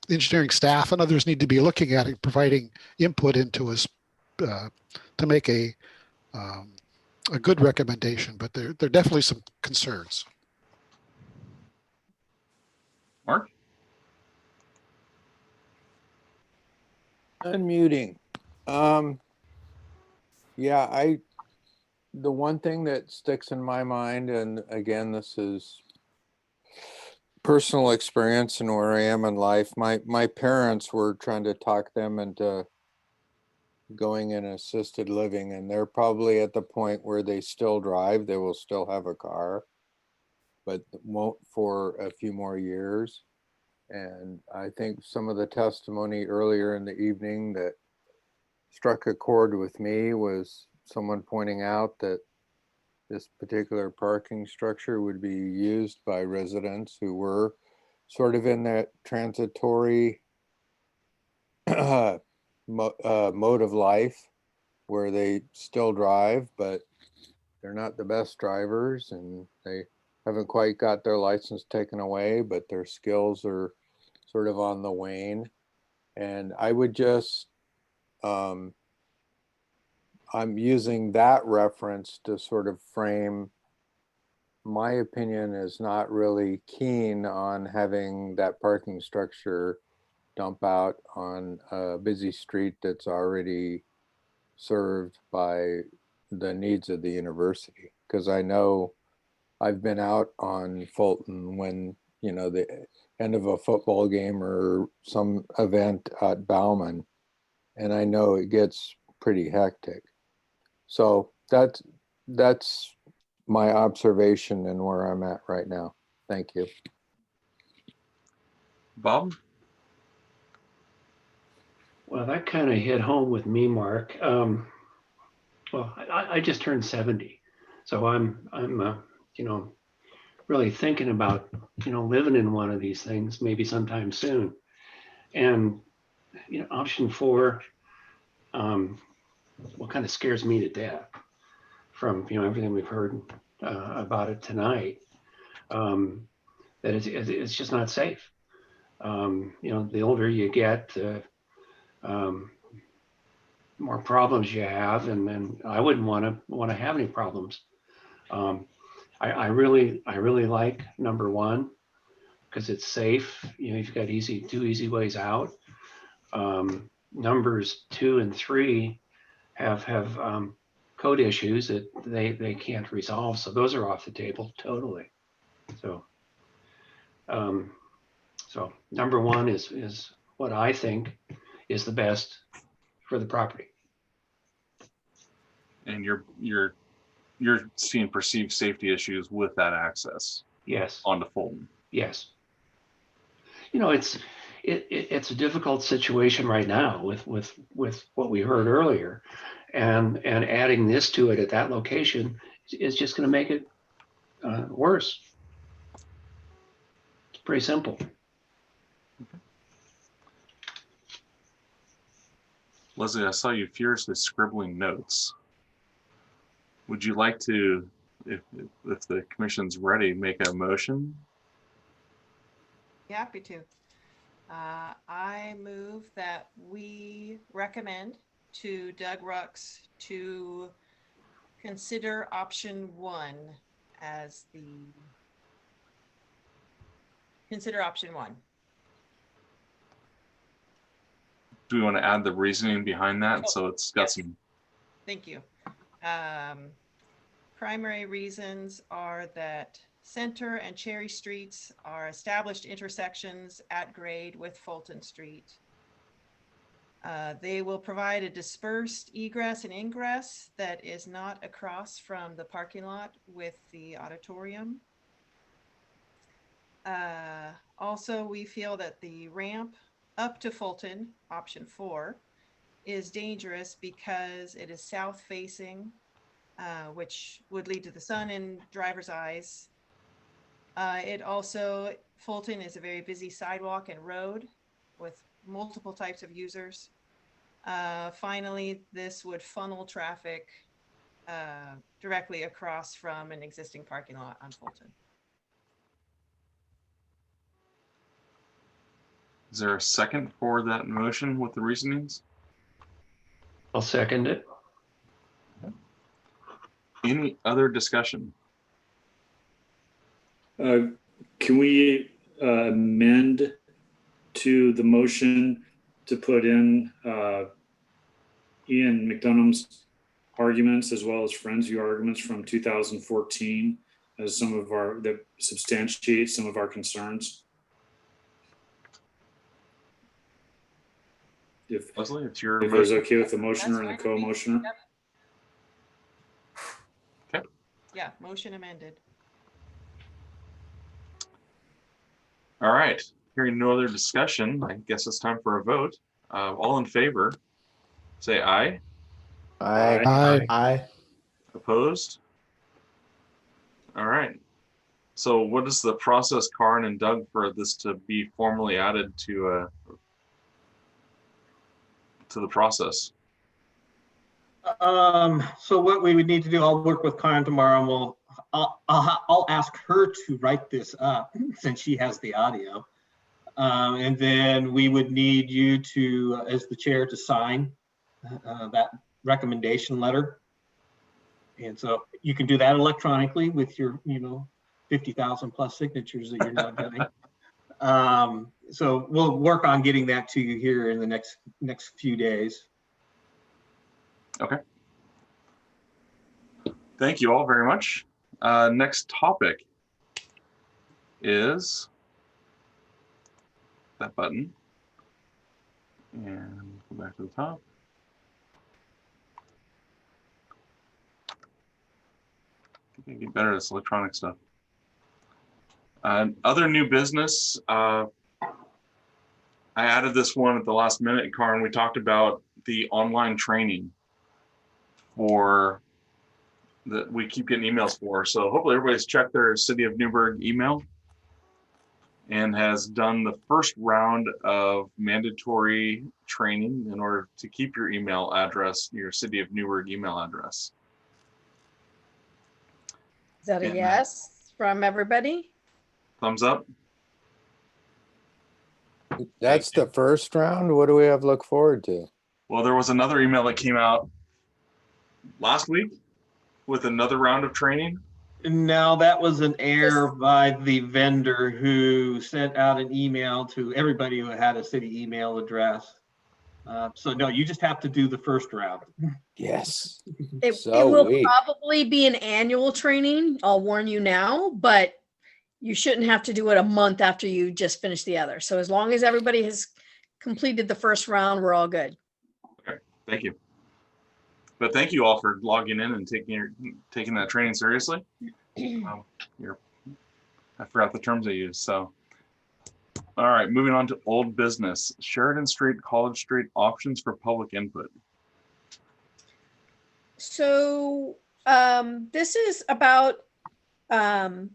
Speaker 4: the engineering staff and others need to be looking at and providing input into us to make a good recommendation. But there are definitely some concerns.
Speaker 1: Mark?
Speaker 3: Unmuting. Yeah, the one thing that sticks in my mind, and again, this is personal experience and where I am in life. My parents were trying to talk them into going in assisted living, and they're probably at the point where they still drive. They will still have a car, but won't for a few more years. And I think some of the testimony earlier in the evening that struck a chord with me was someone pointing out that this particular parking structure would be used by residents who were sort of in that transitory mode of life where they still drive, but they're not the best drivers and they haven't quite got their license taken away, but their skills are sort of on the wane. And I would just, I'm using that reference to sort of frame my opinion is not really keen on having that parking structure dump out on a busy street that's already served by the needs of the university. Because I know I've been out on Fulton when, the end of a football game or some event at Bauman, and I know it gets pretty hectic. So that's my observation and where I'm at right now. Thank you.
Speaker 1: Bob?
Speaker 14: Well, that kind of hit home with me, Mark. Well, I just turned 70, so I'm really thinking about living in one of these things maybe sometime soon. And option 4, what kind of scares me to death from everything we've heard about it tonight, that it's just not safe. The older you get, the more problems you have, and then I wouldn't want to have any problems. I really like number 1 because it's safe. You've got two easy ways out. Numbers 2 and 3 have code issues that they can't resolve, so those are off the table totally. So so number 1 is what I think is the best for the property.
Speaker 1: And you're seeing perceived safety issues with that access?
Speaker 14: Yes.
Speaker 1: Onto Fulton?
Speaker 14: Yes. It's a difficult situation right now with what we heard earlier, and adding this to it at that location is just going to make it worse. It's pretty simple.
Speaker 1: Leslie, I saw you furiously scribbling notes. Would you like to, if the commission's ready, make a motion?
Speaker 7: Happy to. I move that we recommend to Doug Rux to consider option 1 as the, consider option 1.
Speaker 1: Do we want to add the reasoning behind that? So it's got
Speaker 7: Yes.
Speaker 1: some.
Speaker 7: Thank you. Primary reasons are that Center and Cherry Streets are established intersections at grade with Fulton Street. They will provide a dispersed egress and ingress that is not across from the parking lot with the auditorium. Also, we feel that the ramp up to Fulton, option 4, is dangerous because it is south facing, which would lead to the sun in driver's eyes. It also, Fulton is a very busy sidewalk and road with multiple types of users. Finally, this would funnel traffic directly across from an existing parking lot on Fulton.
Speaker 1: Is there a second for that motion with the reasonings?
Speaker 14: I'll second it.
Speaker 1: Any other discussion?
Speaker 5: Can we amend to the motion to put in Ian McDonough's arguments as well as Friends View arguments from 2014 as some of our, that substantiate some of our concerns? If
Speaker 1: Leslie, it's your
Speaker 5: it was
Speaker 1: motion.
Speaker 5: okay with the motioner and the
Speaker 7: That's fine.
Speaker 5: co-motioner?
Speaker 7: Yep. Yeah, motion amended.
Speaker 1: All right. Hearing no other discussion, I guess it's time for a vote. All in favor, say aye.
Speaker 4: Aye.
Speaker 1: Opposed? All right. So what is the process, Karin and Doug, for this to be formally added to the process?
Speaker 8: So what we would need to do, I'll work with Karen tomorrow and I'll ask her to write this up since she has the audio. And then we would need you to, as the chair, to sign that recommendation letter. And so you can do that electronically with your, 50,000 plus signatures that you're now getting. So we'll work on getting that to you here in the next few days.
Speaker 1: Okay. Thank you all very much. Next topic is that button. And go back to the top. I think I get better at this electronic stuff. Other new business. I added this one at the last minute, Karin. We talked about the online training for that we keep getting emails for. So hopefully everybody's checked their City of Newburgh email and has done the first round of mandatory training in order to keep your email address, your City of Newburgh email address.
Speaker 2: Is that a
Speaker 1: And,
Speaker 2: yes from everybody?
Speaker 1: Thumbs up.
Speaker 3: That's the first round. What do we have to look forward to?
Speaker 1: Well, there was another email that came out last week with another round of training.
Speaker 8: No, that was an error by the vendor who sent out an email to everybody who had a city email address. So no, you just have to do the first round.
Speaker 3: Yes.
Speaker 2: It
Speaker 3: So
Speaker 2: will
Speaker 3: weak.
Speaker 2: probably be an annual training. I'll warn you now, but you shouldn't have to do it a month after you just finish the other. So as long as everybody has completed the first round, we're all good.
Speaker 1: Okay, thank you. But thank you all for logging in and taking that training seriously. I forgot the terms I used. So, all right, moving on to old business. Sheridan Street, College Street options for public input.
Speaker 2: So this is about the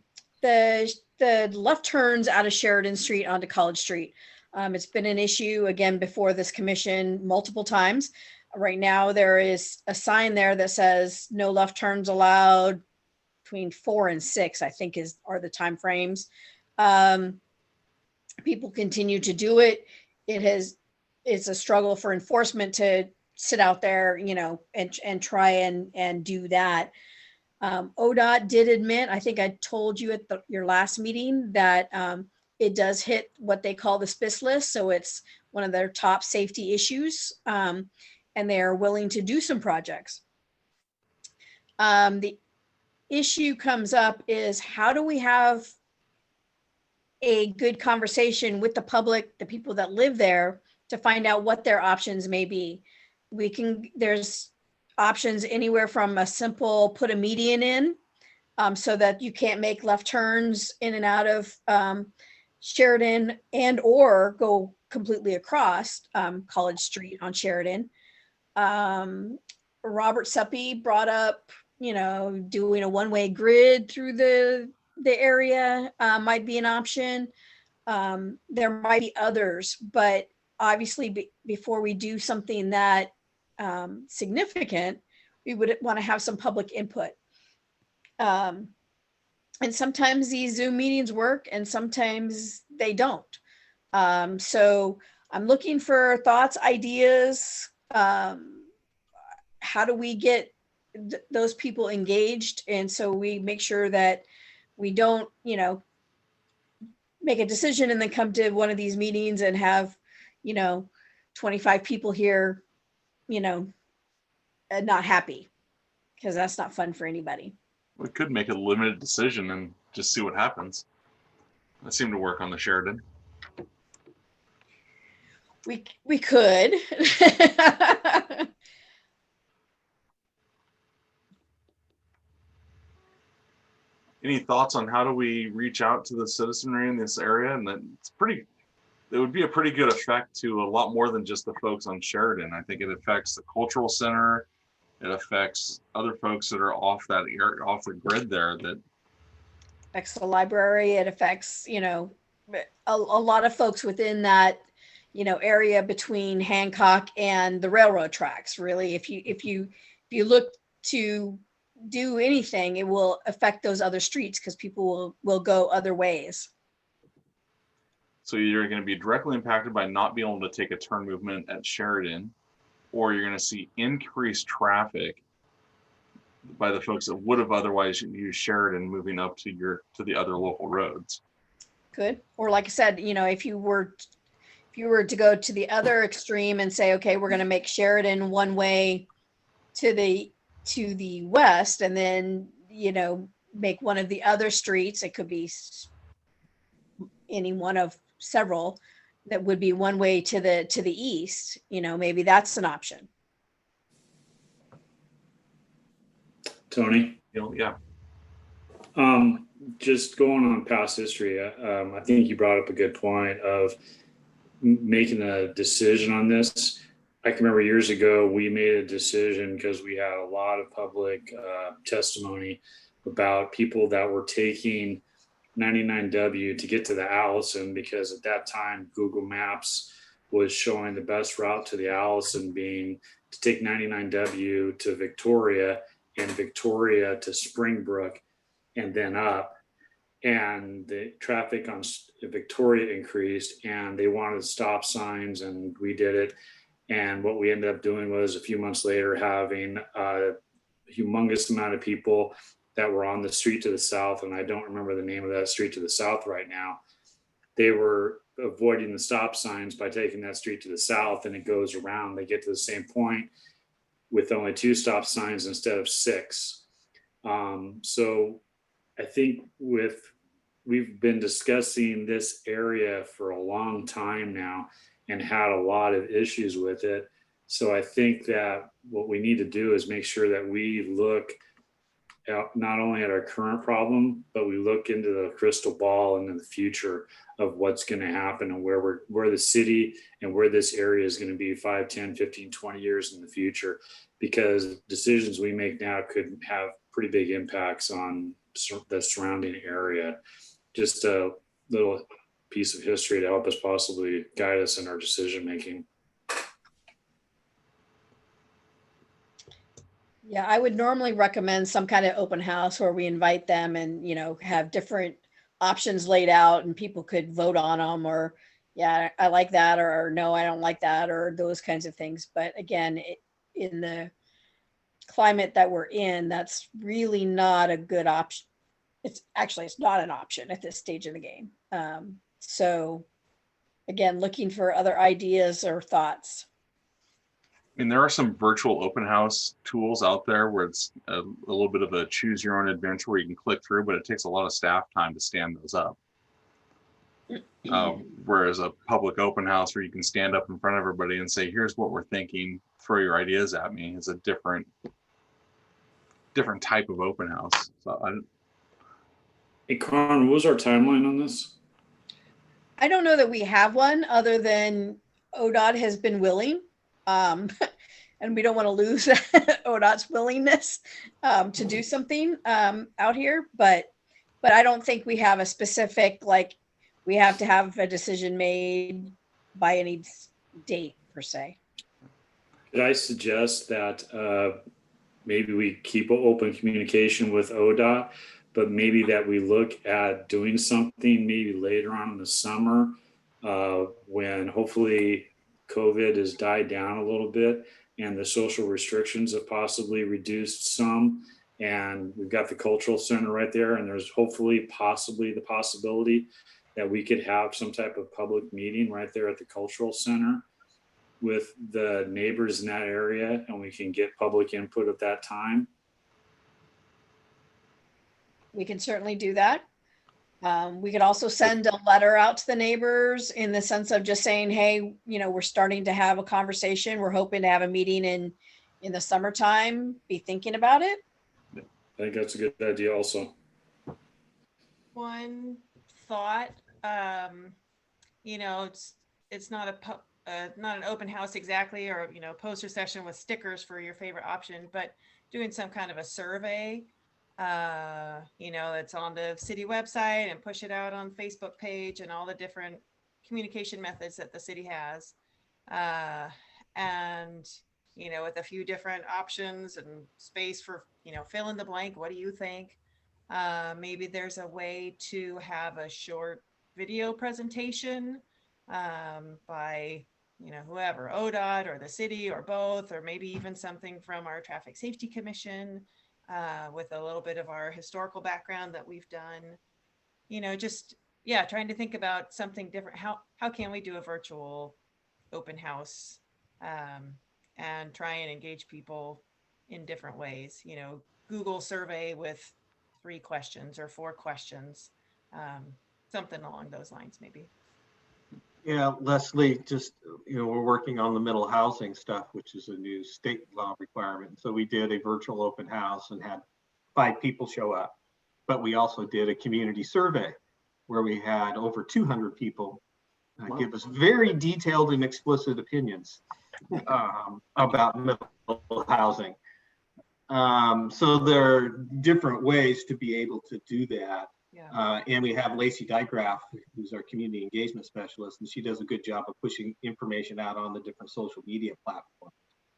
Speaker 2: left turns out of Sheridan Street onto College Street. It's been an issue again before this commission multiple times. Right now, there is a sign there that says no left turns allowed between 4 and 6, I think are the timeframes. People continue to do it. It's a struggle for enforcement to sit out there, you know, and try and do that. ODOT did admit, I think I told you at your last meeting, that it does hit what they call the SPIS list. So it's one of their top safety issues, and they are willing to do some projects. The issue comes up is, how do we have a good conversation with the public, the people that live there, to find out what their options may be? There's options anywhere from a simple put a median in, so that you can't make left turns in and out of Sheridan, and or go completely across College Street on Sheridan. Robert Suppy brought up, you know, doing a one-way grid through the area might be an option. There might be others, but obviously before we do something that significant, we would want to have some public input. And sometimes these Zoom meetings work and sometimes they don't. So I'm looking for thoughts, ideas. How do we get those people engaged? And so we make sure that we don't, you know, make a decision and then come to one of these meetings and have, you know, 25 people here, you know, not happy, because that's not fun for anybody.
Speaker 1: We could make a limited decision and just see what happens. That seemed to work on the Sheridan.
Speaker 2: We could.
Speaker 1: Any thoughts on how do we reach out to the citizenry in this area? And that it would be a pretty good effect to a lot more than just the folks on Sheridan. I think it affects the cultural center. It affects other folks that are off the grid there. That
Speaker 2: affects the library. It affects, you know, a lot of folks within that, you know, area between Hancock and the railroad tracks. Really, if you look to do anything, it will affect those other streets because people will go other ways.
Speaker 1: So you're going to be directly impacted by not being able to take a turn movement at Sheridan, or you're going to see increased traffic by the folks that would have otherwise used Sheridan moving up to the other local roads. Good.
Speaker 2: Or like I said, you know, if you were to go to the other extreme and say, okay, we're going to make Sheridan one way to the west, and then, you know, make one of the other streets, it could be any one of several that would be one way to the east, you know, maybe that's an option.
Speaker 5: Tony?
Speaker 1: Yeah.
Speaker 5: Just going on past history, I think you brought up a good point of making a decision on this. I can remember years ago, we made a decision because we had a lot of public testimony about people that were taking 99W to get to the Allison, because at that time, Google Maps was showing the best route to the Allison being to take 99W to Victoria and Victoria to Springbrook and then up. And the traffic on Victoria increased and they wanted stop signs, and we did it. And what we ended up doing was a few months later having a humongous amount of people that were on the street to the south. And I don't remember the name of that street to the south right now. They were avoiding the stop signs by taking that street to the south, and it goes around. They get to the same point with only 2 stop signs instead of 6. So I think we've been discussing this area for a long time now and had a lot of issues with it. So I think that what we need to do is make sure that we look out not only at our current problem, but we look into the crystal ball and in the future of what's going to happen and where the city and where this area is going to be 5, 10, 15, 20 years in the future, because decisions we make now could have pretty big impacts on the surrounding area. Just a little piece of history to help us possibly guide us in our decision making.
Speaker 2: Yeah, I would normally recommend some kind of open house where we invite them and, have different options laid out and people could vote on them, or, yeah, I like that, or no, I don't like that, or those kinds of things. But again, in the climate that we're in, that's really not a good option. It's not an option at this stage of the game. So again, looking for other ideas or thoughts.
Speaker 1: I mean, there are some virtual open house tools out there where it's a little bit of a choose your own adventure where you can click through, but it takes a lot of staff time to stand those up. Whereas a public open house where you can stand up in front of everybody and say, here's what we're thinking, throw your ideas at me, is a different type of open house. So
Speaker 5: Hey, Con, what was our timeline on this?
Speaker 2: I don't know that we have one other than ODOT has been willing. And we don't want to lose ODOT's willingness to do something out here. But I don't think we have a specific, like, we have to have a decision made by any date per se.
Speaker 5: Could I suggest that maybe we keep open communication with ODOT, but maybe that we look at doing something maybe later on in the summer when hopefully COVID has died down a little bit and the social restrictions have possibly reduced some, and we've got the cultural center right there, and there's hopefully possibly the possibility that we could have some type of public meeting right there at the cultural center with the neighbors in that area, and we can get public input at that time.
Speaker 2: We can certainly do that. We could also send a letter out to the neighbors in the sense of just saying, hey, we're starting to have a conversation. We're hoping to have a meeting in the summertime. Be thinking about it.
Speaker 5: I think that's a good idea also.
Speaker 7: One thought, it's not not an open house exactly, or, poster session with stickers for your favorite option, but doing some kind of a survey, that's on the city website, and push it out on Facebook page and all the different communication methods that the city has. And, with a few different options and space for, fill in the blank. What do you think? Maybe there's a way to have a short video presentation by, whoever, ODOT or the city or both, or maybe even something from our Traffic Safety Commission with a little bit of our historical background that we've done. Trying to think about something different. How can we do a virtual open house and try and engage people in different ways? Google survey with 3 questions or 4 questions, something along those lines, maybe.
Speaker 8: Yeah, Leslie, just, we're working on the middle housing stuff, which is a new state law requirement. So we did a virtual open house and had 5 people show up. But we also did a community survey where we had over 200 people give us very detailed and explicit opinions about middle housing. So there are different ways to be able to do that.
Speaker 7: Yeah.
Speaker 8: And we have Lacey Dygraff, who's our community engagement specialist, and she does a good job of pushing information out on the different social media platforms.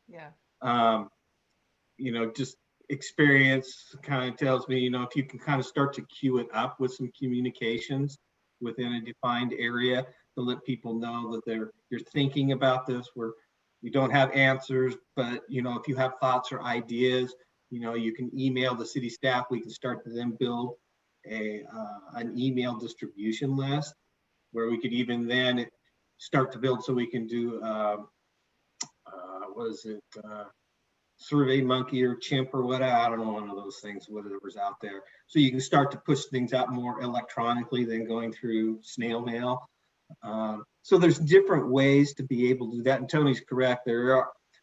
Speaker 7: Yeah.
Speaker 8: Just experience kind of tells me, if you can kind of start to queue it up with some communications within a defined area to let people know that you're thinking about this, where you don't have answers, but if you have thoughts or ideas, you can email the city staff. We can start to then build an email distribution list where we could even then start to build, so we can do Survey Monkey or Chimp or whatever, I don't know, one of those things, whatever's out there. So you can start to push things out more electronically than going through snail mail. So there's different ways to be able to do that. And Tony's correct.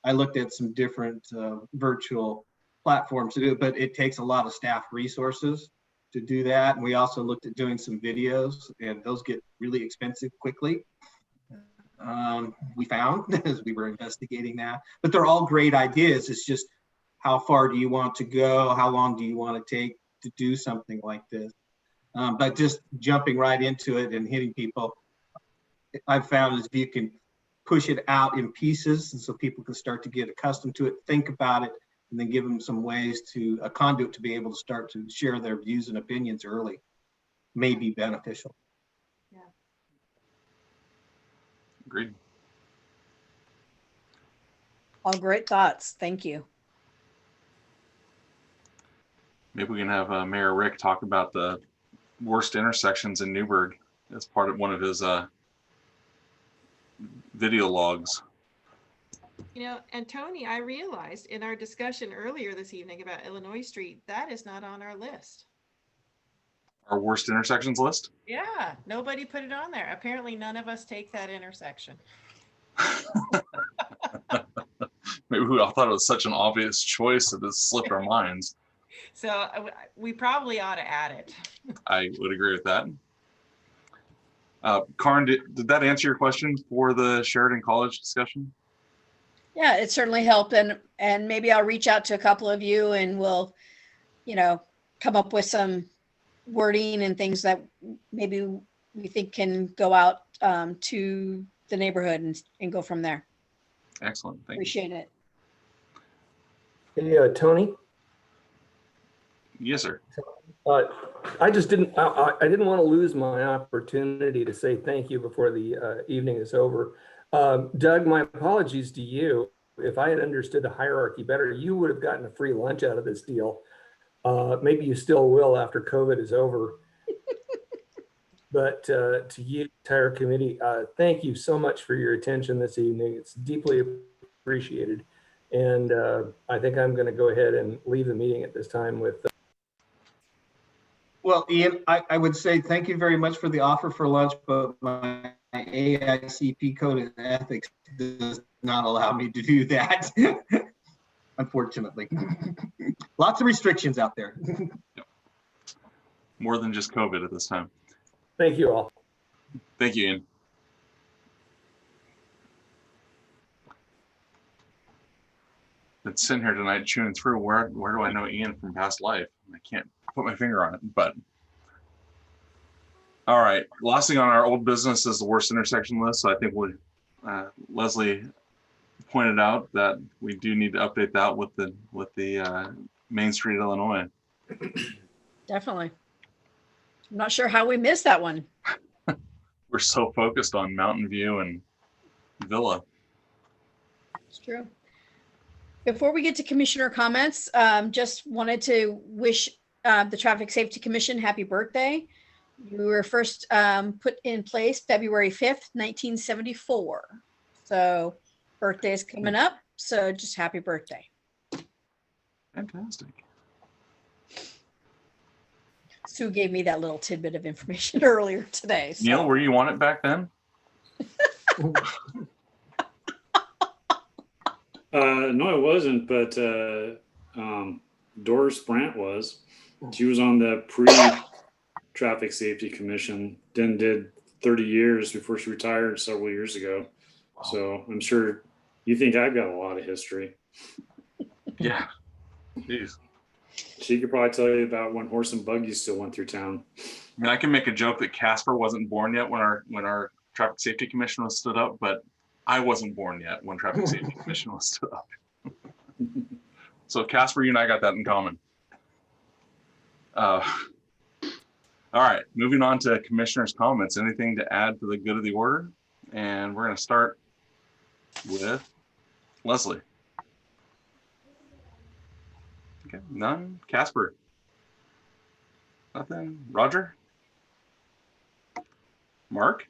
Speaker 8: I looked at some different virtual platforms to do it, but it takes a lot of staff resources to do that. And we also looked at doing some videos, and those get really expensive quickly. We found as we were investigating that, but they're all great ideas. It's just, how far do you want to go? How long do you want to take to do something like this? But just jumping right into it and hitting people, I've found is if you can push it out in pieces, and so people can start to get accustomed to it, think about it, and then give them some ways to a conduit to be able to start to share their views and opinions early, may be beneficial.
Speaker 7: Yeah.
Speaker 1: Agreed.
Speaker 2: All great thoughts. Thank you.
Speaker 1: Maybe we can have Mayor Rick talk about the worst intersections in Newburgh as part of one of his video logs.
Speaker 7: You know, and Tony, I realized in our discussion earlier this evening about Illinois Street, that is not on our list.
Speaker 1: Our worst intersections list?
Speaker 7: Yeah, nobody put it on there. Apparently none of us take that intersection.
Speaker 1: Maybe we all thought it was such an obvious choice that it slipped our minds.
Speaker 7: So we probably ought to add it.
Speaker 1: I would agree with that. Karin, did that answer your question for the Sheridan College discussion?
Speaker 2: Yeah, it certainly helped. And maybe I'll reach out to a couple of you and we'll, come up with some wording and things that maybe we think can go out to the neighborhood and go from there.
Speaker 1: Excellent. Thank
Speaker 2: Appreciate it.
Speaker 6: Hey, Tony.
Speaker 1: Yes, sir.
Speaker 6: I just didn't want to lose my opportunity to say thank you before the evening is over. Doug, my apologies to you. If I had understood the hierarchy better, you would have gotten a free lunch out of this deal. Maybe you still will after COVID is over. But to you, entire committee, thank you so much for your attention this evening. It's deeply appreciated. And I think I'm going to go ahead and leave the meeting at this time with.
Speaker 8: Well, Ian, I would say thank you very much for the offer for lunch, but my AICP code of ethics does not allow me to do that, unfortunately. Lots of restrictions out there.
Speaker 1: More than just COVID at this time.
Speaker 6: Thank you all.
Speaker 1: Thank you, Ian. Been sitting here tonight chewing through where do I know Ian from past life? I can't put my finger on it, but all right. Last thing on our old business is the worst intersection list. So I think Leslie pointed out that we do need to update that with the Main Street, Illinois.
Speaker 2: Definitely. I'm not sure how we missed that one.
Speaker 1: We're so focused on Mountain View and Villa.
Speaker 2: It's true. Before we get to commissioner comments, just wanted to wish the Traffic Safety Commission happy birthday. You were first put in place February 5th, 1974. So birthday is coming up. So just happy birthday.
Speaker 1: Fantastic.
Speaker 2: Sue gave me that little tidbit of information earlier today. So.
Speaker 1: Neil, were you on it back then?
Speaker 5: No, I wasn't, but Doris Brandt was. She was on the pre-Traffic Safety Commission, then did 30 years before she retired several years ago.
Speaker 1: Wow.
Speaker 5: So I'm sure you think I've got a lot of history.
Speaker 1: Yeah. Jeez.
Speaker 5: She could probably tell you about when horse and buggy still went through town.
Speaker 1: I mean, I can make a joke that Casper wasn't born yet when our Traffic Safety Commission was stood up, but I wasn't born yet when Traffic Safety Commission was stood up. So Casper, you and I got that in common. All right, moving on to commissioners' comments. Anything to add for the good of the order? And we're going to start with Leslie. Okay, none. Casper? Nothing. Roger? Mark?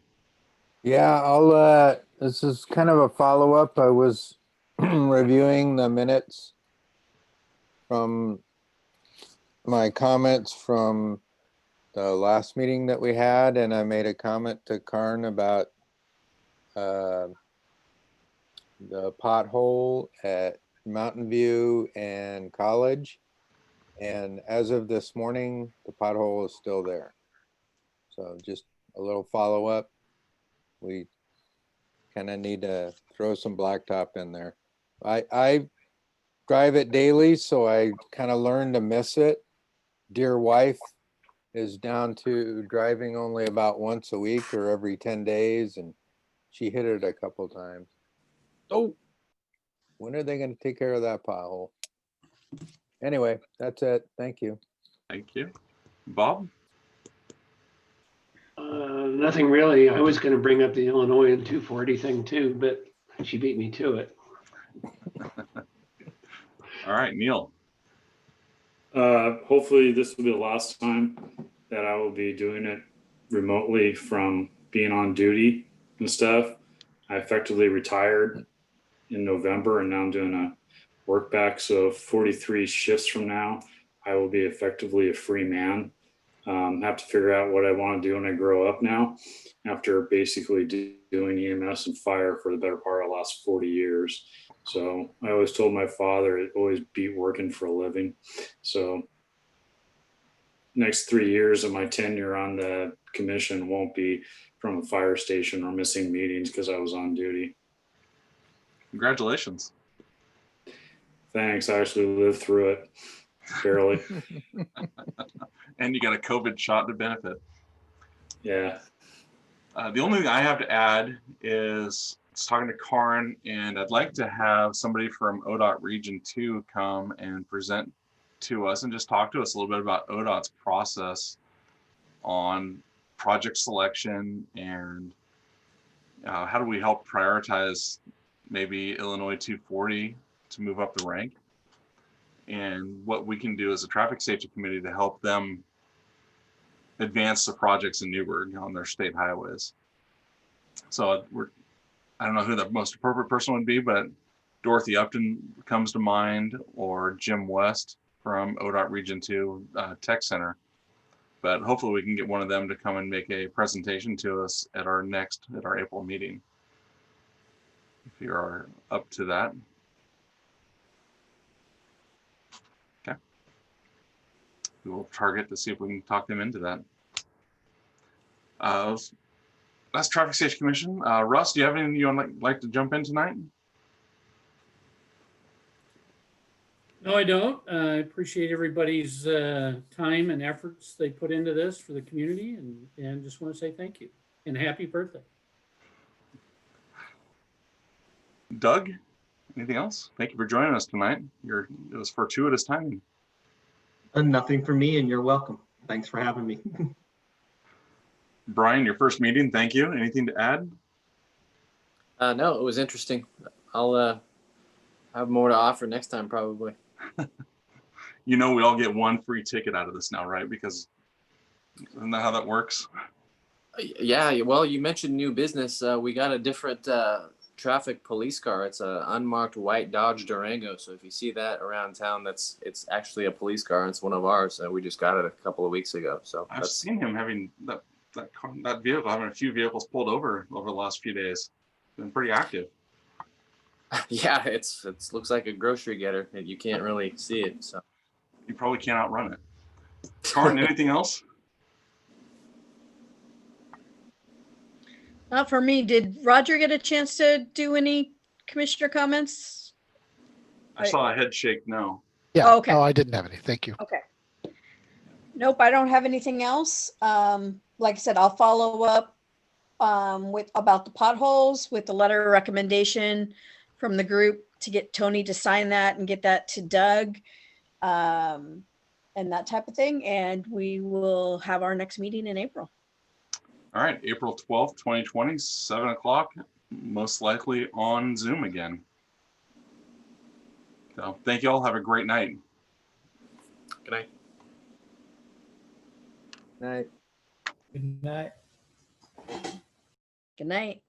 Speaker 3: Yeah, this is kind of a follow-up. I was reviewing the minutes from my comments from the last meeting that we had, and I made a comment to Karin about the pothole at Mountain View and College. And as of this morning, the pothole is still there. So just a little follow-up. We kind of need to throw some blacktop in there. I drive it daily, so I kind of learned to miss it. Dear wife is down to driving only about once a week or every 10 days, and she hit it a couple times. Oh, when are they going to take care of that pothole? Anyway, that's it. Thank you.
Speaker 1: Thank you. Bob?
Speaker 14: Nothing really. I was going to bring up the Illinois and 240 thing too, but she beat me to it.
Speaker 1: All right, Neil.
Speaker 5: Hopefully this will be the last time that I will be doing it remotely from being on duty and stuff. I effectively retired in November and now I'm doing a work back. So 43 shifts from now, I will be effectively a free man. Have to figure out what I want to do when I grow up now, after basically doing EMS and fire for the better part of the last 40 years. So I always told my father it always beat working for a living. So next 3 years of my tenure on the commission won't be from a fire station or missing meetings because I was on duty.
Speaker 1: Congratulations.
Speaker 5: Thanks. I actually lived through it, barely.
Speaker 1: And you got a COVID shot to benefit.
Speaker 5: Yeah.
Speaker 1: The only thing I have to add is talking to Karin, and I'd like to have somebody from ODOT Region 2 come and present to us and just talk to us a little bit about ODOT's process on project selection and how do we help prioritize maybe Illinois 240 to move up the rank, and what we can do as a traffic safety committee to help them advance the projects in Newburgh on their state highways. So I don't know who the most appropriate person would be, but Dorothy Upton comes to mind, or Jim West from ODOT Region 2 Tech Center. But hopefully we can get one of them to come and make a presentation to us at our April meeting, if you are up to that. Okay. We will target to see if we can talk them into that. That's Traffic Safety Commission. Russ, do you have anything you would like to jump in tonight?
Speaker 15: No, I don't. I appreciate everybody's time and efforts they put into this for the community, and just want to say thank you and happy birthday.
Speaker 1: Doug, anything else? Thank you for joining us tonight. It was fortuitous timing.
Speaker 8: Nothing for me, and you're welcome. Thanks for having me.
Speaker 1: Brian, your first meeting, thank you. Anything to add?
Speaker 10: No, it was interesting. I'll have more to offer next time, probably.
Speaker 1: You know, we all get one free ticket out of this now, right? Because isn't that how that works?
Speaker 10: Yeah, well, you mentioned new business. We got a different traffic police car. It's an unmarked white Dodge Durango. So if you see that around town, it's actually a police car. It's one of ours. We just got it a couple of weeks ago. So
Speaker 1: I've seen him having that vehicle, having a few vehicles pulled over the last few days. Been pretty active.
Speaker 10: Yeah, it looks like a grocery getter. You can't really see it. So
Speaker 1: you probably can't outrun it. Karin, anything else?
Speaker 2: Not for me. Did Roger get a chance to do any commissioner comments?
Speaker 1: I saw a head shake. No.
Speaker 4: Yeah.
Speaker 2: Oh, okay.
Speaker 4: No, I didn't have any. Thank you.
Speaker 2: Okay. Nope, I don't have anything else. Like I said, I'll follow up about the potholes with the letter of recommendation from the group to get Tony to sign that and get that to Doug, and that type of thing. And we will have our next meeting in April.
Speaker 1: All right, April 12th, 2020, 7 o'clock, most likely on Zoom again. So thank you all. Have a great night.
Speaker 10: Good night.
Speaker 3: Night.
Speaker 11: Good night.
Speaker 2: Good night.